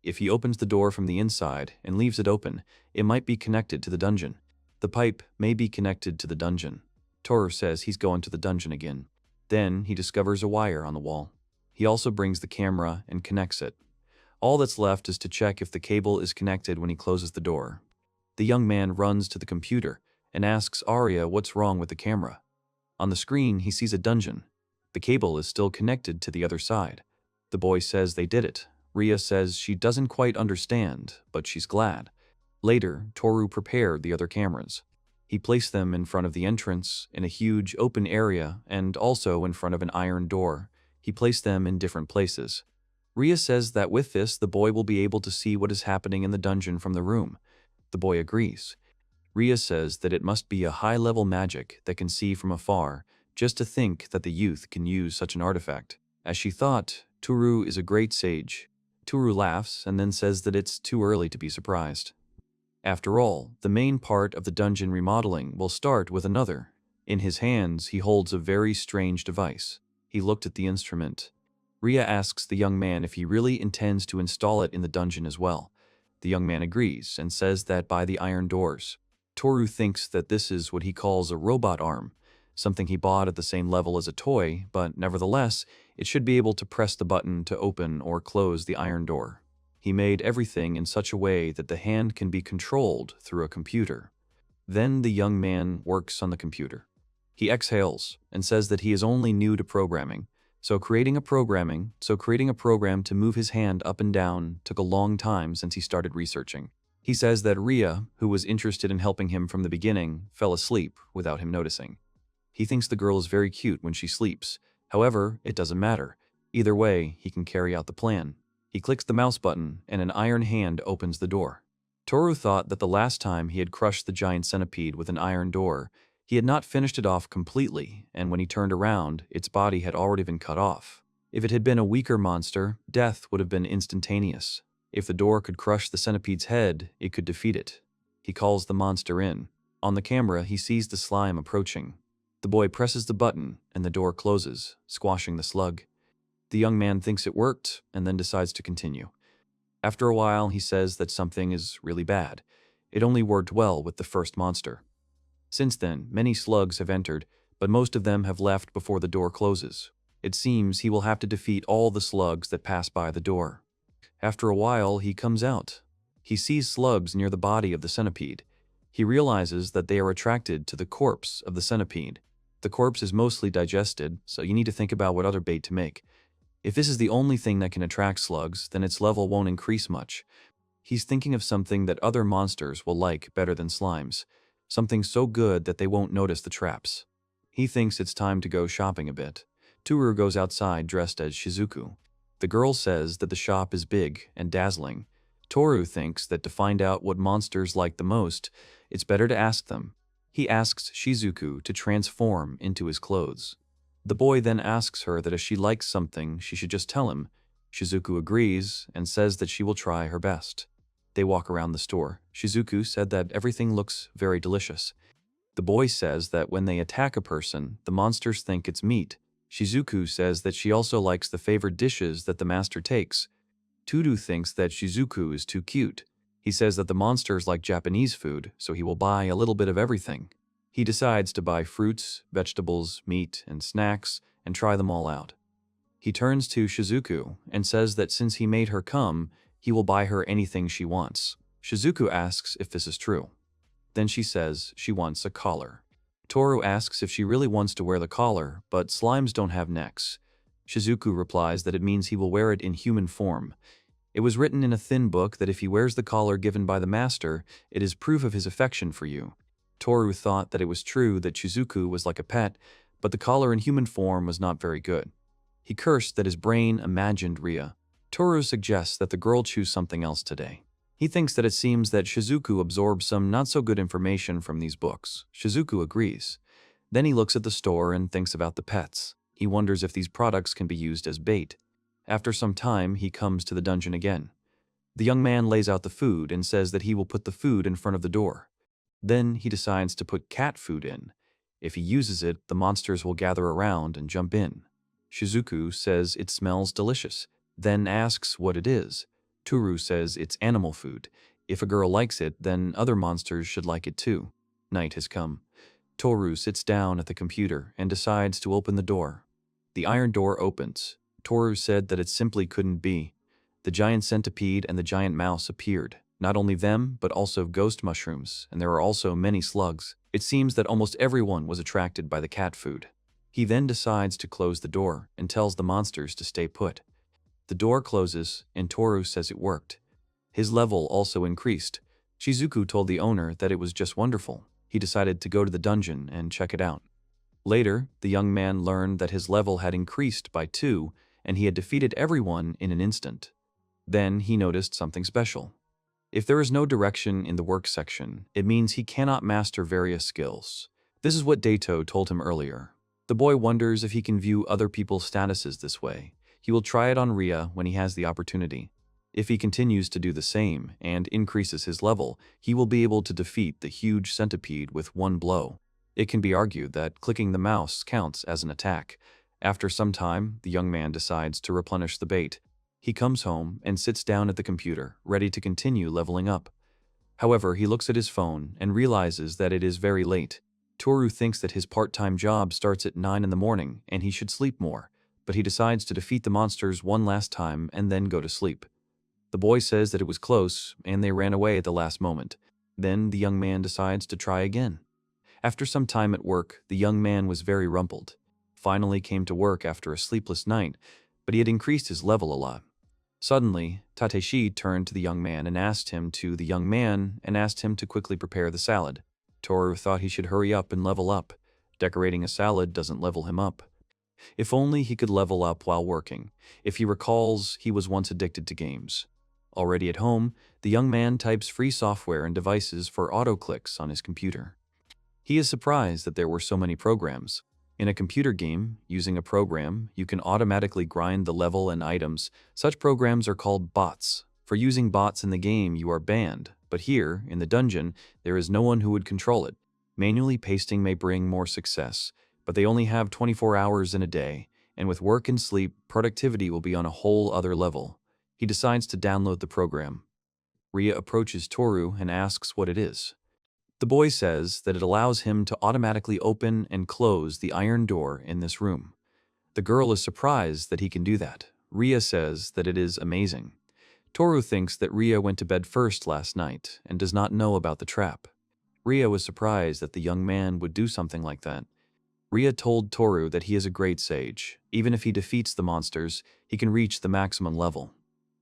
[SPEAKER 1] If he opens the door from the inside and leaves it open, it might be connected to the dungeon. The pipe may be connected to the dungeon. Toru says he's going to the dungeon again. Then he discovers a wire on the wall. He also brings the camera and connects it. All that's left is to check if the cable is connected when he closes the door. The young man runs to the computer and asks Arya what's wrong with the camera. On the screen, he sees a dungeon. The cable is still connected to the other side. The boy says they did it. Rhea says she doesn't quite understand, but she's glad. Later, Toru prepared the other cameras. He placed them in front of the entrance, in a huge open area, and also in front of an iron door. He placed them in different places. Rhea says that with this, the boy will be able to see what is happening in the dungeon from the room. The boy agrees. Rhea says that it must be a high-level magic that can see from afar, just to think that the youth can use such an artifact. As she thought, Toru is a great sage. Toru laughs and then says that it's too early to be surprised. After all, the main part of the dungeon remodeling will start with another. In his hands, he holds a very strange device. He looked at the instrument. Rhea asks the young man if he really intends to install it in the dungeon as well. The young man agrees and says that by the iron doors. Toru thinks that this is what he calls a robot arm, something he bought at the same level as a toy, but nevertheless, it should be able to press the button to open or close the iron door. He made everything in such a way that the hand can be controlled through a computer. Then the young man works on the computer. He exhales and says that he is only new to programming, so creating a program to move his hand up and down took a long time since he started researching. He says that Rhea, who was interested in helping him from the beginning, fell asleep without him noticing. He thinks the girl is very cute when she sleeps. However, it doesn't matter. Either way, he can carry out the plan. He clicks the mouse button, and an iron hand opens the door. Toru thought that the last time he had crushed the giant centipede with an iron door, he had not finished it off completely, and when he turned around, its body had already been cut off. If it had been a weaker monster, death would have been instantaneous. If the door could crush the centipede's head, it could defeat it. He calls the monster in. On the camera, he sees the slime approaching. The boy presses the button, and the door closes, squashing the slug. The young man thinks it worked, and then decides to continue. After a while, he says that something is really bad. It only worked well with the first monster. Since then, many slugs have entered, but most of them have left before the door closes. It seems he will have to defeat all the slugs that pass by the door. After a while, he comes out. He sees slugs near the body of the centipede. He realizes that they are attracted to the corpse of the centipede. The corpse is mostly digested, so you need to think about what other bait to make. If this is the only thing that can attract slugs, then its level won't increase much. He's thinking of something that other monsters will like better than slimes. Something so good that they won't notice the traps. He thinks it's time to go shopping a bit. Toru goes outside dressed as Shizuku. The girl says that the shop is big and dazzling. Toru thinks that to find out what monsters like the most, it's better to ask them. He asks Shizuku to transform into his clothes. The boy then asks her that if she likes something, she should just tell him. Shizuku agrees and says that she will try her best. They walk around the store. Shizuku said that everything looks very delicious. The boy says that when they attack a person, the monsters think it's meat. Shizuku says that she also likes the favored dishes that the master takes. Toru thinks that Shizuku is too cute. He says that the monsters like Japanese food, so he will buy a little bit of everything. He decides to buy fruits, vegetables, meat, and snacks, and try them all out. He turns to Shizuku and says that since he made her come, he will buy her anything she wants. Shizuku asks if this is true. Then she says she wants a collar. Toru asks if she really wants to wear the collar, but slimes don't have necks. Shizuku replies that it means he will wear it in human form. It was written in a thin book that if he wears the collar given by the master, it is proof of his affection for you. Toru thought that it was true that Shizuku was like a pet, but the collar in human form was not very good. He cursed that his brain imagined Rhea. Toru suggests that the girl choose something else today. He thinks that it seems that Shizuku absorbs some not-so-good information from these books. Shizuku agrees. Then he looks at the store and thinks about the pets. He wonders if these products can be used as bait. After some time, he comes to the dungeon again. The young man lays out the food and says that he will put the food in front of the door. Then he decides to put cat food in. If he uses it, the monsters will gather around and jump in. Shizuku says it smells delicious, then asks what it is. Toru says it's animal food. If a girl likes it, then other monsters should like it too. Night has come. Toru sits down at the computer and decides to open the door. The iron door opens. Toru said that it simply couldn't be. The giant centipede and the giant mouse appeared. Not only them, but also ghost mushrooms, and there are also many slugs. It seems that almost everyone was attracted by the cat food. He then decides to close the door and tells the monsters to stay put. The door closes, and Toru says it worked. His level also increased. Shizuku told the owner that it was just wonderful. He decided to go to the dungeon and check it out. Later, the young man learned that his level had increased by 2, and he had defeated everyone in an instant. Then he noticed something special. If there is no direction in the work section, it means he cannot master various skills. This is what Daito told him earlier. The boy wonders if he can view other people's statuses this way. He will try it on Rhea when he has the opportunity. If he continues to do the same and increases his level, he will be able to defeat the huge centipede with one blow. It can be argued that clicking the mouse counts as an attack. After some time, the young man decides to replenish the bait. He comes home and sits down at the computer, ready to continue leveling up. However, he looks at his phone and realizes that it is very late. Toru thinks that his part-time job starts at 9 in the morning and he should sleep more, but he decides to defeat the monsters one last time and then go to sleep. The boy says that it was close and they ran away at the last moment. Then the young man decides to try again. After some time at work, the young man was very rumpled. Finally came to work after a sleepless night, but he had increased his level a lot. Suddenly, Tateshi turned to the young man and asked him to quickly prepare the salad. Toru thought he should hurry up and level up. Decorating a salad doesn't level him up. If only he could level up while working. If he recalls, he was once addicted to games. Already at home, the young man types free software and devices for auto-clicks on his computer. He is surprised that there were so many programs. In a computer game, using a program, you can automatically grind the level and items. Such programs are called bots. For using bots in the game, you are banned, but here, in the dungeon, there is no one who would control it. Manually pasting may bring more success, but they only have 24 hours in a day, and with work and sleep, productivity will be on a whole other level. He decides to download the program. Rhea approaches Toru and asks what it is. The boy says that it allows him to automatically open and close the iron door in this room. The girl is surprised that he can do that. Rhea says that it is amazing. Toru thinks that Rhea went to bed first last night and does not know about the trap. Rhea was surprised that the young man would do something like that. Rhea told Toru that he is a great sage. Even if he defeats the monsters, he can reach the maximum level.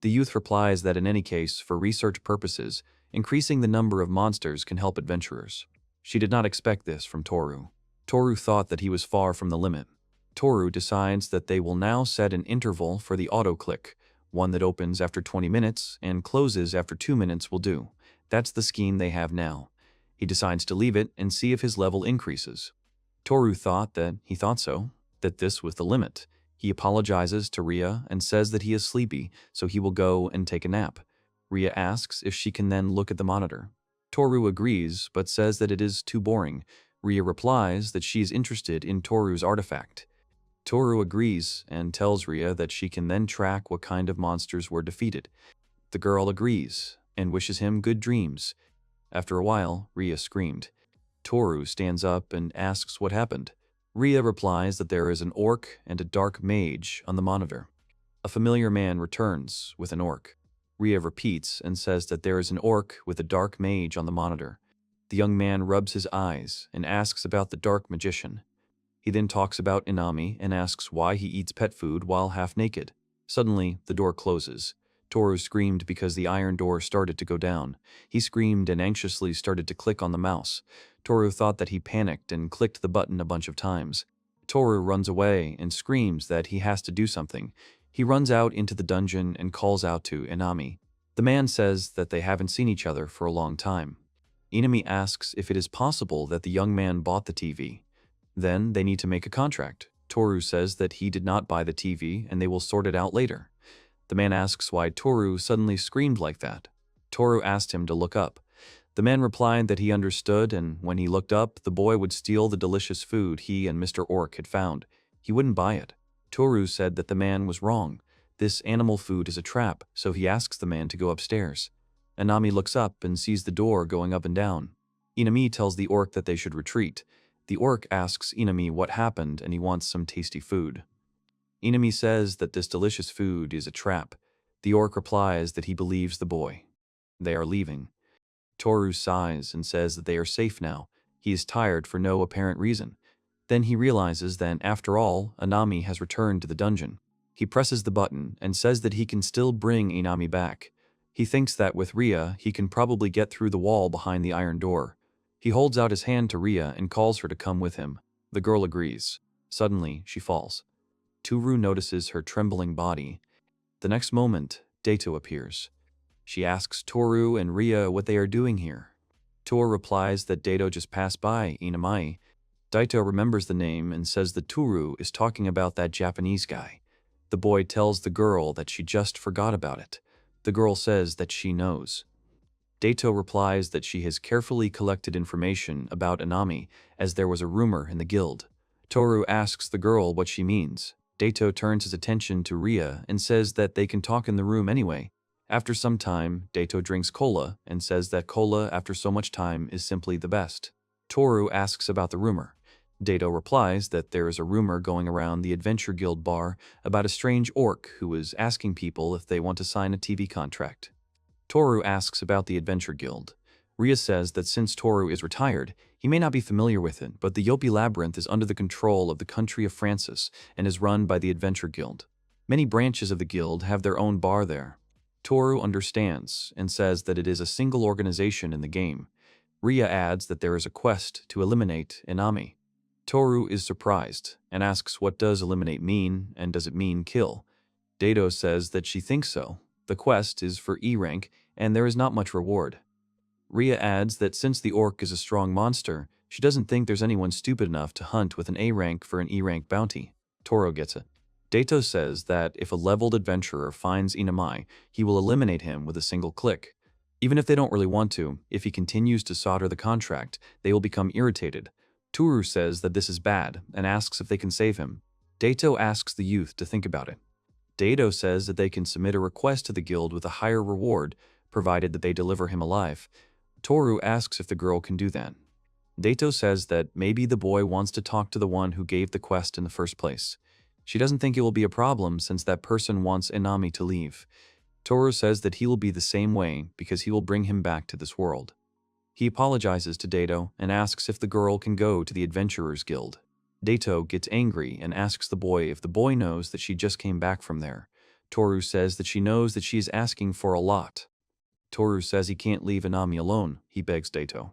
[SPEAKER 1] The youth replies that in any case, for research purposes, increasing the number of monsters can help adventurers. She did not expect this from Toru. Toru thought that he was far from the limit. Toru decides that they will now set an interval for the auto-click. One that opens after 20 minutes and closes after 2 minutes will do. That's the scheme they have now. He decides to leave it and see if his level increases. Toru thought so, that this was the limit. He apologizes to Rhea and says that he is sleepy, so he will go and take a nap. Rhea asks if she can then look at the monitor. Toru agrees, but says that it is too boring. Rhea replies that she is interested in Toru's artifact. Toru agrees and tells Rhea that she can then track what kind of monsters were defeated. The girl agrees and wishes him good dreams. After a while, Rhea screamed. Toru stands up and asks what happened. Rhea replies that there is an orc and a dark mage on the monitor. A familiar man returns with an orc. Rhea repeats and says that there is an orc with a dark mage on the monitor. The young man rubs his eyes and asks about the dark magician. He then talks about Anami and asks why he eats pet food while half naked. Suddenly, the door closes. Toru screamed because the iron door started to go down. He screamed and anxiously started to click on the mouse. Toru thought that he panicked and clicked the button a bunch of times. Toru runs away and screams that he has to do something. He runs out into the dungeon and calls out to Anami. The man says that they haven't seen each other for a long time. Anami asks if it is possible that the young man bought the TV. Then they need to make a contract. Toru says that he did not buy the TV and they will sort it out later. The man asks why Toru suddenly screamed like that. Toru asked him to look up. The man replied that he understood, and when he looked up, the boy would steal the delicious food he and Mr. Orc had found. He wouldn't buy it. Toru said that the man was wrong. This animal food is a trap, so he asks the man to go upstairs. Anami looks up and sees the door going up and down. Inami tells the orc that they should retreat. The orc asks Inami what happened and he wants some tasty food. Inami says that this delicious food is a trap. The orc replies that he believes the boy. They are leaving. Toru sighs and says that they are safe now. He is tired for no apparent reason. Then he realizes that, after all, Anami has returned to the dungeon. He presses the button and says that he can still bring Inami back. He thinks that with Rhea, he can probably get through the wall behind the iron door. He holds out his hand to Rhea and calls her to come with him. The girl agrees. Suddenly, she falls. Toru notices her trembling body. The next moment, Daito appears. She asks Toru and Rhea what they are doing here. Toru replies that Daito just passed by Inami. Daito remembers the name and says that Toru is talking about that Japanese guy. The boy tells the girl that she just forgot about it. The girl says that she knows. Daito replies that she has carefully collected information about Anami, as there was a rumor in the guild. Toru asks the girl what she means. Daito turns his attention to Rhea and says that they can talk in the room anyway. After some time, Daito drinks cola and says that cola after so much time is simply the best. Toru asks about the rumor. Daito replies that there is a rumor going around the Adventure Guild bar about a strange orc who is asking people if they want to sign a TV contract. Toru asks about the Adventure Guild. Rhea says that since Toru is retired, he may not be familiar with it, but the Yopi Labyrinth is under the control of the country of Francis and is run by the Adventure Guild. Many branches of the guild have their own bar there. Toru understands and says that it is a single organization in the game. Rhea adds that there is a quest to eliminate Anami. Toru is surprised and asks what does eliminate mean and does it mean kill. Daito says that she thinks so. The quest is for E rank and there is not much reward. Rhea adds that since the orc is a strong monster, she doesn't think there's anyone stupid enough to hunt with an A rank for an E rank bounty. Toru gets it. Daito says that if a leveled adventurer finds Inami, he will eliminate him with a single click. Even if they don't really want to, if he continues to solder the contract, they will become irritated. Toru says that this is bad and asks if they can save him. Daito asks the youth to think about it. Daito says that they can submit a request to the guild with a higher reward, provided that they deliver him alive. Toru asks if the girl can do that. Daito says that maybe the boy wants to talk to the one who gave the quest in the first place. She doesn't think it will be a problem since that person wants Anami to leave. Toru says that he will be the same way because he will bring him back to this world. He apologizes to Daito and asks if the girl can go to the Adventurers Guild. Daito gets angry and asks the boy if the boy knows that she just came back from there. Toru says that she knows that she is asking for a lot. Toru says he can't leave Anami alone, he begs Daito.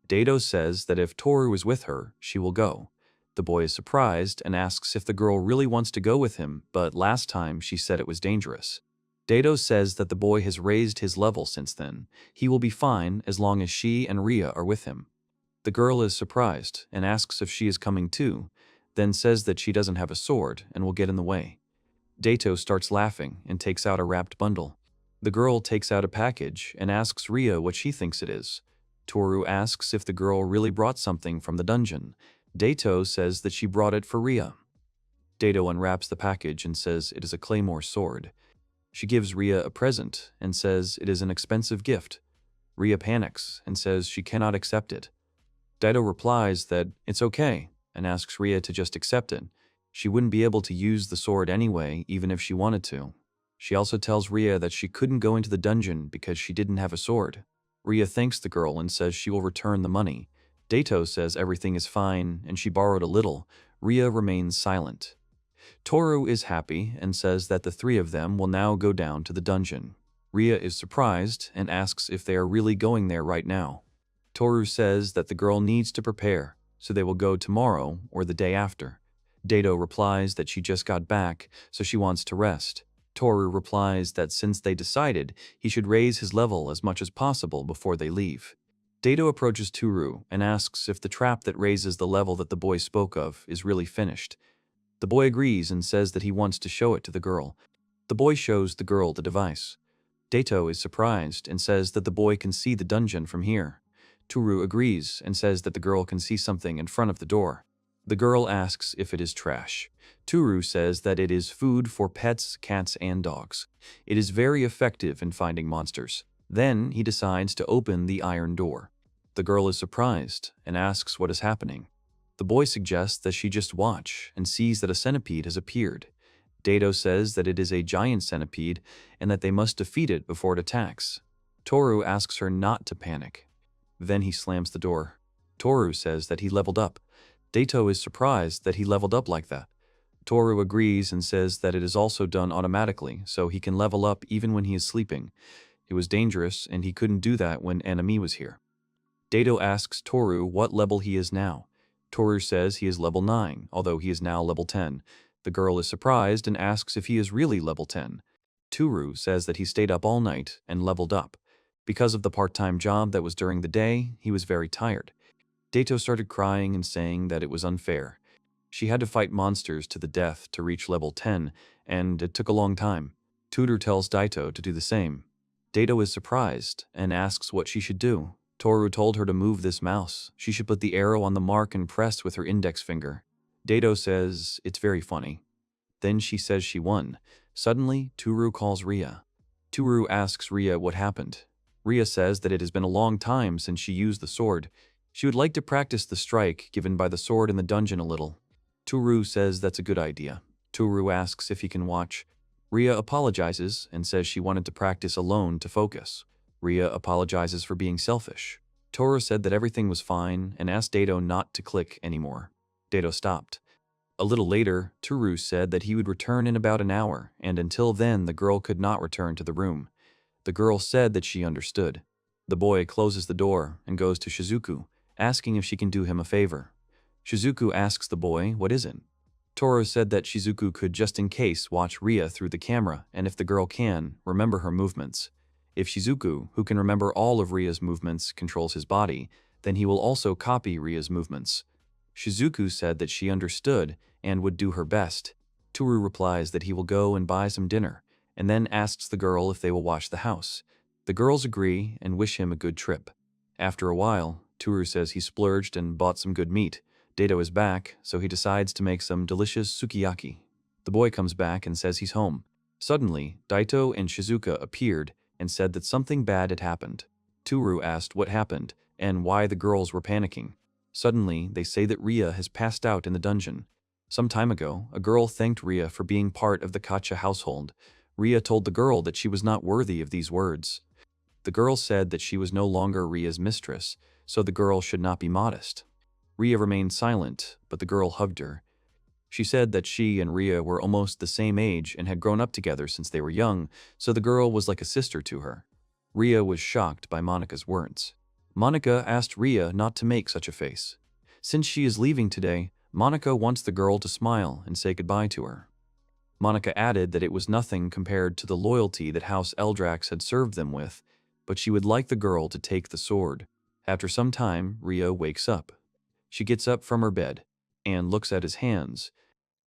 [SPEAKER 1] Daito says that if Toru is with her, she will go. The boy is surprised and asks if the girl really wants to go with him, but last time she said it was dangerous. Daito says that the boy has raised his level since then. He will be fine as long as she and Rhea are with him. The girl is surprised and asks if she is coming too, then says that she doesn't have a sword and will get in the way. Daito starts laughing and takes out a wrapped bundle. The girl takes out a package and asks Rhea what she thinks it is. Toru asks if the girl really brought something from the dungeon. Daito says that she brought it for Rhea. Daito unwraps the package and says it is a claymore sword. She gives Rhea a present and says it is an expensive gift. Rhea panics and says she cannot accept it. Daito replies that it's okay and asks Rhea to just accept it. She wouldn't be able to use the sword anyway, even if she wanted to. She also tells Rhea that she couldn't go into the dungeon because she didn't have a sword. Rhea thanks the girl and says she will return the money. Daito says everything is fine and she borrowed a little. Rhea remains silent. Toru is happy and says that the three of them will now go down to the dungeon. Rhea is surprised and asks if they are really going there right now. Toru says that the girl needs to prepare, so they will go tomorrow or the day after. Daito replies that she just got back, so she wants to rest. Toru replies that since they decided, he should raise his level as much as possible before they leave. Daito approaches Toru and asks if the trap that raises the level that the boy spoke of is really finished. The boy agrees and says that he wants to show it to the girl. The boy shows the girl the device. Daito is surprised and says that the boy can see the dungeon from here. Toru agrees and says that the girl can see something in front of the door. The girl asks if it is trash. Toru says that it is food for pets, cats, and dogs. It is very effective in finding monsters. Then he decides to open the iron door. The girl is surprised and asks what is happening. The boy suggests that she just watch and sees that a centipede has appeared. Daito says that it is a giant centipede and that they must defeat it before it attacks. Toru asks her not to panic. Then he slams the door. Toru says that he leveled up. Daito is surprised that he leveled up like that. Toru agrees and says that it is also done automatically, so he can level up even when he is sleeping. It was dangerous, and he couldn't do that when Anami was here. Daito asks Toru what level he is now. Toru says he is level 9, although he is now level 10. The girl is surprised and asks if he is really level 10. Toru says that he stayed up all night and leveled up. Because of the part-time job that was during the day, he was very tired. Daito started crying and saying that it was unfair. She had to fight monsters to the death to reach level 10, and it took a long time. Toru tells Daito to do the same. Daito is surprised and asks what she should do. Toru told her to move this mouse. She should put the arrow on the mark and press with her index finger. Daito says it's very funny. Then she says she won. Suddenly, Toru calls Rhea. Toru asks Rhea what happened. Rhea says that it has been a long time since she used the sword. She would like to practice the strike given by the sword in the dungeon a little. Toru says that's a good idea. Toru asks if he can watch. Rhea apologizes and says she wanted to practice alone to focus. Rhea apologizes for being selfish. Toru said that everything was fine and asked Daito not to click anymore. Daito stopped. A little later, Toru said that he would return in about an hour, and until then the girl could not return to the room. The girl said that she understood. The boy closes the door and goes to Shizuku, asking if she can do him a favor. Shizuku asks the boy what is it. Toru said that Shizuku could just in case watch Rhea through the camera, and if the girl can, remember her movements. If Shizuku, who can remember all of Rhea's movements, controls his body, then he will also copy Rhea's movements. Shizuku said that she understood and would do her best. Toru replies that he will go and buy some dinner, and then asks the girl if they will wash the house. The girls agree and wish him a good trip. After a while, Toru says he splurged and bought some good meat. Daito is back, so he decides to make some delicious sukiyaki. The boy comes back and says he's home. Suddenly, Daito and Shizuka appeared and said that something bad had happened. Toru asked what happened and why the girls were panicking. Suddenly, they say that Rhea has passed out in the dungeon. Some time ago, a girl thanked Rhea for being part of the Kacha household. Rhea told the girl that she was not worthy of these words. The girl said that she was no longer Rhea's mistress, so the girl should not be modest. Rhea remained silent, but the girl hugged her. She said that she and Rhea were almost the same age and had grown up together since they were young, so the girl was like a sister to her. Rhea was shocked by Monica's words. Monica asked Rhea not to make such a face. Since she is leaving today, Monica wants the girl to smile and say goodbye to her. Monica added that it was nothing compared to the loyalty that House Eldrax had served them with, but she would like the girl to take the sword. After some time, Rhea wakes up. She gets up from her bed and looks at his hands.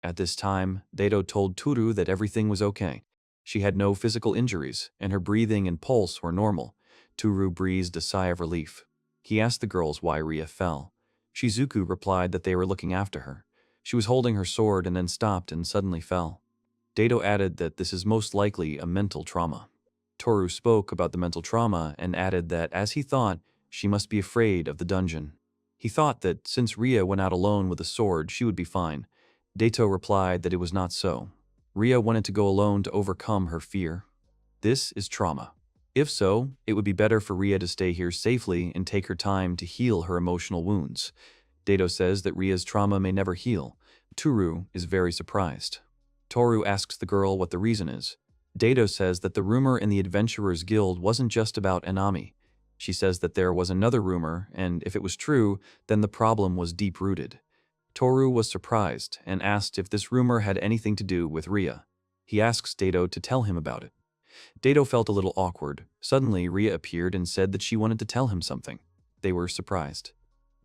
[SPEAKER 1] At this time, Daito told Toru that everything was okay. She had no physical injuries, and her breathing and pulse were normal. Toru breathed a sigh of relief. He asked the girls why Rhea fell. Shizuku replied that they were looking after her. She was holding her sword and then stopped and suddenly fell. Daito added that this is most likely a mental trauma. Toru spoke about the mental trauma and added that, as he thought, she must be afraid of the dungeon. He thought that since Rhea went out alone with a sword, she would be fine. Daito replied that it was not so. Rhea wanted to go alone to overcome her fear. This is trauma. If so, it would be better for Rhea to stay here safely and take her time to heal her emotional wounds. Daito says that Rhea's trauma may never heal. Toru is very surprised. Toru asks the girl what the reason is. Daito says that the rumor in the Adventurers Guild wasn't just about Anami. She says that there was another rumor, and if it was true, then the problem was deep-rooted. Toru was surprised and asked if this rumor had anything to do with Rhea. He asks Daito to tell him about it. Daito felt a little awkward. Suddenly, Rhea appeared and said that she wanted to tell him something. They were surprised.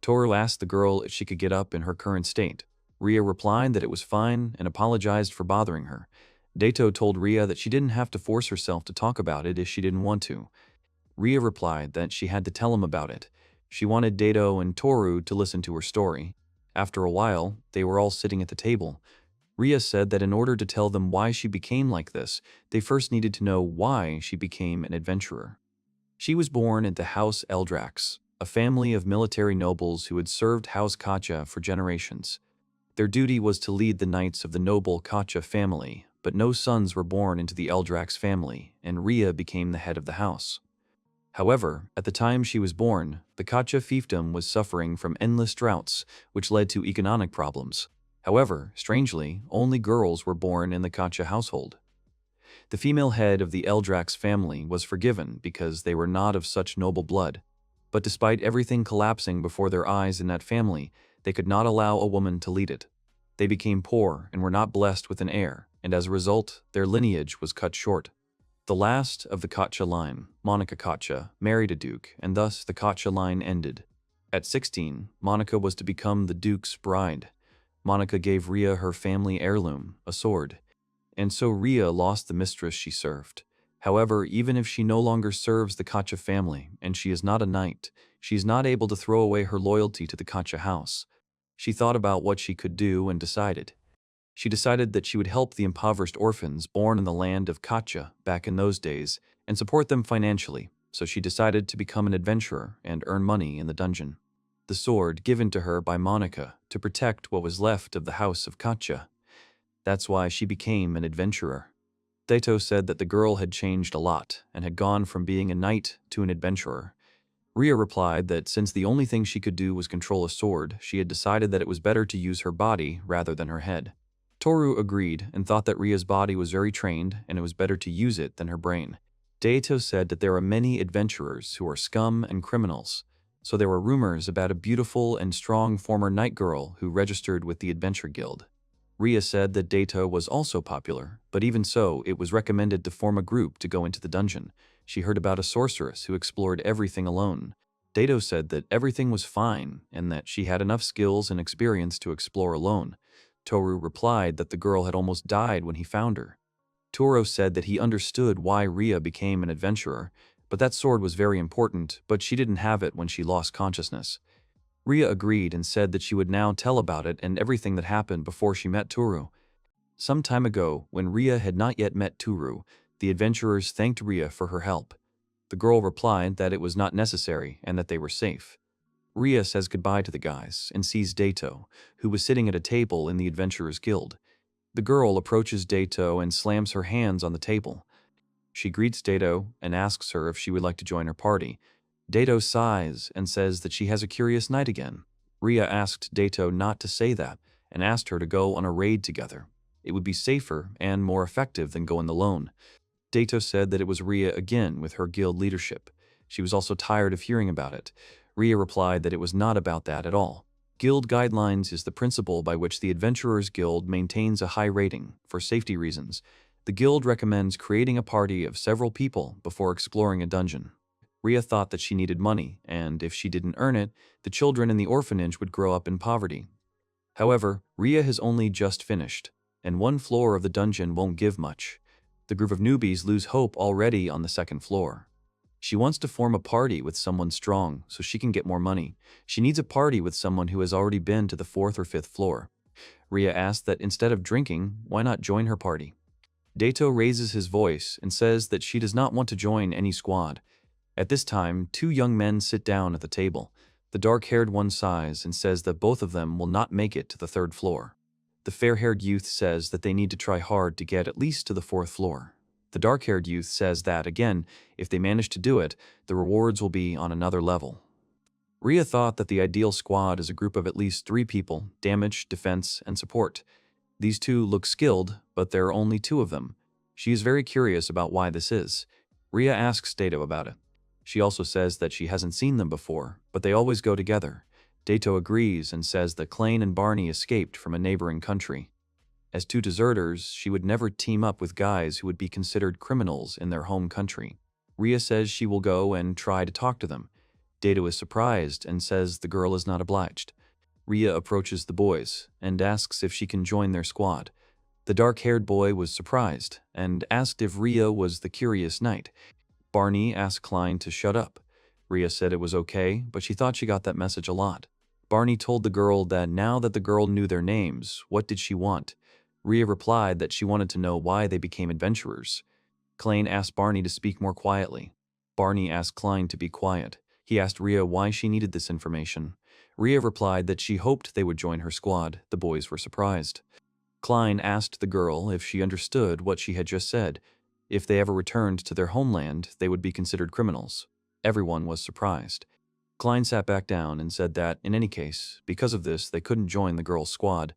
[SPEAKER 1] Toru asked the girl if she could get up in her current state. Rhea replied that it was fine and apologized for bothering her. Daito told Rhea that she didn't have to force herself to talk about it if she didn't want to. Rhea replied that she had to tell him about it. She wanted Daito and Toru to listen to her story. After a while, they were all sitting at the table. Rhea said that in order to tell them why she became like this, they first needed to know why she became an adventurer. She was born into House Eldrax, a family of military nobles who had served House Kacha for generations. Their duty was to lead the knights of the noble Kacha family, but no sons were born into the Eldrax family, and Rhea became the head of the house. However, at the time she was born, the Kacha fiefdom was suffering from endless droughts, which led to economic problems. However, strangely, only girls were born in the Kacha household. The female head of the Eldrax family was forgiven because they were not of such noble blood. But despite everything collapsing before their eyes in that family, they could not allow a woman to lead it. They became poor and were not blessed with an heir, and as a result, their lineage was cut short. The last of the Kacha line, Monica Kacha, married a duke, and thus the Kacha line ended. At 16, Monica was to become the duke's bride. Monica gave Rhea her family heirloom, a sword, and so Rhea lost the mistress she served. However, even if she no longer serves the Kacha family, and she is not a knight, she is not able to throw away her loyalty to the Kacha house. She thought about what she could do and decided. She decided that she would help the impoverished orphans born in the land of Kacha back in those days and support them financially, so she decided to become an adventurer and earn money in the dungeon. The sword given to her by Monica to protect what was left of the house of Kacha. That's why she became an adventurer. Daito said that the girl had changed a lot and had gone from being a knight to an adventurer. Rhea replied that since the only thing she could do was control a sword, she had decided that it was better to use her body rather than her head. Toru agreed and thought that Rhea's body was very trained and it was better to use it than her brain. Daito said that there are many adventurers who are scum and criminals, so there were rumors about a beautiful and strong former knight girl who registered with the Adventure Guild. Rhea said that Daito was also popular, but even so, it was recommended to form a group to go into the dungeon. She heard about a sorceress who explored everything alone. Daito said that everything was fine and that she had enough skills and experience to explore alone. Toru replied that the girl had almost died when he found her. Toru said that he understood why Rhea became an adventurer, but that sword was very important, but she didn't have it when she lost consciousness. Rhea agreed and said that she would now tell about it and everything that happened before she met Toru. Some time ago, when Rhea had not yet met Toru, the adventurers thanked Rhea for her help. The girl replied that it was not necessary and that they were safe. Rhea says goodbye to the guys and sees Daito, who was sitting at a table in the Adventurers Guild. The girl approaches Daito and slams her hands on the table. She greets Daito and asks her if she would like to join her party. Daito sighs and says that she has a curious night again. Rhea asked Daito not to say that and asked her to go on a raid together. It would be safer and more effective than going alone. Daito said that it was Rhea again with her guild leadership. She was also tired of hearing about it. Rhea replied that it was not about that at all. Guild guidelines is the principle by which the Adventurers Guild maintains a high rating for safety reasons. The guild recommends creating a party of several people before exploring a dungeon. Rhea thought that she needed money, and if she didn't earn it, the children in the orphanage would grow up in poverty. However, Rhea has only just finished, and one floor of the dungeon won't give much. The group of newbies lose hope already on the second floor. She wants to form a party with someone strong so she can get more money. She needs a party with someone who has already been to the 4th or 5th floor. Rhea asked that instead of drinking, why not join her party? Daito raises his voice and says that she does not want to join any squad. At this time, 2 young men sit down at the table. The dark-haired one sighs and says that both of them will not make it to the 3rd floor. The fair-haired youth says that they need to try hard to get at least to the 4th floor. The dark-haired youth says that, again, if they manage to do it, the rewards will be on another level. Rhea thought that the ideal squad is a group of at least 3 people: damage, defense, and support. These 2 look skilled, but there are only 2 of them. She is very curious about why this is. Rhea asks Daito about it. She also says that she hasn't seen them before, but they always go together. Daito agrees and says that Klain and Barney escaped from a neighboring country. As 2 deserters, she would never team up with guys who would be considered criminals in their home country. Rhea says she will go and try to talk to them. Daito is surprised and says the girl is not obliged. Rhea approaches the boys and asks if she can join their squad. The dark-haired boy was surprised and asked if Rhea was the curious knight. Barney asked Klain to shut up. Rhea said it was okay, but she thought she got that message a lot. Barney told the girl that now that the girl knew their names, what did she want? Rhea replied that she wanted to know why they became adventurers. Klain asked Barney to speak more quietly. Barney asked Klain to be quiet. He asked Rhea why she needed this information. Rhea replied that she hoped they would join her squad. The boys were surprised. Klain asked the girl if she understood what she had just said. If they ever returned to their homeland, they would be considered criminals. Everyone was surprised. Klain sat back down and said that, in any case, because of this, they couldn't join the girl's squad.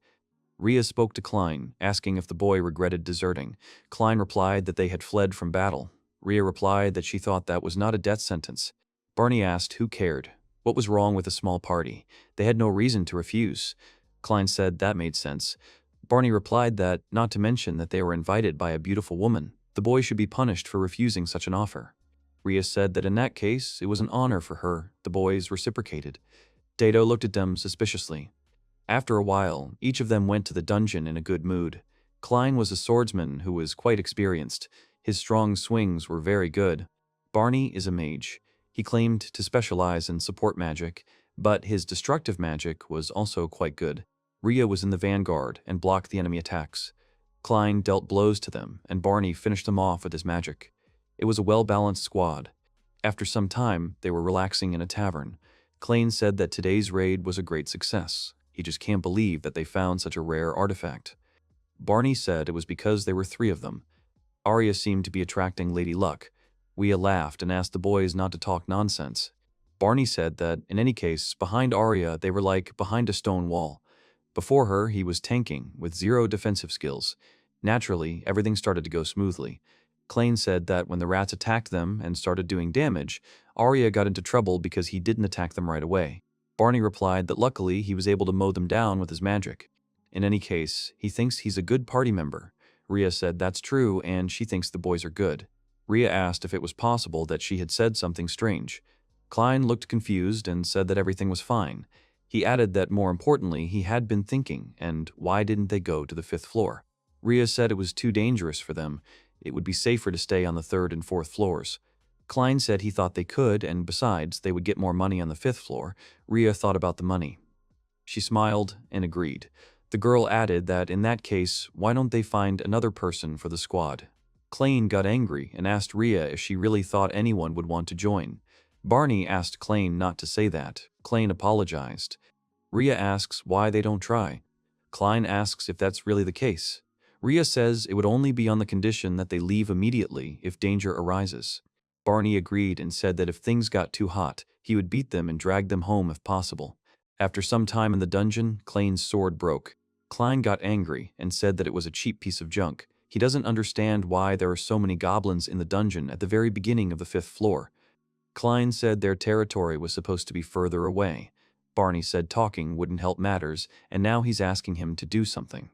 [SPEAKER 1] Rhea spoke to Klain, asking if the boy regretted deserting. Klain replied that they had fled from battle. Rhea replied that she thought that was not a death sentence. Barney asked who cared. What was wrong with a small party? They had no reason to refuse. Klain said that made sense. Barney replied that, not to mention that they were invited by a beautiful woman, the boy should be punished for refusing such an offer. Rhea said that in that case, it was an honor for her. The boys reciprocated. Daito looked at them suspiciously. After a while, each of them went to the dungeon in a good mood. Klain was a swordsman who was quite experienced. His strong swings were very good. Barney is a mage. He claimed to specialize in support magic, but his destructive magic was also quite good. Rhea was in the vanguard and blocked the enemy attacks. Klain dealt blows to them, and Barney finished them off with his magic. It was a well-balanced squad. After some time, they were relaxing in a tavern. Klain said that today's raid was a great success. He just can't believe that they found such a rare artifact. Barney said it was because there were 3 of them. Arya seemed to be attracting Lady Luck. Rhea laughed and asked the boys not to talk nonsense. Barney said that, in any case, behind Arya they were like behind a stone wall. Before her, he was tanking, with 0 defensive skills. Naturally, everything started to go smoothly. Klain said that when the rats attacked them and started doing damage, Arya got into trouble because he didn't attack them right away. Barney replied that luckily he was able to mow them down with his magic. In any case, he thinks he's a good party member. Rhea said that's true and she thinks the boys are good. Rhea asked if it was possible that she had said something strange. Klain looked confused and said that everything was fine. He added that more importantly he had been thinking, and why didn't they go to the 5th floor? Rhea said it was too dangerous for them. It would be safer to stay on the 3rd and 4th floors. Klain said he thought they could, and besides, they would get more money on the 5th floor. Rhea thought about the money. She smiled and agreed. The girl added that in that case, why don't they find another person for the squad? Klain got angry and asked Rhea if she really thought anyone would want to join. Barney asked Klain not to say that. Klain apologized. Rhea asks why they don't try. Klain asks if that's really the case. Rhea says it would only be on the condition that they leave immediately if danger arises. Barney agreed and said that if things got too hot, he would beat them and drag them home if possible. After some time in the dungeon, Klein's sword broke. Klein got angry and said that it was a cheap piece of junk. He doesn't understand why there are so many goblins in the dungeon at the very beginning of the 5th floor. Klein said their territory was supposed to be further away. Barney said talking wouldn't help matters, and now he's asking him to do something.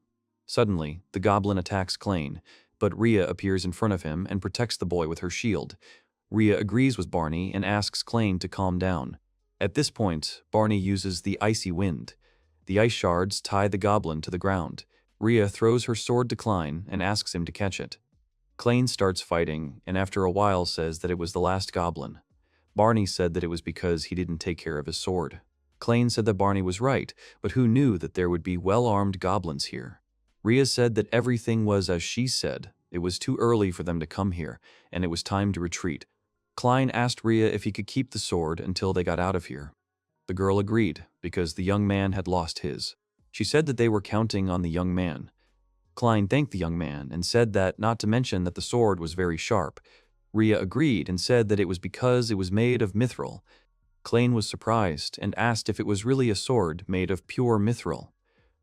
[SPEAKER 1] Suddenly, the goblin attacks Klein, but Rhea appears in front of him and protects the boy with her shield. Rhea agrees with Barney and asks Klein to calm down. At this point, Barney uses the icy wind. The ice shards tie the goblin to the ground. Rhea throws her sword to Klein and asks him to catch it. Klein starts fighting, and after a while says that it was the last goblin. Barney said that it was because he didn't take care of his sword. Klein said that Barney was right, but who knew that there would be well-armed goblins here? Rhea said that everything was as she said. It was too early for them to come here, and it was time to retreat. Klein asked Rhea if he could keep the sword until they got out of here. The girl agreed, because the young man had lost his. She said that they were counting on the young man. Klein thanked the young man and said that not to mention that the sword was very sharp. Rhea agreed and said that it was because it was made of mithril. Klein was surprised and asked if it was really a sword made of pure mithril.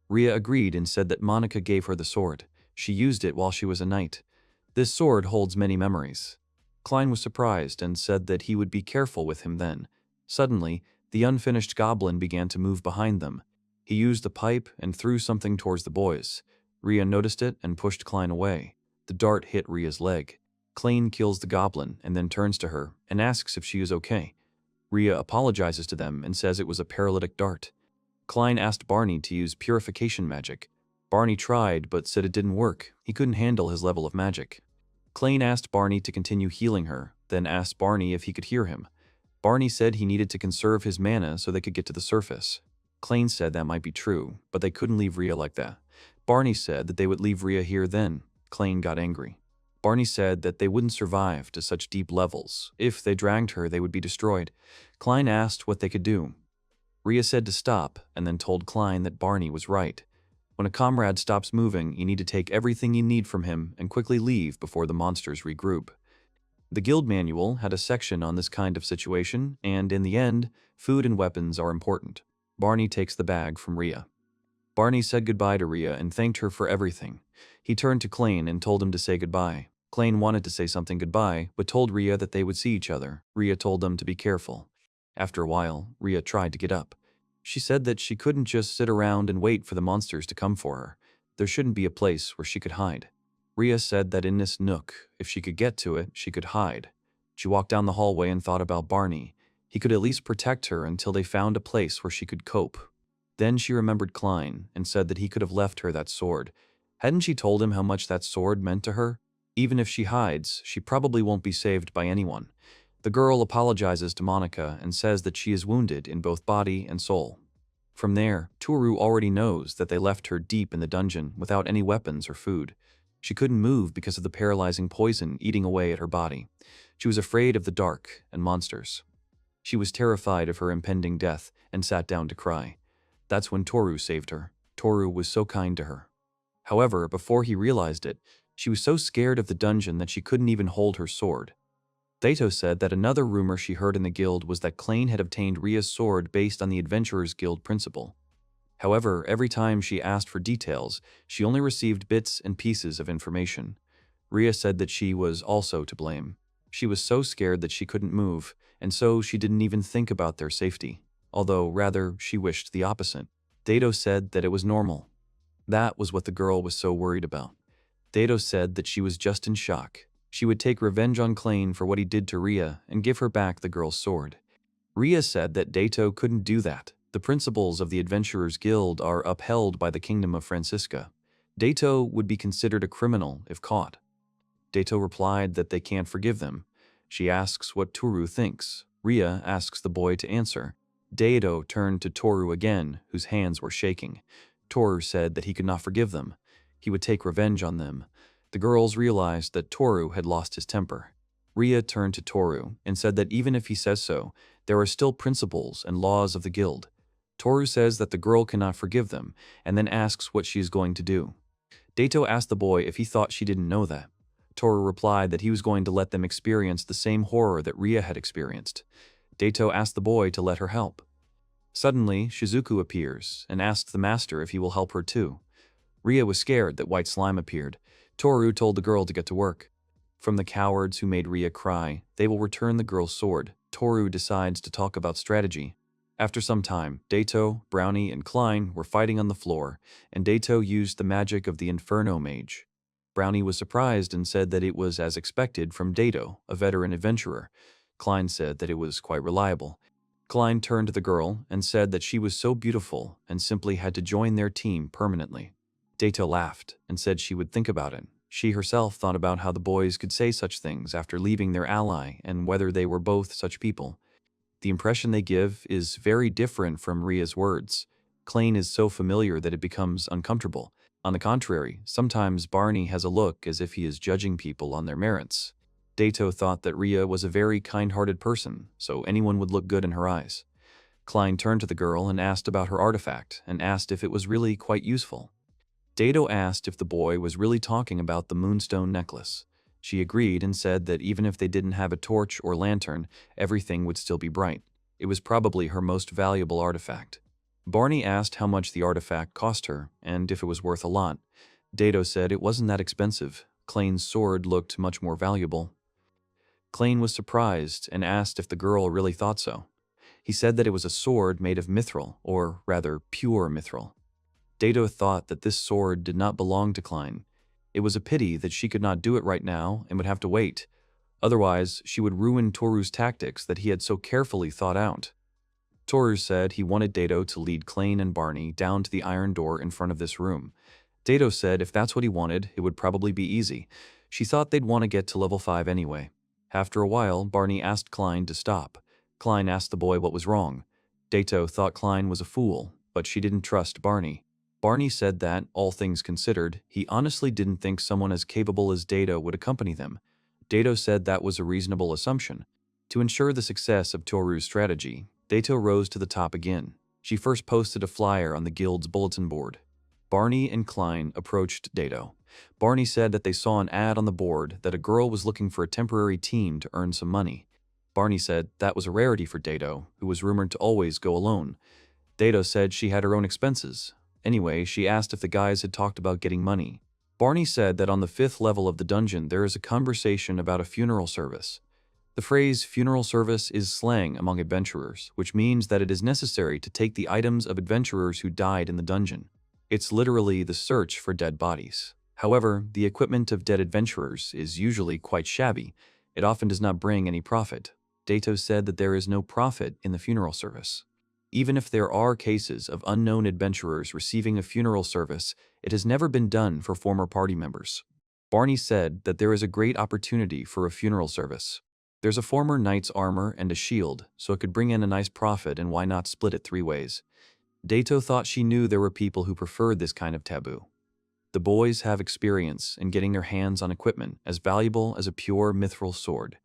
[SPEAKER 1] Rhea agreed and said that Monica gave her the sword. She used it while she was a knight. This sword holds many memories. Klein was surprised and said that he would be careful with him then. Suddenly, the unfinished goblin began to move behind them. He used the pipe and threw something towards the boys. Rhea noticed it and pushed Klein away. The dart hit Rhea's leg. Klein kills the goblin and then turns to her and asks if she is okay. Rhea apologizes to them and says it was a paralytic dart. Klein asked Barney to use purification magic. Barney tried but said it didn't work. He couldn't handle his level of magic. Klein asked Barney to continue healing her, then asked Barney if he could hear him. Barney said he needed to conserve his mana so they could get to the surface. Klein said that might be true, but they couldn't leave Rhea like that. Barney said that they would leave Rhea here then. Klein got angry. Barney said that they wouldn't survive to such deep levels. If they dragged her, they would be destroyed. Klein asked what they could do. Rhea said to stop, and then told Klein that Barney was right. When a comrade stops moving, you need to take everything you need from him and quickly leave before the monsters regroup. The guild manual had a section on this kind of situation, and in the end, food and weapons are important. Barney takes the bag from Rhea. Barney said goodbye to Rhea and thanked her for everything. He turned to Klein and told him to say goodbye. Klein wanted to say something goodbye, but told Rhea that they would see each other. Rhea told them to be careful. After a while, Rhea tried to get up. She said that she couldn't just sit around and wait for the monsters to come for her. There shouldn't be a place where she could hide. Rhea said that in this nook, if she could get to it, she could hide. She walked down the hallway and thought about Barney. He could at least protect her until they found a place where she could cope. Then she remembered Klein and said that he could have left her that sword. Hadn't she told him how much that sword meant to her? Even if she hides, she probably won't be saved by anyone. The girl apologizes to Monica and says that she is wounded in both body and soul. From there, Toru already knows that they left her deep in the dungeon without any weapons or food. She couldn't move because of the paralyzing poison eating away at her body. She was afraid of the dark and monsters. She was terrified of her impending death and sat down to cry. That's when Toru saved her. Toru was so kind to her. However, before he realized it, she was so scared of the dungeon that she couldn't even hold her sword. Daito said that another rumor she heard in the guild was that Klein had obtained Rhea's sword based on the Adventurers Guild principle. However, every time she asked for details, she only received bits and pieces of information. Rhea said that she was also to blame. She was so scared that she couldn't move, and so she didn't even think about their safety, although rather she wished the opposite. Daito said that it was normal. That was what the girl was so worried about. Daito said that she was just in shock. She would take revenge on Klein for what he did to Rhea and give her back the girl's sword. Rhea said that Daito couldn't do that. The principles of the Adventurers Guild are upheld by the Kingdom of Francisca. Daito would be considered a criminal if caught. Daito replied that they can't forgive them. She asks what Toru thinks. Rhea asks the boy to answer. Daito turned to Toru again, whose hands were shaking. Toru said that he could not forgive them. He would take revenge on them. The girls realized that Toru had lost his temper. Rhea turned to Toru and said that even if he says so, there are still principles and laws of the guild. Toru says that the girl cannot forgive them, and then asks what she is going to do. Daito asked the boy if he thought she didn't know that. Toru replied that he was going to let them experience the same horror that Rhea had experienced. Daito asked the boy to let her help. Suddenly, Shizuku appears and asks the master if he will help her too. Rhea was scared that white slime appeared. Toru told the girl to get to work. From the cowards who made Rhea cry, they will return the girl's sword. Toru decides to talk about strategy. After some time, Daito, Brownie, and Klein were fighting on the floor, and Daito used the magic of the Inferno mage. Brownie was surprised and said that it was as expected from Daito, a veteran adventurer. Klein said that it was quite reliable. Klein turned to the girl and said that she was so beautiful and simply had to join their team permanently. Daito laughed and said she would think about it. She herself thought about how the boys could say such things after leaving their ally and whether they were both such people. The impression they give is very different from Rhea's words. Klein is so familiar that it becomes uncomfortable. On the contrary, sometimes Barney has a look as if he is judging people on their merits. Daito thought that Rhea was a very kind-hearted person, so anyone would look good in her eyes. Klein turned to the girl and asked about her artifact and asked if it was really quite useful. Daito asked if the boy was really talking about the moonstone necklace. She agreed and said that even if they didn't have a torch or lantern, everything would still be bright. It was probably her most valuable artifact. Barney asked how much the artifact cost her and if it was worth a lot. Daito said it wasn't that expensive. Klein's sword looked much more valuable. Klein was surprised and asked if the girl really thought so. He said that it was a sword made of mithril, or rather pure mithril. Daito thought that this sword did not belong to Klein. It was a pity that she could not do it right now and would have to wait. Otherwise, she would ruin Toru's tactics that he had so carefully thought out. Toru said he wanted Daito to lead Klein and Barney down to the iron door in front of this room. Daito said if that's what he wanted, it would probably be easy. She thought they'd want to get to level 5 anyway. After a while, Barney asked Klein to stop. Klein asked the boy what was wrong. Daito thought Klein was a fool, but she didn't trust Barney. Barney said that, all things considered, he honestly didn't think someone as capable as Daito would accompany them. Daito said that was a reasonable assumption. To ensure the success of Toru's strategy, Daito rose to the top again. She first posted a flyer on the guild's bulletin board. Barney and Klein approached Daito. Barney said that they saw an ad on the board that a girl was looking for a temporary team to earn some money. Barney said that was a rarity for Daito, who was rumored to always go alone. Daito said she had her own expenses. Anyway, she asked if the guys had talked about getting money. Barney said that on the 5th level of the dungeon there is a conversation about a funeral service. The phrase funeral service is slang among adventurers, which means that it is necessary to take the items of adventurers who died in the dungeon. It's literally the search for dead bodies. However, the equipment of dead adventurers is usually quite shabby. It often does not bring any profit. Daito said that there is no profit in the funeral service. Even if there are cases of unknown adventurers receiving a funeral service, it has never been done for former party members. Barney said that there is a great opportunity for a funeral service. There's a former knight's armor and a shield, so it could bring in a nice profit, and why not split it 3 ways? Daito thought she knew there were people who preferred this kind of taboo. The boys have experience in getting their hands on equipment as valuable as a pure mithril sword.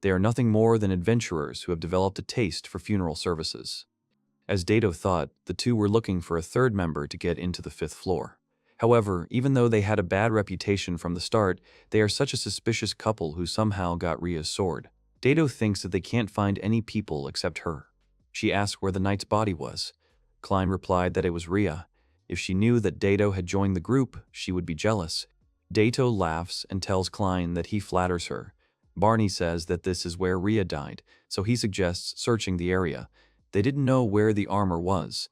[SPEAKER 1] They are nothing more than adventurers who have developed a taste for funeral services. As Daito thought, the two were looking for a 3rd member to get into the 5th floor. However, even though they had a bad reputation from the start, they are such a suspicious couple who somehow got Rhea's sword. Daito thinks that they can't find any people except her. She asked where the knight's body was. Klein replied that it was Rhea. If she knew that Daito had joined the group, she would be jealous. Daito laughs and tells Klein that he flatters her. Barney says that this is where Rhea died, so he suggests searching the area. They didn't know where the armor was.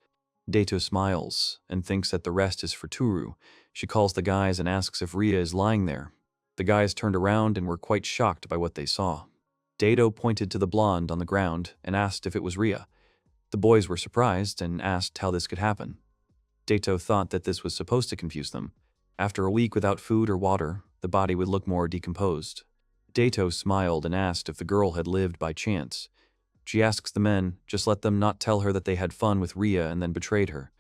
[SPEAKER 1] Daito smiles and thinks that the rest is for Toru. She calls the guys and asks if Rhea is lying there. The guys turned around and were quite shocked by what they saw. Daito pointed to the blonde on the ground and asked if it was Rhea. The boys were surprised and asked how this could happen. Daito thought that this was supposed to confuse them. After a week without food or water, the body would look more decomposed. Daito smiled and asked if the girl had lived by chance. She asks the men, just let them not tell her that they had fun with Rhea and then betrayed her.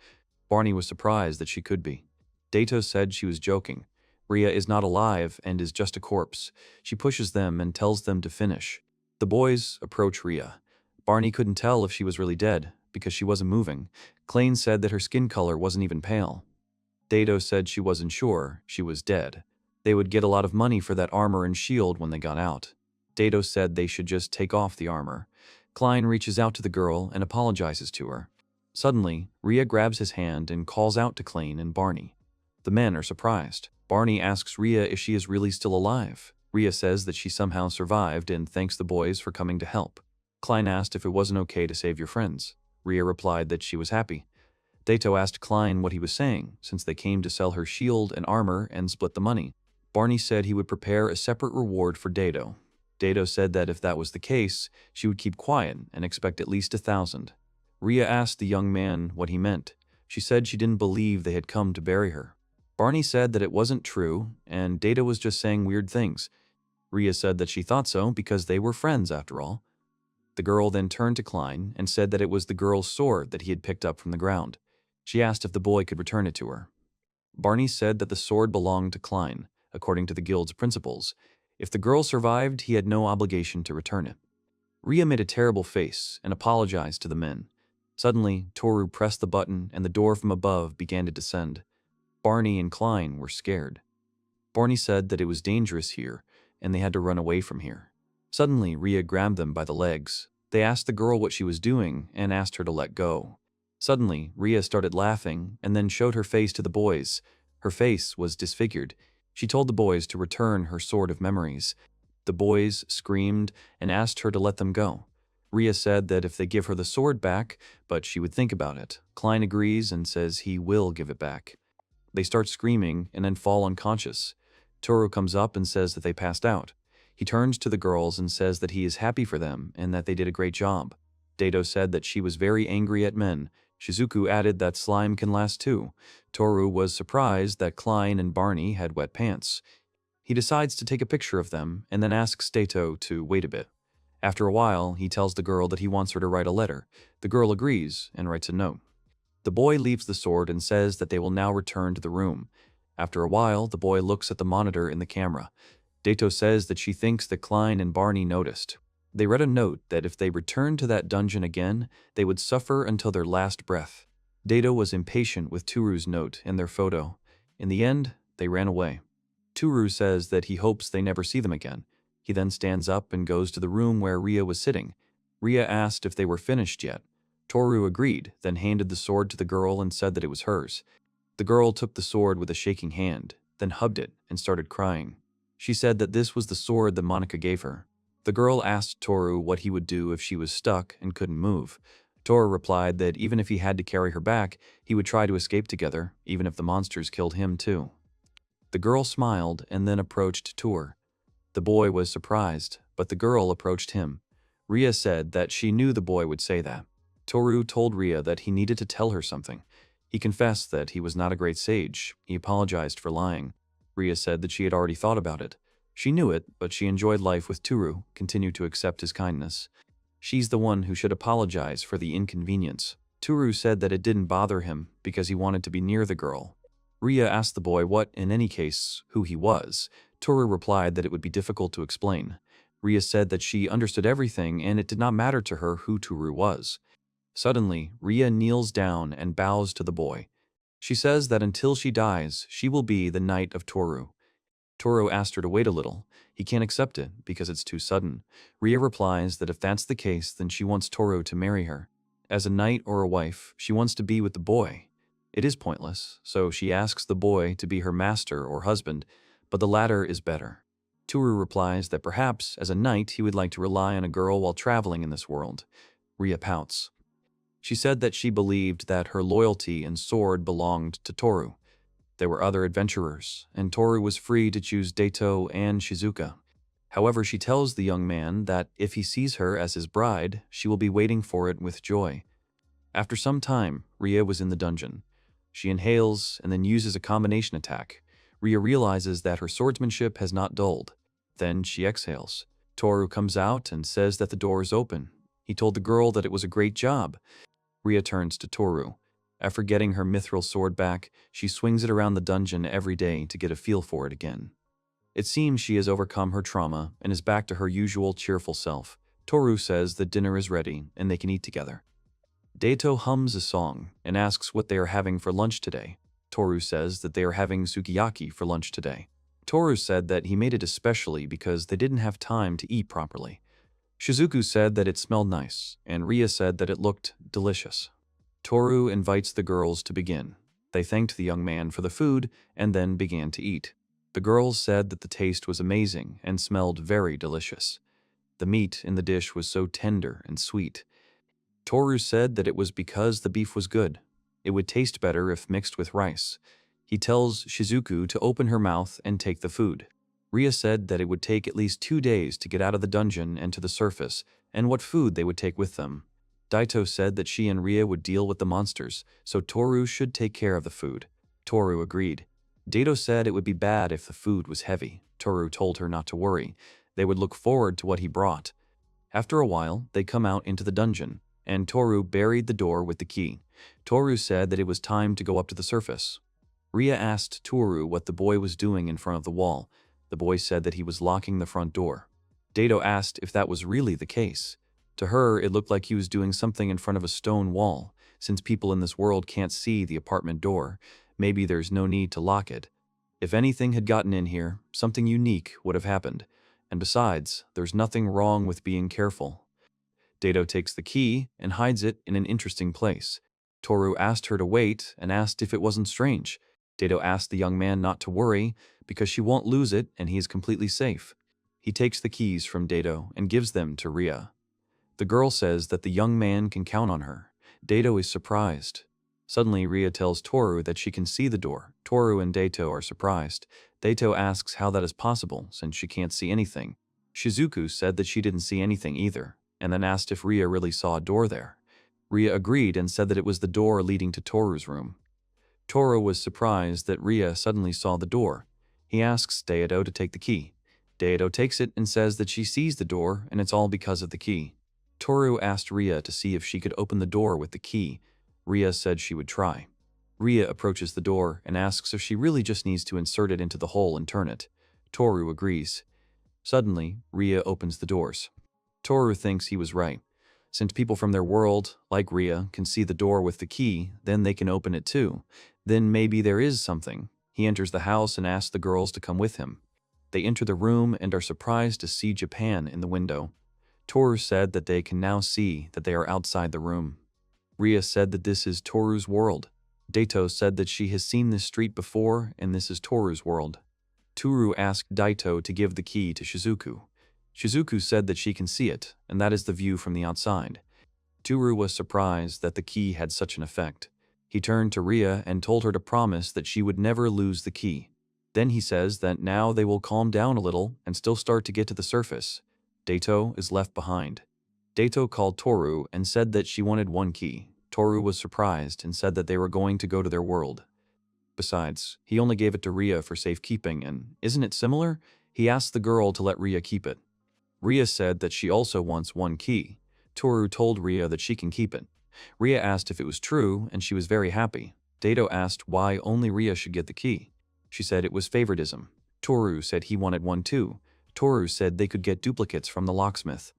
[SPEAKER 1] Barney was surprised that she could be. Daito said she was joking. Rhea is not alive and is just a corpse. She pushes them and tells them to finish. The boys approach Rhea. Barney couldn't tell if she was really dead, because she wasn't moving. Klein said that her skin color wasn't even pale. Daito said she wasn't sure she was dead. They would get a lot of money for that armor and shield when they got out. Daito said they should just take off the armor. Klein reaches out to the girl and apologizes to her. Suddenly, Rhea grabs his hand and calls out to Klein and Barney. The men are surprised. Barney asks Rhea if she is really still alive. Rhea says that she somehow survived and thanks the boys for coming to help. Klein asked if it wasn't okay to save your friends. Rhea replied that she was happy. Daito asked Klein what he was saying, since they came to sell her shield and armor and split the money. Barney said he would prepare a separate reward for Daito. Daito said that if that was the case, she would keep quiet and expect at least 1,000. Rhea asked the young man what he meant. She said she didn't believe they had come to bury her. Barney said that it wasn't true, and Daito was just saying weird things. Rhea said that she thought so because they were friends after all. The girl then turned to Klein and said that it was the girl's sword that he had picked up from the ground. She asked if the boy could return it to her. Barney said that the sword belonged to Klein, according to the guild's principles. If the girl survived, he had no obligation to return it. Rhea made a terrible face and apologized to the men. Suddenly, Toru pressed the button and the door from above began to descend. Barney and Klein were scared. Barney said that it was dangerous here and they had to run away from here. Suddenly, Rhea grabbed them by the legs. They asked the girl what she was doing and asked her to let go. Suddenly, Rhea started laughing and then showed her face to the boys. Her face was disfigured. She told the boys to return her sword of memories. The boys screamed and asked her to let them go. Rhea said that if they give her the sword back, but she would think about it. Klein agrees and says he will give it back. They start screaming and then fall unconscious. Toru comes up and says that they passed out. He turns to the girls and says that he is happy for them and that they did a great job. Daito said that she was very angry at men. Shizuku added that slime can last too. Toru was surprised that Klein and Barney had wet pants. He decides to take a picture of them and then asks Daito to wait a bit. After a while, he tells the girl that he wants her to write a letter. The girl agrees and writes a note. The boy leaves the sword and says that they will now return to the room. After a while, the boy looks at the monitor in the camera. Daito says that she thinks that Klein and Barney noticed. They read a note that if they returned to that dungeon again, they would suffer until their last breath. Daito was impatient with Toru's note and their photo. In the end, they ran away. Toru says that he hopes they never see them again. He then stands up and goes to the room where Rhea was sitting. Rhea asked if they were finished yet. Toru agreed, then handed the sword to the girl and said that it was hers. The girl took the sword with a shaking hand, then hugged it and started crying. She said that this was the sword that Monica gave her. The girl asked Toru what he would do if she was stuck and couldn't move. Toru replied that even if he had to carry her back, he would try to escape together, even if the monsters killed him too. The girl smiled and then approached Toru. The boy was surprised, but the girl approached him. Rhea said that she knew the boy would say that. Toru told Rhea that he needed to tell her something. He confessed that he was not a great sage. He apologized for lying. Rhea said that she had already thought about it. She knew it, but she enjoyed life with Toru, continued to accept his kindness. She's the one who should apologize for the inconvenience. Toru said that it didn't bother him because he wanted to be near the girl. Rhea asked the boy what, in any case, who he was. Toru replied that it would be difficult to explain. Rhea said that she understood everything and it did not matter to her who Toru was. Suddenly, Rhea kneels down and bows to the boy. She says that until she dies, she will be the knight of Toru. Toru asked her to wait a little. He can't accept it because it's too sudden. Rhea replies that if that's the case, then she wants Toru to marry her. As a knight or a wife, she wants to be with the boy. It is pointless, so she asks the boy to be her master or husband, but the latter is better. Toru replies that perhaps, as a knight, he would like to rely on a girl while traveling in this world. Rhea pouts. She said that she believed that her loyalty and sword belonged to Toru. There were other adventurers, and Toru was free to choose Daito and Shizuka. However, she tells the young man that if he sees her as his bride, she will be waiting for it with joy. After some time, Rhea was in the dungeon. She inhales and then uses a combination attack. Rhea realizes that her swordsmanship has not dulled. Then she exhales. Toru comes out and says that the door is open. He told the girl that it was a great job. Rhea turns to Toru. After getting her mithril sword back, she swings it around the dungeon every day to get a feel for it again. It seems she has overcome her trauma and is back to her usual cheerful self. Toru says that dinner is ready and they can eat together. Daito hums a song and asks what they are having for lunch today. Toru says that they are having sukiyaki for lunch today. Toru said that he made it especially because they didn't have time to eat properly. Shizuku said that it smelled nice, and Rhea said that it looked delicious. Toru invites the girls to begin. They thanked the young man for the food and then began to eat. The girls said that the taste was amazing and smelled very delicious. The meat in the dish was so tender and sweet. Toru said that it was because the beef was good. It would taste better if mixed with rice. He tells Shizuku to open her mouth and take the food. Rhea said that it would take at least 2 days to get out of the dungeon and to the surface, and what food they would take with them. Daito said that she and Rhea would deal with the monsters, so Toru should take care of the food. Toru agreed. Daito said it would be bad if the food was heavy. Toru told her not to worry. They would look forward to what he brought. After a while, they come out into the dungeon, and Toru buried the door with the key. Toru said that it was time to go up to the surface. Rhea asked Toru what the boy was doing in front of the wall. The boy said that he was locking the front door. Daito asked if that was really the case. To her, it looked like he was doing something in front of a stone wall. Since people in this world can't see the apartment door, maybe there's no need to lock it. If anything had gotten in here, something unique would have happened. And besides, there's nothing wrong with being careful. Daito takes the key and hides it in an interesting place. Toru asked her to wait and asked if it wasn't strange. Daito asked the young man not to worry because she won't lose it and he is completely safe. He takes the keys from Daito and gives them to Rhea. The girl says that the young man can count on her. Daito is surprised. Suddenly, Rhea tells Toru that she can see the door. Toru and Daito are surprised. Daito asks how that is possible since she can't see anything. Shizuku said that she didn't see anything either, and then asked if Rhea really saw a door there. Rhea agreed and said that it was the door leading to Toru's room. Toru was surprised that Rhea suddenly saw the door. He asks Daito to take the key. Daito takes it and says that she sees the door and it's all because of the key. Toru asked Rhea to see if she could open the door with the key. Rhea said she would try. Rhea approaches the door and asks if she really just needs to insert it into the hole and turn it. Toru agrees. Suddenly, Rhea opens the doors. Toru thinks he was right. Since people from their world, like Rhea, can see the door with the key, then they can open it too. Then maybe there is something. He enters the house and asks the girls to come with him. They enter the room and are surprised to see Japan in the window. Toru said that they can now see that they are outside the room. Rhea said that this is Toru's world. Daito said that she has seen this street before and this is Toru's world. Toru asked Daito to give the key to Shizuku. Shizuku said that she can see it, and that is the view from the outside. Toru was surprised that the key had such an effect. He turned to Rhea and told her to promise that she would never lose the key. Then he says that now they will calm down a little and still start to get to the surface. Daito is left behind. Daito called Toru and said that she wanted one key. Toru was surprised and said that they were going to go to their world. Besides, he only gave it to Rhea for safekeeping, and isn't it similar? He asked the girl to let Rhea keep it. Rhea said that she also wants one key. Toru told Rhea that she can keep it. Rhea asked if it was true, and she was very happy. Daito asked why only Rhea should get the key. She said it was favoritism. Toru said he wanted one too. Toru said they could get duplicates from the locksmith.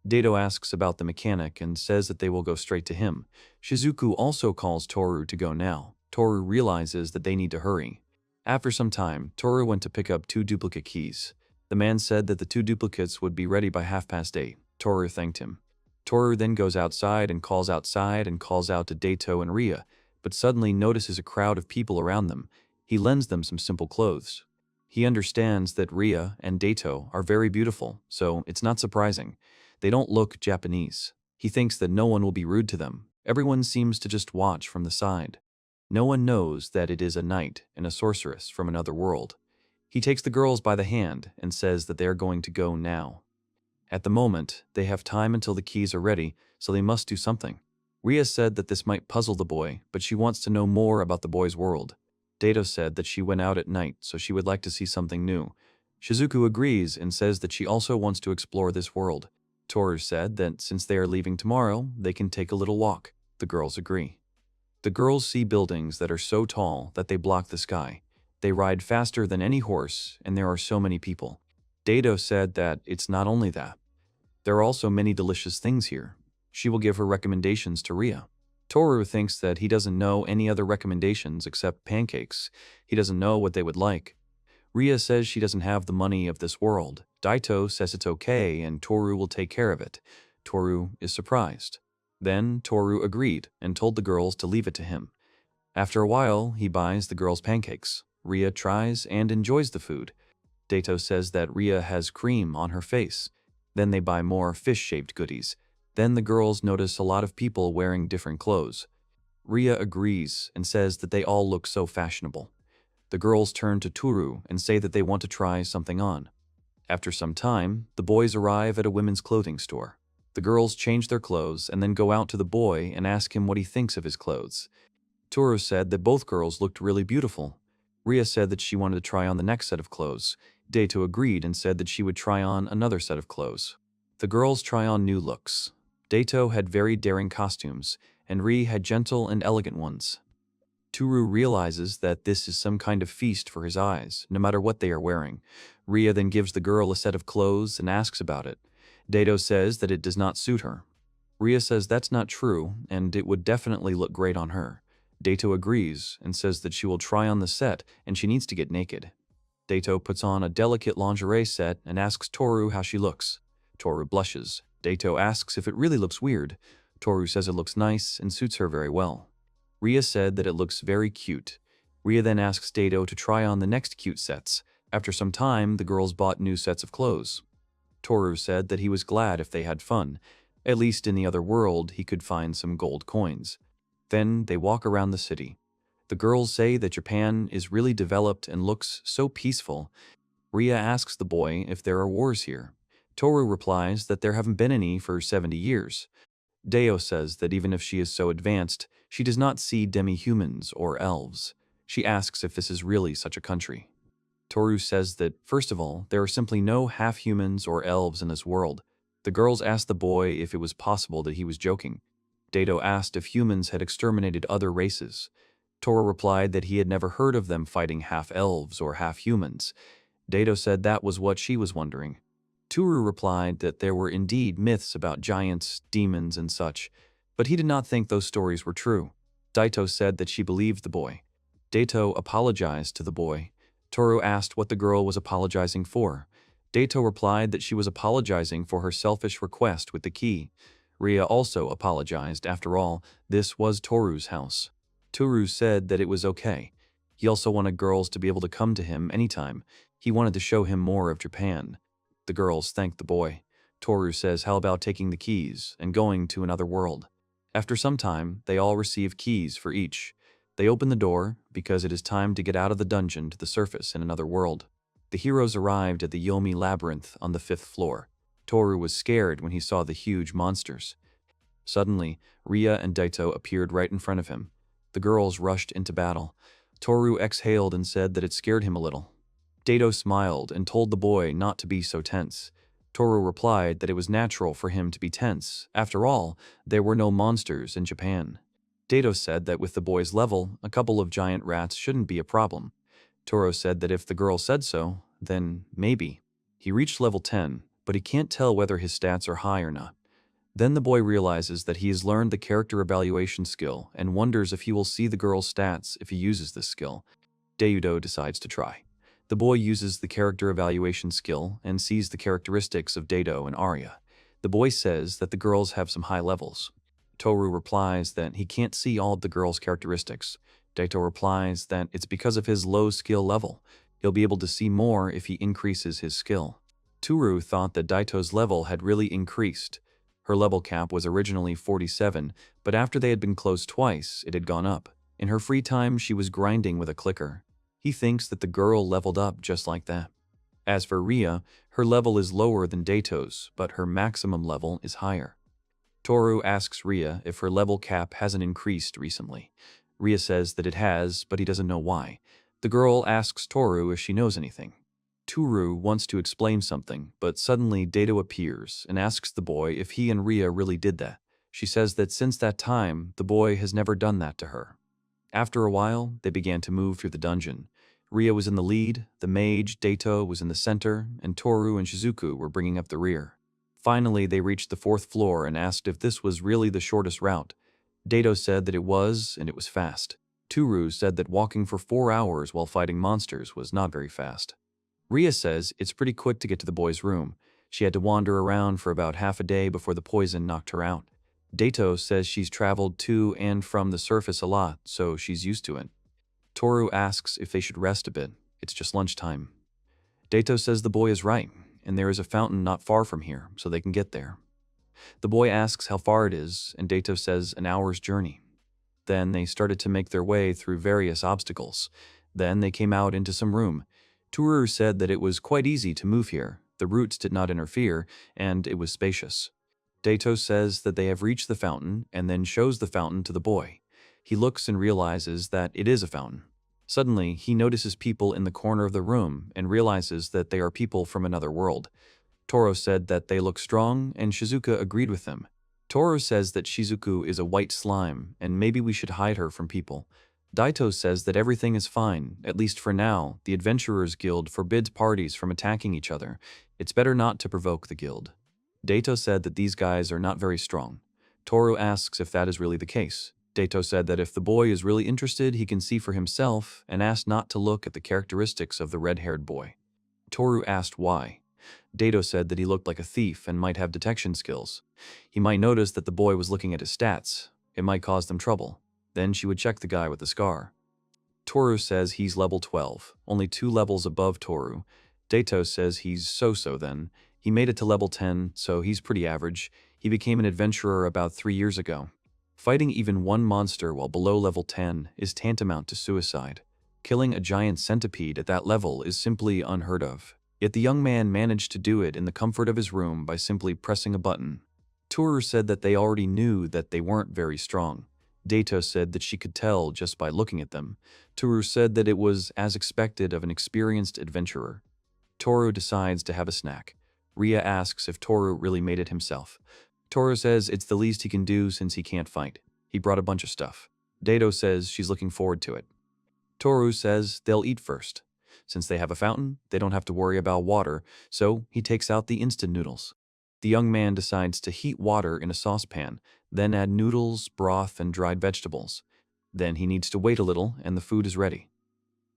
[SPEAKER 1] Daito asks about the mechanic and says that they will go straight to him. Shizuku also calls Toru to go now. Toru realizes that they need to hurry. After some time, Toru went to pick up 2 duplicate keys. The man said that the 2 duplicates would be ready by 8:30. Toru thanked him. Toru then goes outside and calls out to Daito and Rhea, but suddenly notices a crowd of people around them. He lends them some simple clothes. He understands that Rhea and Daito are very beautiful, so it's not surprising. They don't look Japanese. He thinks that no one will be rude to them. Everyone seems to just watch from the side. No one knows that it is a knight and a sorceress from another world. He takes the girls by the hand and says that they are going to go now. At the moment, they have time until the keys are ready, so they must do something. Rhea said that this might puzzle the boy, but she wants to know more about the boy's world. Daito said that she went out at night, so she would like to see something new. Shizuku agrees and says that she also wants to explore this world. Toru said that since they are leaving tomorrow, they can take a little walk. The girls agree. The girls see buildings that are so tall that they block the sky. They ride faster than any horse, and there are so many people. Daito said that it's not only that. There are also many delicious things here. She will give her recommendations to Rhea. Toru thinks that he doesn't know any other recommendations except pancakes. He doesn't know what they would like. Rhea says she doesn't have the money of this world. Daito says it's okay and Toru will take care of it. Toru is surprised. Then Toru agreed and told the girls to leave it to him. After a while, he buys the girls pancakes. Rhea tries and enjoys the food. Daito says that Rhea has cream on her face. Then they buy more fish-shaped goodies. Then the girls notice a lot of people wearing different clothes. Rhea agrees and says that they all look so fashionable. The girls turn to Toru and say that they want to try something on. After some time, the boys arrive at a women's clothing store. The girls change their clothes and then go out to the boy and ask him what he thinks of his clothes. Toru said that both girls looked really beautiful. Rhea said that she wanted to try on the next set of clothes. Daito agreed and said that she would try on another set of clothes. The girls try on new looks. Daito had very daring costumes, and Rhea had gentle and elegant ones. Toru realizes that this is some kind of feast for his eyes, no matter what they are wearing. Rhea then gives the girl a set of clothes and asks about it. Daito says that it does not suit her. Rhea says that's not true, and it would definitely look great on her. Daito agrees and says that she will try on the set and she needs to get naked. Daito puts on a delicate lingerie set and asks Toru how she looks. Toru blushes. Daito asks if it really looks weird. Toru says it looks nice and suits her very well. Rhea said that it looks very cute. Rhea then asks Daito to try on the next cute sets. After some time, the girls bought new sets of clothes. Toru said that he was glad if they had fun. At least in the other world, he could find some gold coins. Then they walk around the city. The girls say that Japan is really developed and looks so peaceful. Rhea asks the boy if there are wars here. Toru replies that there haven't been any for 70 years. Daito says that even if she is so advanced, she does not see demi-humans or elves. She asks if this is really such a country. Toru says that, first of all, there are simply no half-humans or elves in this world. The girls asked the boy if it was possible that he was joking. Daito asked if humans had exterminated other races. Toru replied that he had never heard of them fighting half-elves or half-humans. Daito said that was what she was wondering. Toru replied that there were indeed myths about giants, demons, and such, but he did not think those stories were true. Daito said that she believed the boy. Daito apologized to the boy. Toru asked what the girl was apologizing for. Daito replied that she was apologizing for her selfish request with the key. Rhea also apologized. After all, this was Toru's house. Toru said that it was okay. He also wanted girls to be able to come to him anytime. He wanted to show him more of Japan. The girls thanked the boy. Toru says how about taking the keys and going to another world. After some time, they all receive keys for each. They open the door because it is time to get out of the dungeon to the surface in another world. The heroes arrived at the Yomi Labyrinth on the 5th floor. Toru was scared when he saw the huge monsters. Suddenly, Rhea and Daito appeared right in front of him. The girls rushed into battle. Toru exhaled and said that it scared him a little. Daito smiled and told the boy not to be so tense. Toru replied that it was natural for him to be tense. After all, there were no monsters in Japan. Daito said that with the boy's level, a couple of giant rats shouldn't be a problem. Toru said that if the girl said so, then maybe. He reached level 10, but he can't tell whether his stats are high or not. Then the boy realizes that he has learned the character evaluation skill and wonders if he will see the girl's stats if he uses this skill. Daito decides to try. The boy uses the character evaluation skill and sees the characteristics of Daito and Arya. The boy says that the girls have some high levels. Toru replies that he can't see all of the girls' characteristics. Daito replies that it's because of his low skill level. He'll be able to see more if he increases his skill. Toru thought that Daito's level had really increased. Her level cap was originally 47, but after they had been closed twice, it had gone up. In her free time, she was grinding with a clicker. He thinks that the girl leveled up just like that. As for Rhea, her level is lower than Daito's, but her maximum level is higher. Toru asks Rhea if her level cap hasn't increased recently. Rhea says that it has, but he doesn't know why. The girl asks Toru if she knows anything. Toru wants to explain something, but suddenly Daito appears and asks the boy if he and Rhea really did that. She says that since that time, the boy has never done that to her. After a while, they began to move through the dungeon. Rhea was in the lead, the mage, Daito, was in the center, and Toru and Shizuku were bringing up the rear. Finally, they reached the 4th floor and asked if this was really the shortest route. Daito said that it was, and it was fast. Toru said that walking for 4 hours while fighting monsters was not very fast. Rhea says it's pretty quick to get to the boy's room. She had to wander around for about half a day before the poison knocked her out. Daito says she's traveled to and from the surface a lot, so she's used to it. Toru asks if they should rest a bit. It's just lunchtime. Daito says the boy is right, and there is a fountain not far from here, so they can get there. The boy asks how far it is, and Daito says an hour's journey. Then they started to make their way through various obstacles. Then they came out into some room. Toru said that it was quite easy to move here. The roots did not interfere, and it was spacious. Daito says that they have reached the fountain and then shows the fountain to the boy. He looks and realizes that it is a fountain. Suddenly, he notices people in the corner of the room and realizes that they are people from another world. Toru said that they look strong, and Shizuku agreed with him. Toru says that Shizuku is a white slime, and maybe we should hide her from people. Daito says that everything is fine, at least for now. The Adventurers Guild forbids parties from attacking each other. It's better not to provoke the guild. Daito said that these guys are not very strong. Toru asks if that is really the case. Daito said that if the boy is really interested, he can see for himself, and asked not to look at the characteristics of the red-haired boy. Toru asked why. Daito said that he looked like a thief and might have detection skills. He might notice that the boy was looking at his stats. It might cause them trouble. Then she would check the guy with the scar. Toru says he's level 12, only 2 levels above Toru. Daito says he's so-so then. He made it to level 10, so he's pretty average. He became an adventurer about 3 years ago. Fighting even one monster while below level 10 is tantamount to suicide. Killing a giant centipede at that level is simply unheard of. Yet the young man managed to do it in the comfort of his room by simply pressing a button. Toru said that they already knew that they weren't very strong. Daito said that she could tell just by looking at them. Toru said that it was as expected of an experienced adventurer. Toru decides to have a snack. Rhea asks if Toru really made it himself. Toru says it's the least he can do since he can't fight. He brought a bunch of stuff. Daito says she's looking forward to it. Toru says they'll eat first. Since they have a fountain, they don't have to worry about water, so he takes out the instant noodles. The young man decides to heat water in a saucepan, then add noodles, broth, and dried vegetables. Then he needs to wait a little, and the food is ready.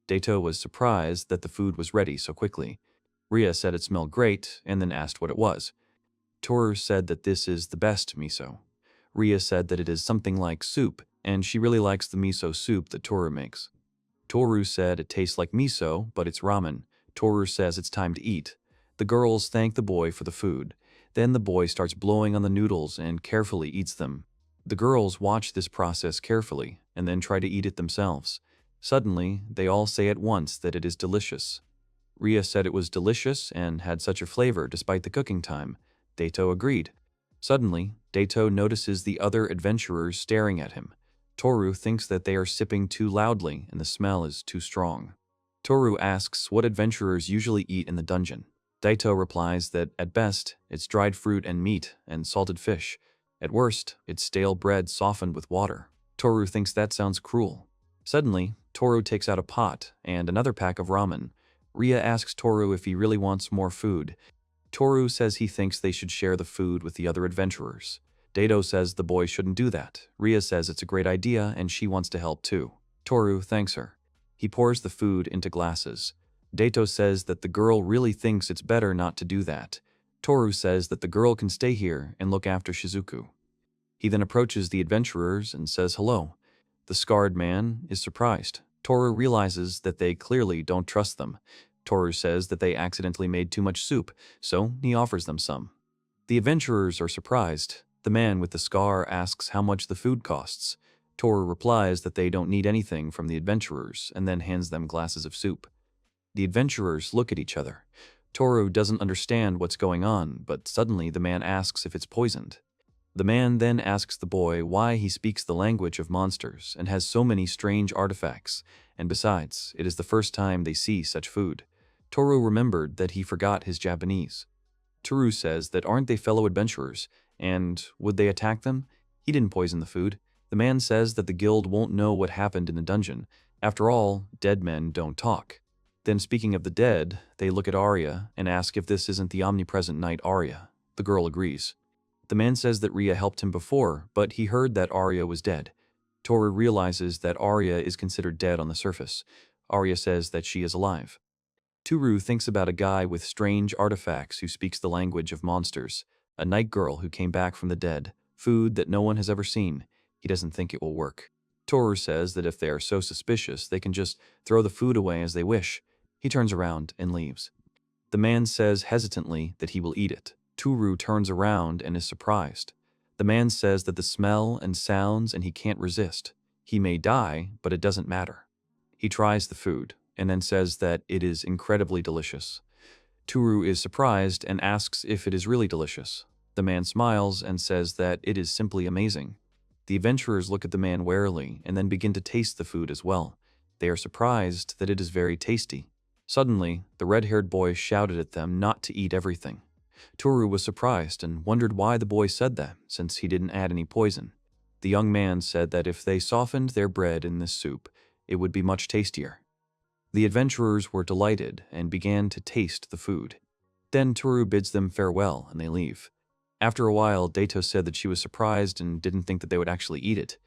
[SPEAKER 1] Daito was surprised that the food was ready so quickly. Rhea said it smelled great, and then asked what it was. Toru said that this is the best miso. Rhea said that it is something like soup, and she really likes the miso soup that Toru makes. Toru said it tastes like miso, but it's ramen. Toru says it's time to eat. The girls thank the boy for the food. Then the boy starts blowing on the noodles and carefully eats them. The girls watch this process carefully and then try to eat it themselves. Suddenly, they all say at once that it is delicious. Rhea said it was delicious and had such a flavor despite the cooking time. Daito agreed. Suddenly, Daito notices the other adventurers staring at him. Toru thinks that they are sipping too loudly and the smell is too strong. Toru asks what adventurers usually eat in the dungeon. Daito replies that, at best, it's dried fruit and meat and salted fish. At worst, it's stale bread softened with water. Toru thinks that sounds cruel. Suddenly, Toru takes out a pot and another pack of ramen. Rhea asks Toru if he really wants more food. Toru says he thinks they should share the food with the other adventurers. Daito says the boy shouldn't do that. Rhea says it's a great idea and she wants to help too. Toru thanks her. He pours the food into glasses. Daito says that the girl really thinks it's better not to do that. Toru says that the girl can stay here and look after Shizuku. He then approaches the adventurers and says hello. The scarred man is surprised. Toru realizes that they clearly don't trust them. Toru says that they accidentally made too much soup, so he offers them some. The adventurers are surprised. The man with the scar asks how much the food costs. Toru replies that they don't need anything from the adventurers and then hands them glasses of soup. The adventurers look at each other. Toru doesn't understand what's going on, but suddenly the man asks if it's poisoned. The man then asks the boy why he speaks the language of monsters and has so many strange artifacts, and besides, it is the first time they see such food. Toru remembered that he forgot his Japanese. Toru says that aren't they fellow adventurers, and would they attack them? He didn't poison the food. The man says that the guild won't know what happened in the dungeon. After all, dead men don't talk. Then speaking of the dead, they look at Arya and ask if this isn't the omnipresent knight Arya. The girl agrees. The man says that Rhea helped him before, but he heard that Arya was dead. Toru realizes that Arya is considered dead on the surface. Arya says that she is alive. Toru thinks about a guy with strange artifacts who speaks the language of monsters, a night girl who came back from the dead, food that no one has ever seen. He doesn't think it will work. Toru says that if they are so suspicious, they can just throw the food away as they wish. He turns around and leaves. The man says hesitantly that he will eat it. Toru turns around and is surprised. The man says that the smell and sounds and he can't resist. He may die, but it doesn't matter. He tries the food and then says that it is incredibly delicious. Toru is surprised and asks if it is really delicious. The man smiles and says that it is simply amazing. The adventurers look at the man warily and then begin to taste the food as well. They are surprised that it is very tasty. Suddenly, the red-haired boy shouted at them not to eat everything. Toru was surprised and wondered why the boy said that, since he didn't add any poison. The young man said that if they softened their bread in this soup, it would be much tastier. The adventurers were delighted and began to taste the food. Then Toru bids them farewell and they leave. After a while, Daito said that she was surprised and didn't think that they would actually eat it.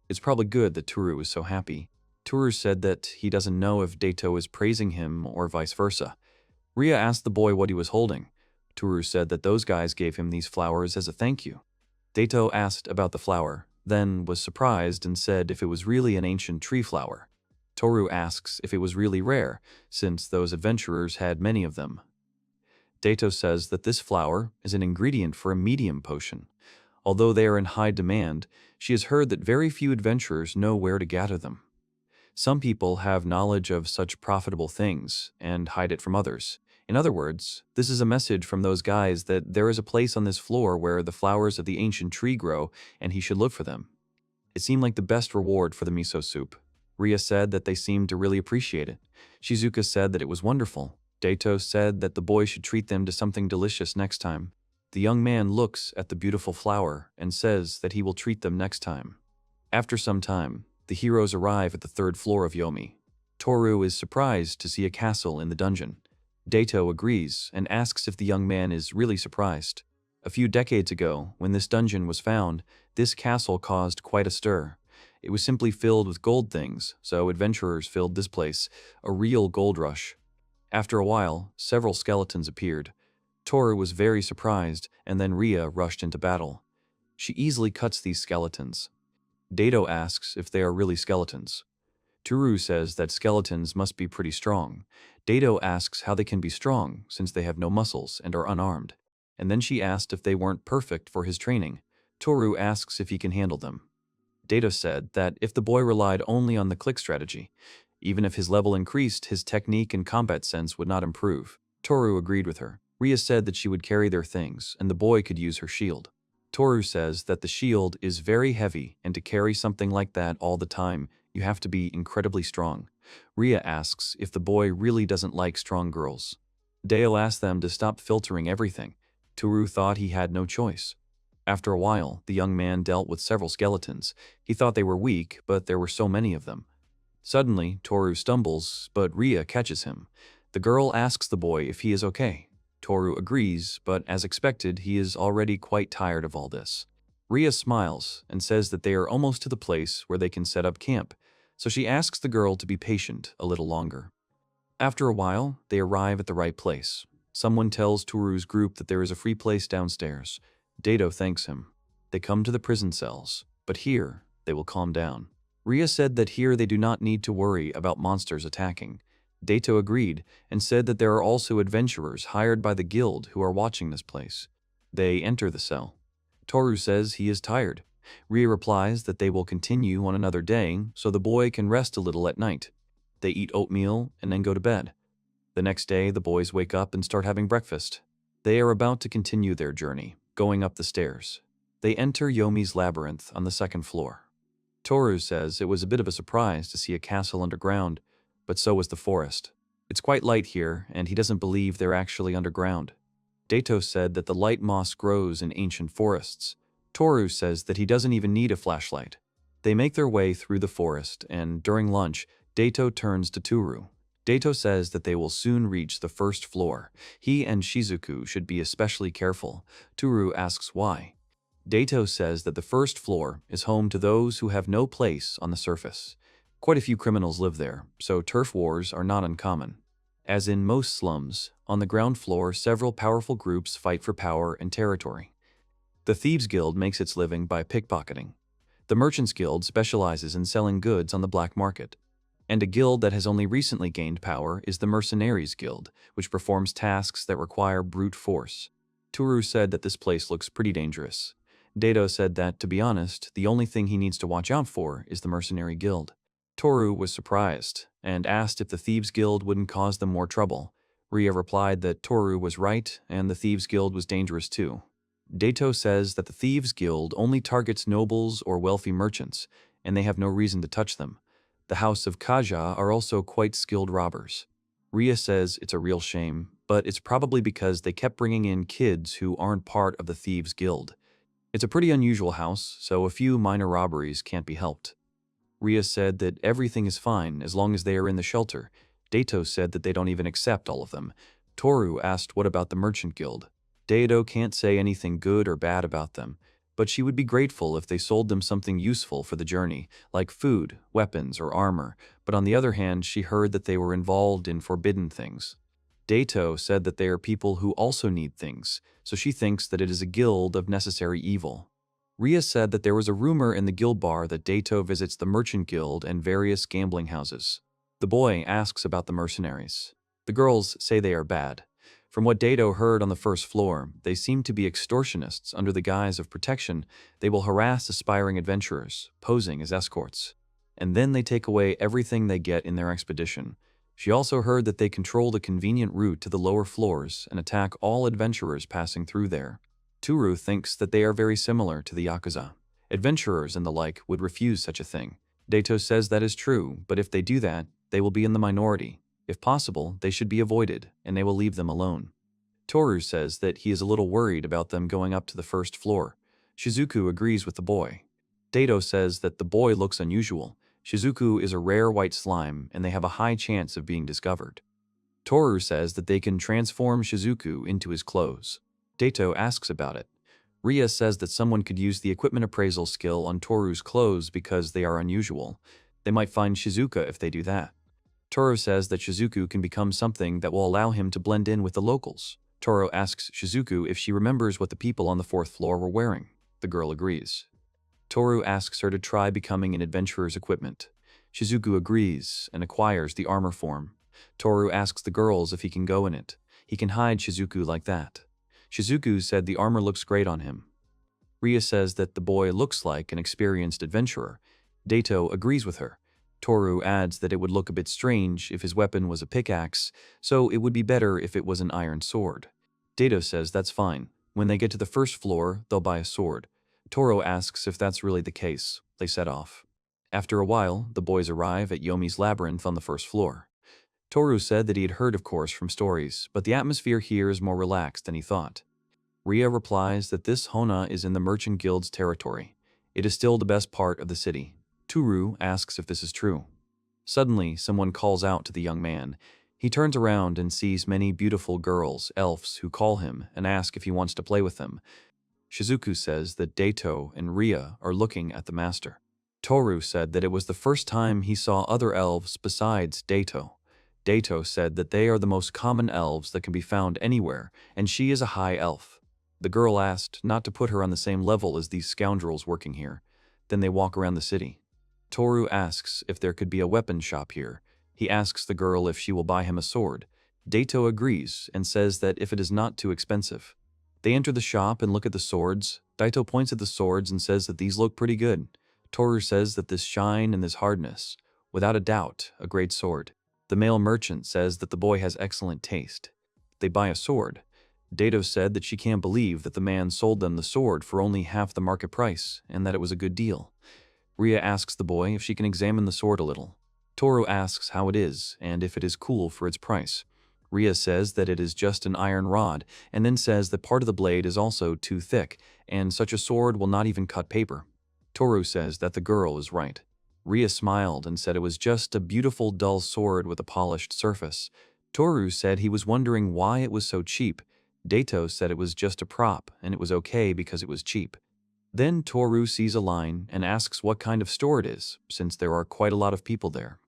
[SPEAKER 1] It's probably good that Toru was so happy. Toru said that he doesn't know if Daito is praising him or vice versa. Rhea asked the boy what he was holding. Toru said that those guys gave him these flowers as a thank you. Daito asked about the flower, then was surprised and said if it was really an ancient tree flower. Toru asks if it was really rare, since those adventurers had many of them. Daito says that this flower is an ingredient for a medium potion. Although they are in high demand, she has heard that very few adventurers know where to gather them. Some people have knowledge of such profitable things and hide it from others. In other words, this is a message from those guys that there is a place on this floor where the flowers of the ancient tree grow and he should look for them. It seemed like the best reward for the miso soup. Rhea said that they seemed to really appreciate it. Shizuku said that it was wonderful. Daito said that the boy should treat them to something delicious next time. The young man looks at the beautiful flower and says that he will treat them next time. After some time, the heroes arrive at the third floor of Yomi. Toru is surprised to see a castle in the dungeon. Daito agrees and asks if the young man is really surprised. A few decades ago, when this dungeon was found, this castle caused quite a stir. It was simply filled with gold things, so adventurers filled this place, a real gold rush. After a while, several skeletons appeared. Toru was very surprised, and then Rhea rushed into battle. She easily cuts these skeletons. Daito asks if they are really skeletons. Toru says that skeletons must be pretty strong. Daito asks how they can be strong, since they have no muscles and are unarmed. And then she asked if they weren't perfect for his training. Toru asks if he can handle them. Daito said that if the boy relied only on the click strategy, even if his level increased, his technique and combat sense would not improve. Toru agreed with her. Rhea said that she would carry their things, and the boy could use her shield. Toru says that the shield is very heavy, and to carry something like that all the time, you have to be incredibly strong. Rhea asks if the boy really doesn't like strong girls. Daito asks them to stop filtering everything. Toru thought he had no choice. After a while, the young man dealt with several skeletons. He thought they were weak, but there were so many of them. Suddenly, Toru stumbles, but Rhea catches him. The girl asks the boy if he is okay. Toru agrees, but as expected, he is already quite tired of all this. Rhea smiles and says that they are almost to the place where they can set up camp, so she asks the girl to be patient a little longer. After a while, they arrive at the right place. Someone tells Toru's group that there is a free place downstairs. Daito thanks him. They come to the prison cells, but here they will calm down. Rhea said that here they do not need to worry about monsters attacking. Daito agreed and said that there are also adventurers hired by the guild who are watching this place. They enter the cell. Toru says he is tired. Rhea replies that they will continue on another day so the boy can rest a little at night. They eat oatmeal and then go to bed. The next day, the boys wake up and start having breakfast. They are about to continue their journey, going up the stairs. They enter Yomi's labyrinth on the second floor. Toru says it was a bit of a surprise to see a castle underground, but so was the forest. It's quite light here, and he doesn't believe they're actually underground. Daito said that the light moss grows in ancient forests. Toru says that he doesn't even need a flashlight. They make their way through the forest, and during lunch, Daito turns to Toru. Daito says that they will soon reach the first floor. He and Shizuku should be especially careful. Toru asks why. Daito says that the first floor is home to those who have no place on the surface. Quite a few criminals live there, so turf wars are not uncommon. As in most slums, on the ground floor several powerful groups fight for power and territory. The Thieves Guild makes its living by pickpocketing. The Merchants Guild specializes in selling goods on the black market. And a guild that has only recently gained power is the Mercenaries Guild, which performs tasks that require brute force. Toru said that this place looks pretty dangerous. Daito said that, to be honest, the only thing he needs to watch out for is the Mercenary Guild. Toru was surprised and asked if the Thieves Guild wouldn't cause them more trouble. Rhea replied that Toru was right and the Thieves Guild was dangerous too. Daito says that the Thieves Guild only targets nobles or wealthy merchants, and they have no reason to touch them. The House of Kaja are also quite skilled robbers. Rhea says it's a real shame, but it's probably because they kept bringing in kids who aren't part of the Thieves Guild. It's a pretty unusual house, so a few minor robberies can't be helped. Rhea said that everything is fine as long as they are in the shelter. Daito said that they don't even accept all of them. Toru asked what about the Merchant Guild. Daito can't say anything good or bad about them, but she would be grateful if they sold them something useful for the journey, like food, weapons, or armor, but on the other hand, she heard that they were involved in forbidden things. Daito said that they are people who also need things, so she thinks that it is a guild of necessary evil. Rhea said that there was a rumor in the guild bar that Daito visits the Merchant Guild and various gambling houses. The boy asks about the mercenaries. The girls say they are bad. From what Daito heard on the first floor, they seem to be extortionists under the guise of protection. They will harass aspiring adventurers, posing as escorts. And then they take away everything they get in their expedition. She also heard that they control the convenient route to the lower floors and attack all adventurers passing through there. Toru thinks that they are very similar to the Yakuza. Adventurers and the like would refuse such a thing. Daito says that is true, but if they do that, they will be in the minority. If possible, they should be avoided, and they will leave them alone. Toru says that he is a little worried about them going up to the first floor. Shizuku agrees with the boy. Daito says that the boy looks unusual. Shizuku is a rare white slime, and they have a high chance of being discovered. Toru says that they can transform Shizuku into his clothes. Daito asks about it. Rhea says that someone could use the equipment appraisal skill on Toru's clothes because they are unusual. They might find Shizuka if they do that. Toru says that Shizuku can become something that will allow him to blend in with the locals. Toru asks Shizuku if she remembers what the people on the fourth floor were wearing. The girl agrees. Toru asks her to try becoming an adventurer's equipment. Shizuku agrees and acquires the armor form. Toru asks the girls if he can go in it. He can hide Shizuku like that. Shizuku said the armor looks great on him. Rhea says that the boy looks like an experienced adventurer. Daito agrees with her. Toru adds that it would look a bit strange if his weapon was a pickaxe, so it would be better if it was an iron sword. Daito says that's fine. When they get to the first floor, they'll buy a sword. Toru asks if that's really the case. They set off. After a while, the boys arrive at Yomi's Labyrinth on the first floor. Toru said that he had heard, of course, from stories, but the atmosphere here is more relaxed than he thought. Rhea replies that this Hona is in the Merchant Guild's territory. It is still the best part of the city. Toru asks if this is true. Suddenly, someone calls out to the young man. He turns around and sees many beautiful girls, elves, who call him and ask if he wants to play with them. Shizuku says that Daito and Rhea are looking at the master. Toru said that it was the first time he saw other elves besides Daito. Daito said that they are the most common elves that can be found anywhere, and she is a high elf. The girl asked not to put her on the same level as these scoundrels working here. Then they walk around the city. Toru asks if there could be a weapon shop here. He asks the girl if she will buy him a sword. Daito agrees and says that if it is not too expensive. They enter the shop and look at the swords. Daito points at the swords and says that these look pretty good. Toru says that this shine and this hardness, without a doubt, a great sword. The male merchant says that the boy has excellent taste. They buy a sword. Daito said that she can't believe that the man sold them the sword for only half the market price and that it was a good deal. Rhea asks the boy if she can examine the sword a little. Toru asks how it is and if it is cool for its price. Rhea says that it is just an iron rod and then says that part of the blade is also too thick and such a sword will not even cut paper. Toru says that the girl is right. Rhea smiled and said it was just a beautiful dull sword with a polished surface. Toru said he was wondering why it was so cheap. Daito said it was just a prop and it was okay because it was cheap. Then Toru sees a line and asks what kind of store it is, since there are quite a lot of people there.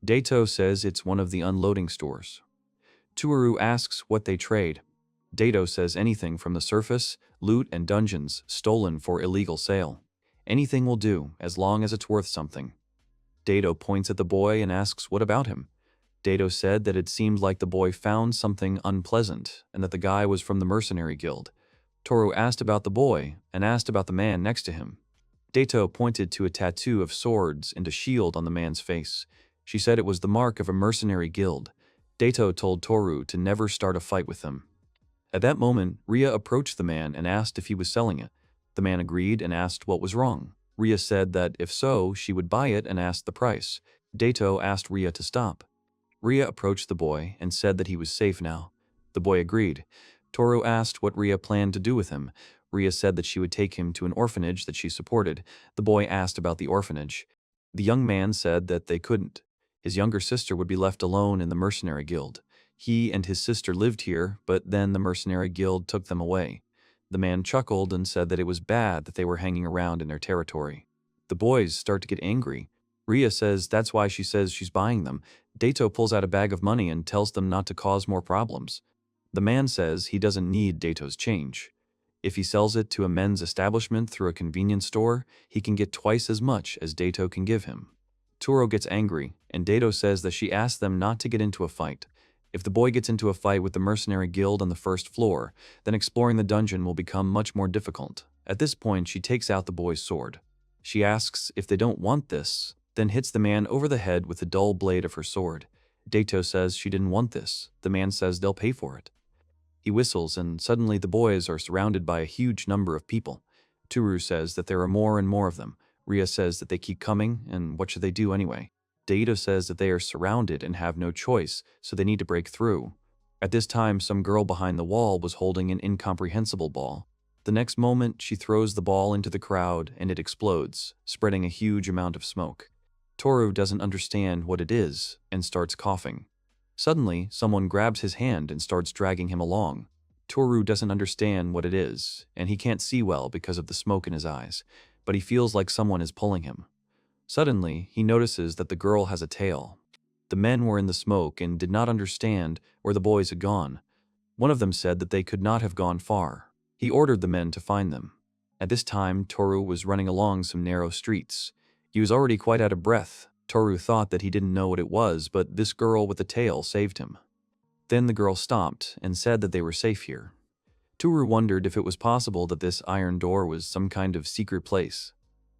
[SPEAKER 1] Daito says it's one of the unloading stores. Toru asks what they trade. Daito says anything from the surface, loot and dungeons, stolen for illegal sale. Anything will do, as long as it's worth something. Daito points at the boy and asks what about him. Daito said that it seemed like the boy found something unpleasant and that the guy was from the mercenary guild. Toru asked about the boy and asked about the man next to him. Daito pointed to a tattoo of swords and a shield on the man's face. She said it was the mark of a mercenary guild. Daito told Toru to never start a fight with them. At that moment, Rhea approached the man and asked if he was selling it. The man agreed and asked what was wrong. Rhea said that if so, she would buy it and asked the price. Daito asked Rhea to stop. Rhea approached the boy and said that he was safe now. The boy agreed. Toru asked what Rhea planned to do with him. Rhea said that she would take him to an orphanage that she supported. The boy asked about the orphanage. The young man said that they couldn't. His younger sister would be left alone in the mercenary guild. He and his sister lived here, but then the mercenary guild took them away. The man chuckled and said that it was bad that they were hanging around in their territory. The boys start to get angry. Rhea says that's why she says she's buying them. Daito pulls out a bag of money and tells them not to cause more problems. The man says he doesn't need Daito's change. If he sells it to a men's establishment through a convenience store, he can get twice as much as Daito can give him. Toru gets angry, and Daito says that she asked them not to get into a fight. If the boy gets into a fight with the mercenary guild on the first floor, then exploring the dungeon will become much more difficult. At this point, she takes out the boy's sword. She asks if they don't want this, then hits the man over the head with the dull blade of her sword. Daito says she didn't want this. The man says they'll pay for it. He whistles, and suddenly the boys are surrounded by a huge number of people. Toru says that there are more and more of them. Rhea says that they keep coming, and what should they do anyway? Daito says that they are surrounded and have no choice, so they need to break through. At this time, some girl behind the wall was holding an incomprehensible ball. The next moment, she throws the ball into the crowd, and it explodes, spreading a huge amount of smoke. Toru doesn't understand what it is, and starts coughing. Suddenly, someone grabs his hand and starts dragging him along. Toru doesn't understand what it is, and he can't see well because of the smoke in his eyes, but he feels like someone is pulling him. Suddenly, he notices that the girl has a tail. The men were in the smoke and did not understand where the boys had gone. One of them said that they could not have gone far. He ordered the men to find them. At this time, Toru was running along some narrow streets. He was already quite out of breath. Toru thought that he didn't know what it was, but this girl with the tail saved him. Then the girl stopped and said that they were safe here. Toru wondered if it was possible that this iron door was some kind of secret place.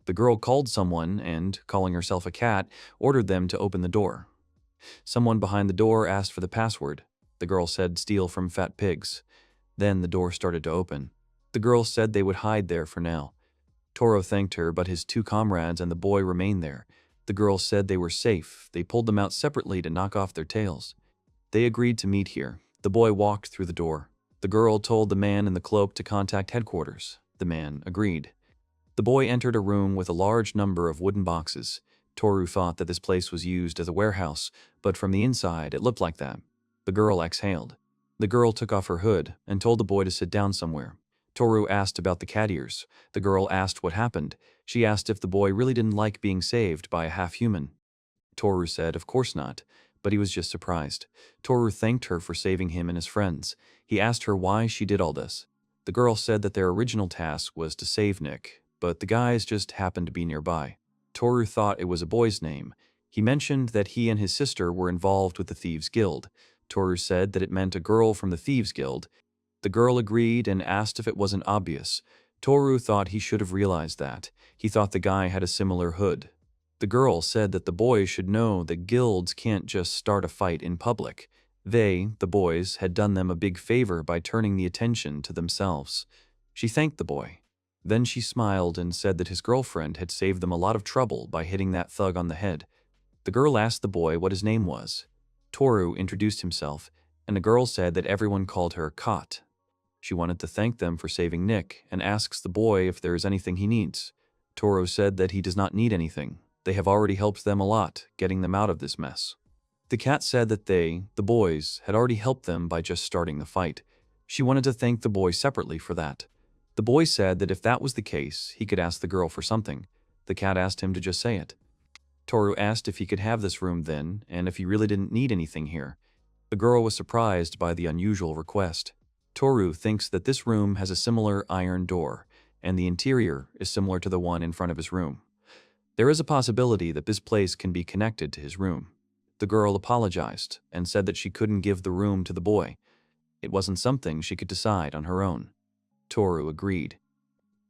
[SPEAKER 1] The girl called someone and, calling herself a cat, ordered them to open the door. Someone behind the door asked for the password. The girl said steal from fat pigs. Then the door started to open. The girl said they would hide there for now. Toru thanked her, but his two comrades and the boy remained there. The girl said they were safe. They pulled them out separately to knock off their tails. They agreed to meet here. The boy walked through the door. The girl told the man in the cloak to contact headquarters. The man agreed. The boy entered a room with a large number of wooden boxes. Toru thought that this place was used as a warehouse, but from the inside it looked like that. The girl exhaled. The girl took off her hood and told the boy to sit down somewhere. Toru asked about the cat ears. The girl asked what happened. She asked if the boy really didn't like being saved by a half-human. Toru said of course not, but he was just surprised. Toru thanked her for saving him and his friends. He asked her why she did all this. The girl said that their original task was to save Nick, but the guys just happened to be nearby. Toru thought it was a boy's name. He mentioned that he and his sister were involved with the Thieves Guild. Toru said that it meant a girl from the Thieves Guild. The girl agreed and asked if it wasn't obvious. Toru thought he should have realized that. He thought the guy had a similar hood. The girl said that the boys should know that guilds can't just start a fight in public. They, the boys, had done them a big favor by turning the attention to themselves. She thanked the boy. Then she smiled and said that his girlfriend had saved them a lot of trouble by hitting that thug on the head. The girl asked the boy what his name was. Toru introduced himself, and the girl said that everyone called her Kot. She wanted to thank them for saving Nick and asks the boy if there is anything he needs. Toru said that he does not need anything. They have already helped them a lot, getting them out of this mess. The cat said that they, the boys, had already helped them by just starting the fight. She wanted to thank the boy separately for that. The boy said that if that was the case, he could ask the girl for something. The cat asked him to just say it. Toru asked if he could have this room then, and if he really didn't need anything here. The girl was surprised by the unusual request. Toru thinks that this room has a similar iron door, and the interior is similar to the one in front of his room. There is a possibility that this place can be connected to his room. The girl apologized and said that she couldn't give the room to the boy. It wasn't something she could decide on her own. Toru agreed.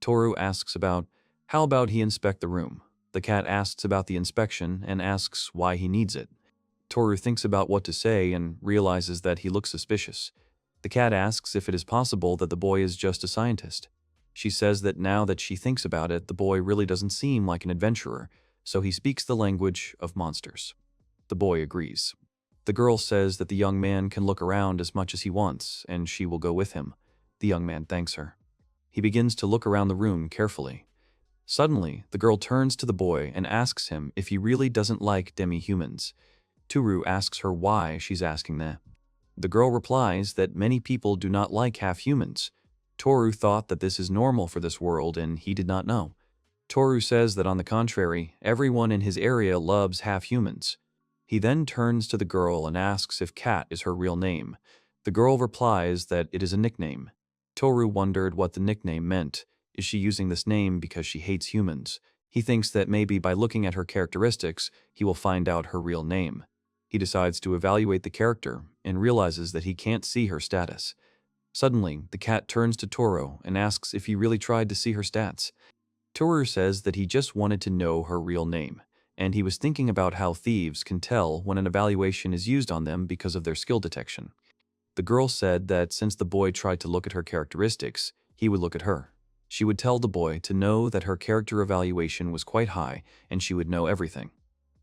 [SPEAKER 1] Toru asks about, how about he inspect the room? The cat asks about the inspection and asks why he needs it. Toru thinks about what to say and realizes that he looks suspicious. The cat asks if it is possible that the boy is just a scientist. She says that now that she thinks about it, the boy really doesn't seem like an adventurer, so he speaks the language of monsters. The boy agrees. The girl says that the young man can look around as much as he wants, and she will go with him. The young man thanks her. He begins to look around the room carefully. Suddenly, the girl turns to the boy and asks him if he really doesn't like demi-humans. Toru asks her why she's asking that. The girl replies that many people do not like half-humans. Toru thought that this is normal for this world, and he did not know. Toru says that on the contrary, everyone in his area loves half-humans. He then turns to the girl and asks if Cat is her real name. The girl replies that it is a nickname. Toru wondered what the nickname meant. Is she using this name because she hates humans? He thinks that maybe by looking at her characteristics, he will find out her real name. He decides to evaluate the character and realizes that he can't see her status. Suddenly, the cat turns to Toru and asks if he really tried to see her stats. Toru says that he just wanted to know her real name, and he was thinking about how thieves can tell when an evaluation is used on them because of their skill detection. The girl said that since the boy tried to look at her characteristics, he would look at her. She would tell the boy to know that her character evaluation was quite high and she would know everything.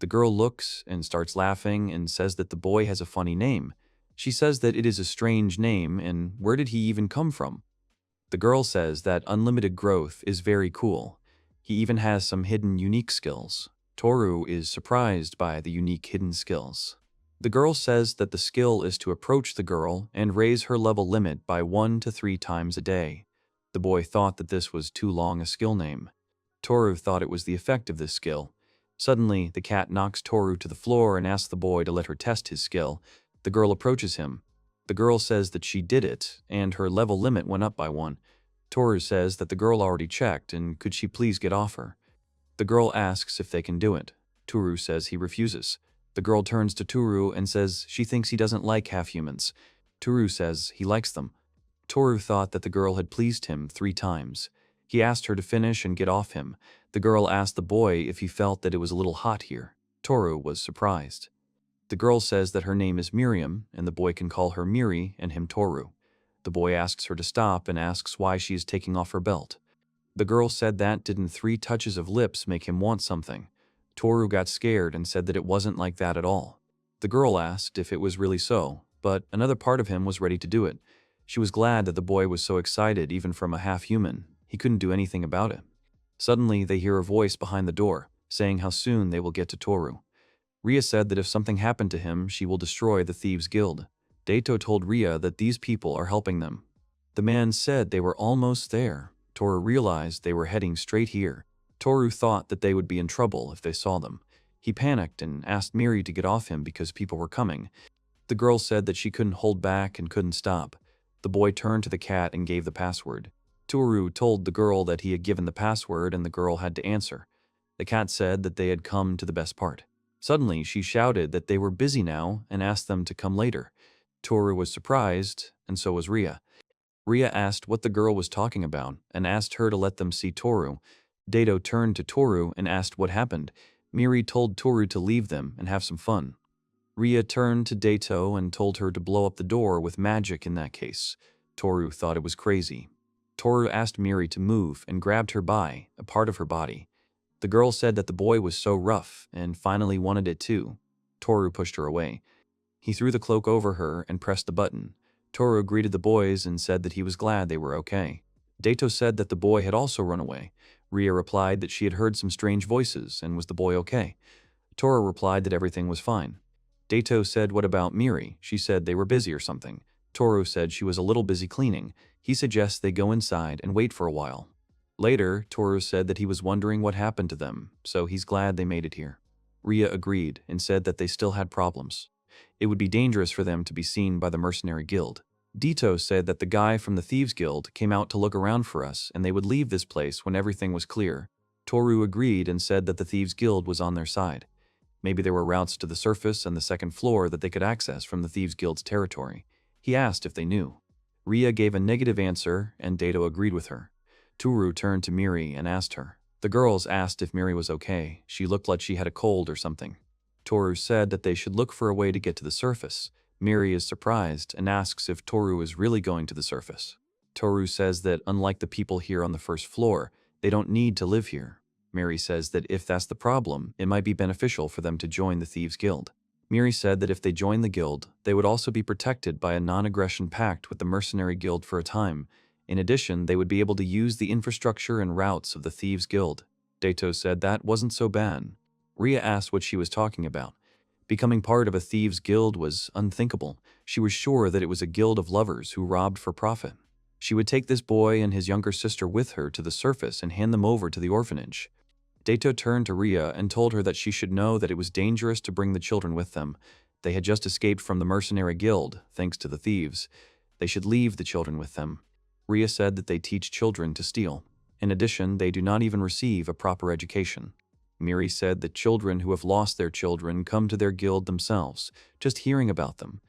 [SPEAKER 1] The girl looks and starts laughing and says that the boy has a funny name. She says that it is a strange name and where did he even come from? The girl says that unlimited growth is very cool. He even has some hidden unique skills. Toru is surprised by the unique hidden skills. The girl says that the skill is to approach the girl and raise her level limit by 1 to 3 times a day. The boy thought that this was too long a skill name. Toru thought it was the effect of this skill. Suddenly, the cat knocks Toru to the floor and asks the boy to let her test his skill. The girl approaches him. The girl says that she did it, and her level limit went up by 1. Toru says that the girl already checked, and could she please get off her? The girl asks if they can do it. Toru says he refuses. The girl turns to Toru and says she thinks he doesn't like half-humans. Toru says he likes them. Toru thought that the girl had pleased him 3 times. He asked her to finish and get off him. The girl asked the boy if he felt that it was a little hot here. Toru was surprised. The girl says that her name is Miriam, and the boy can call her Miri and him Toru. The boy asks her to stop and asks why she is taking off her belt. The girl said that didn't 3 touches of lips make him want something. Toru got scared and said that it wasn't like that at all. The girl asked if it was really so, but another part of him was ready to do it. She was glad that the boy was so excited even from a half-human. He couldn't do anything about it. Suddenly, they hear a voice behind the door, saying how soon they will get to Toru. Rhea said that if something happened to him, she will destroy the Thieves Guild. Daito told Rhea that these people are helping them. The man said they were almost there. Toru realized they were heading straight here. Toru thought that they would be in trouble if they saw them. He panicked and asked Miri to get off him because people were coming. The girl said that she couldn't hold back and couldn't stop. The boy turned to the cat and gave the password. Toru told the girl that he had given the password and the girl had to answer. The cat said that they had come to the best part. Suddenly, she shouted that they were busy now and asked them to come later. Toru was surprised, and so was Rhea. Rhea asked what the girl was talking about and asked her to let them see Toru. Daito turned to Toru and asked what happened. Miri told Toru to leave them and have some fun. Rhea turned to Daito and told her to blow up the door with magic in that case. Toru thought it was crazy. Toru asked Miri to move and grabbed her by a part of her body. The girl said that the boy was so rough and finally wanted it too. Toru pushed her away. He threw the cloak over her and pressed the button. Toru greeted the boys and said that he was glad they were okay. Daito said that the boy had also run away. Rhea replied that she had heard some strange voices and was the boy okay. Toru replied that everything was fine. Daito said what about Miri? She said they were busy or something. Toru said she was a little busy cleaning. He suggests they go inside and wait for a while. Later, Toru said that he was wondering what happened to them, so he's glad they made it here. Rhea agreed and said that they still had problems. It would be dangerous for them to be seen by the mercenary guild. Daito said that the guy from the Thieves Guild came out to look around for us and they would leave this place when everything was clear. Toru agreed and said that the Thieves Guild was on their side. Maybe there were routes to the surface and the second floor that they could access from the Thieves Guild's territory. He asked if they knew. Ria gave a negative answer and Daito agreed with her. Toru turned to Miri and asked her. The girls asked if Miri was okay. She looked like she had a cold or something. Toru said that they should look for a way to get to the surface. Miri is surprised and asks if Toru is really going to the surface. Toru says that unlike the people here on the first floor, they don't need to live here. Miri says that if that's the problem, it might be beneficial for them to join the Thieves Guild. Miri said that if they joined the guild, they would also be protected by a non-aggression pact with the Mercenary Guild for a time. In addition, they would be able to use the infrastructure and routes of the Thieves Guild. Daito said that wasn't so bad. Ria asked what she was talking about. Becoming part of a Thieves Guild was unthinkable. She was sure that it was a guild of lovers who robbed for profit. She would take this boy and his younger sister with her to the surface and hand them over to the orphanage. Daito turned to Ria and told her that she should know that it was dangerous to bring the children with them. They had just escaped from the Mercenary Guild, thanks to the thieves. They should leave the children with them. Ria said that they teach children to steal. In addition, they do not even receive a proper education. Miri said that children who have lost their children come to their guild themselves, just hearing about them.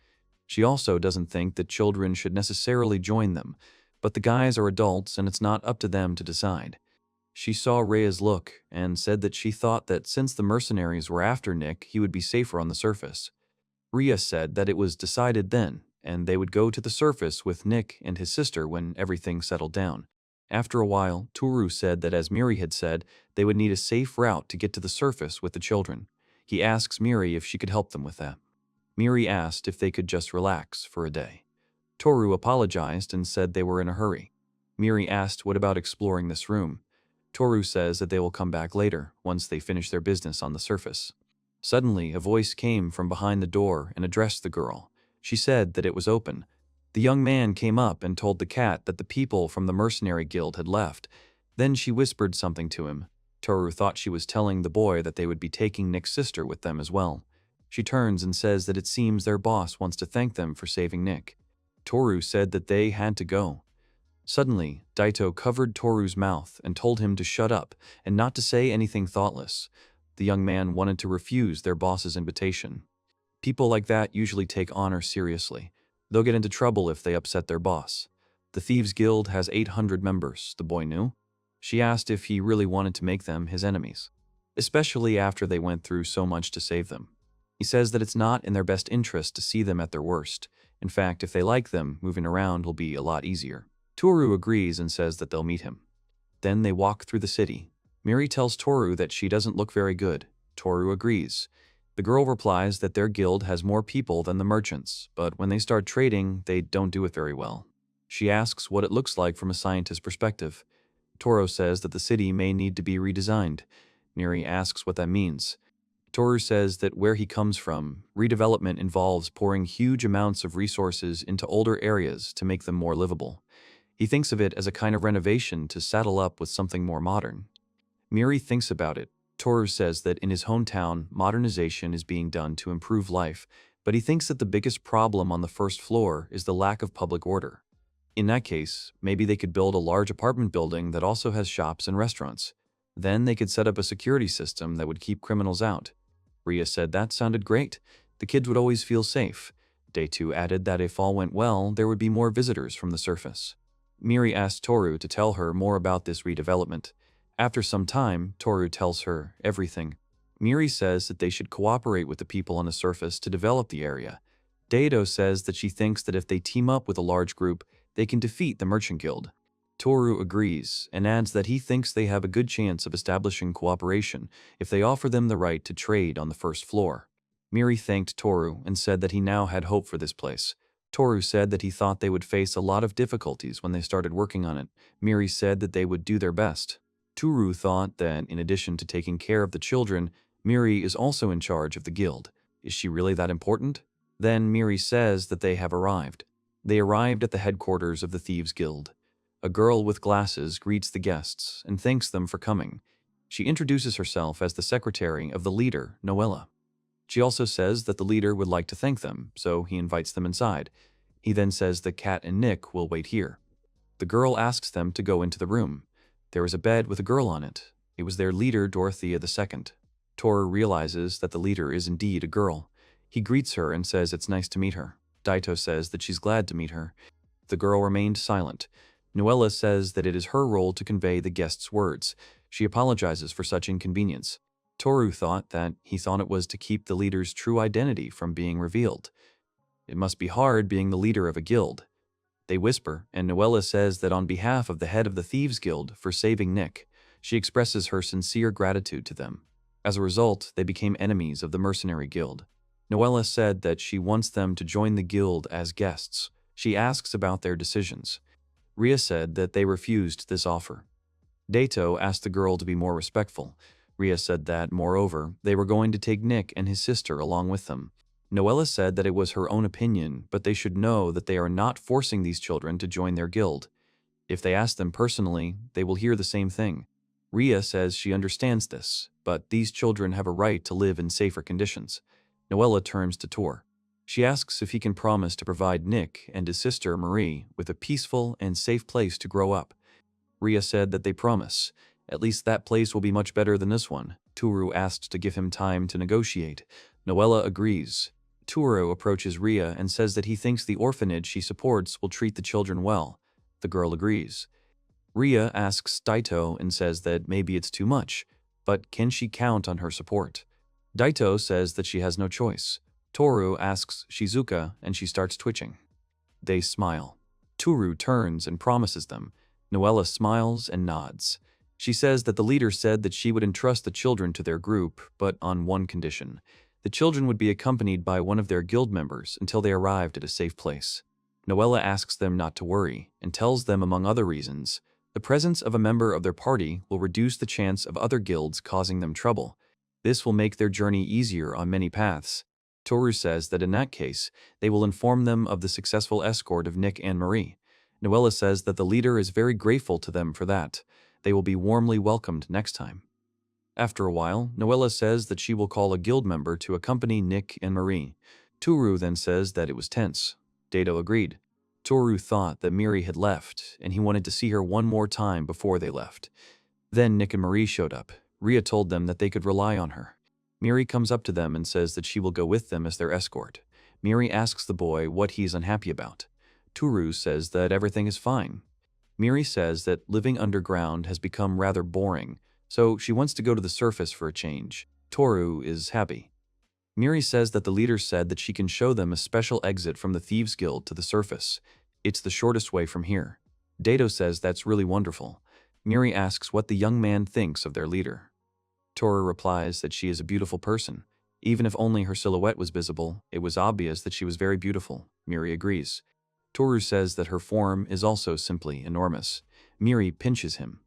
[SPEAKER 1] She also doesn't think that children should necessarily join them, but the guys are adults and it's not up to them to decide. She saw Ria's look and said that she thought that since the mercenaries were after Nick, he would be safer on the surface. Ria said that it was decided then, and they would go to the surface with Nick and his sister when everything settled down. After a while, Toru said that as Miri had said, they would need a safe route to get to the surface with the children. He asks Miri if she could help them with that. Miri asked if they could just relax for a day. Toru apologized and said they were in a hurry. Miri asked what about exploring this room. Toru says that they will come back later, once they finish their business on the surface. Suddenly, a voice came from behind the door and addressed the girl. She said that it was open. The young man came up and told the cat that the people from the Mercenary Guild had left. Then she whispered something to him. Toru thought she was telling the boy that they would be taking Nick's sister with them as well. She turns and says that it seems their boss wants to thank them for saving Nick. Toru said that they had to go. Suddenly, Daito covered Toru's mouth and told him to shut up and not to say anything thoughtless. The young man wanted to refuse their boss's invitation. People like that usually take honor seriously. They'll get into trouble if they upset their boss. The Thieves Guild has 800 members, the boy knew. She asked if he really wanted to make them his enemies, especially after they went through so much to save them. He says that it's not in their best interest to see them at their worst. In fact, if they like them, moving around will be a lot easier. Toru agrees and says that they'll meet him. Then they walk through the city. Miri tells Toru that she doesn't look very good. Toru agrees. The girl replies that their guild has more people than the merchants, but when they start trading, they don't do it very well. She asks what it looks like from a scientist's perspective. Toru says that the city may need to be redesigned. Miri asks what that means. Toru says that where he comes from, redevelopment involves pouring huge amounts of resources into older areas to make them more livable. He thinks of it as a kind of renovation to saddle up with something more modern. Miri thinks about it. Toru says that in his hometown, modernization is being done to improve life, but he thinks that the biggest problem on the first floor is the lack of public order. In that case, maybe they could build a large apartment building that also has shops and restaurants. Then they could set up a security system that would keep criminals out. Ria said that sounded great. The kids would always feel safe. Daito added that if all went well, there would be more visitors from the surface. Miri asked Toru to tell her more about this redevelopment. After some time, Toru tells her everything. Miri says that they should cooperate with the people on the surface to develop the area. Daito says that she thinks that if they team up with a large group, they can defeat the Merchant Guild. Toru agrees and adds that he thinks they have a good chance of establishing cooperation if they offer them the right to trade on the first floor. Miri thanked Toru and said that he now had hope for this place. Toru said that he thought they would face a lot of difficulties when they started working on it. Miri said that they would do their best. Toru thought that, in addition to taking care of the children, Miri is also in charge of the guild. Is she really that important? Then Miri says that they have arrived. They arrived at the headquarters of the Thieves Guild. A girl with glasses greets the guests and thanks them for coming. She introduces herself as the secretary of the leader, Noella. She also says that the leader would like to thank them, so he invites them inside. He then says that Kat and Nick will wait here. The girl asks them to go into the room. There is a bed with a girl on it. It was their leader, Dorothea II. Toru realizes that the leader is indeed a girl. He greets her and says it's nice to meet her. Daito says that she's glad to meet her. The girl remained silent. Noella says that it is her role to convey the guest's words. She apologizes for such inconvenience. Toru thought that it was to keep the leader's true identity from being revealed. It must be hard being the leader of a guild. They whisper, and Noella says that on behalf of the head of the Thieves Guild for saving Nick, she expresses her sincere gratitude to them. As a result, they became enemies of the Mercenary Guild. Noella said that she wants them to join the guild as guests. She asks about their decisions. Rhea said that they refused this offer. Daito asked the girl to be more respectful. Rhea said that, moreover, they were going to take Nick and his sister along with them. Noella said that it was her own opinion, but they should know that they are not forcing these children to join their guild. If they ask them personally, they will hear the same thing. Rhea says she understands this, but these children have a right to live in safer conditions. Noella turns to Tor. She asks if he can promise to provide Nick and his sister Marie with a peaceful and safe place to grow up. Rhea said that they promise. At least that place will be much better than this one. Toru asked to give him time to negotiate. Noella agrees. Toru approaches Rhea and says that he thinks the orphanage she supports will treat the children well. The girl agrees. Rhea asks Daito and says that maybe it's too much, but can she count on her support? Daito says that she has no choice. Toru asks Shizuka and she starts twitching. They smile. Toru turns and promises them. Noella smiles and nods. She says that the leader said that she would entrust the children to their group, but on one condition. The children would be accompanied by one of their guild members until they arrived at a safe place. Noella asks them not to worry and tells them, among other reasons, the presence of a member of their party will reduce the chance of other guilds causing them trouble. This will make their journey easier on many paths. Toru says that in that case, they will inform them of the successful escort of Nick and Marie. Noella says that the leader is very grateful to them for that. They will be warmly welcomed next time. After a while, Noella says that she will call a guild member to accompany Nick and Marie. Toru then says that it was tense. Daito agreed. Toru thought that Miri had left, and he wanted to see her one more time before they left. Then Nick and Marie showed up. Rhea told them that they could rely on her. Miri comes up to them and says that she will go with them as their escort. Miri asks the boy what he is unhappy about. Toru says that everything is fine. Miri says that living underground has become rather boring, so she wants to go to the surface for a change. Toru is happy. Miri says that the leader said that she can show them a special exit from the Thieves Guild to the surface. It's the shortest way from here. Daito says that's really wonderful. Miri asks what the young man thinks of their leader. Toru replies that she is a beautiful person. Even if only her silhouette was visible, it was obvious that she was very beautiful. Miri agrees. Toru says that her form is also simply enormous. Miri pinches him.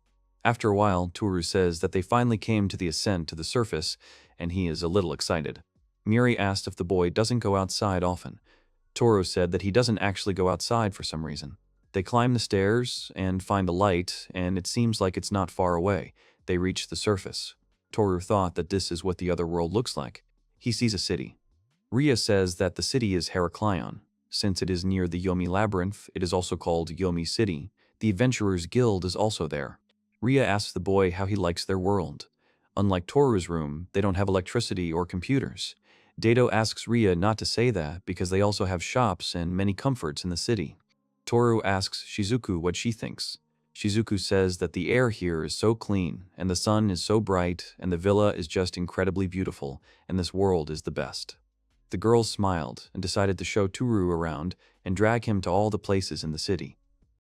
[SPEAKER 1] After a while, Toru says that they finally came to the ascent to the surface, and he is a little excited. Miri asked if the boy doesn't go outside often. Toru said that he doesn't actually go outside for some reason. They climb the stairs and find the light, and it seems like it's not far away. They reach the surface. Toru thought that this is what the other world looks like. He sees a city. Rhea says that the city is Heraclion. Since it is near the Yomi Labyrinth, it is also called Yomi City. The Adventurers Guild is also there. Rhea asks the boy how he likes their world. Unlike Toru's room, they don't have electricity or computers. Daito asks Rhea not to say that because they also have shops and many comforts in the city. Toru asks Shizuku what she thinks. Shizuku says that the air here is so clean, and the sun is so bright, and the villa is just incredibly beautiful, and this world is the best. The girls smiled and decided to show Toru around and drag him to all the places in the city.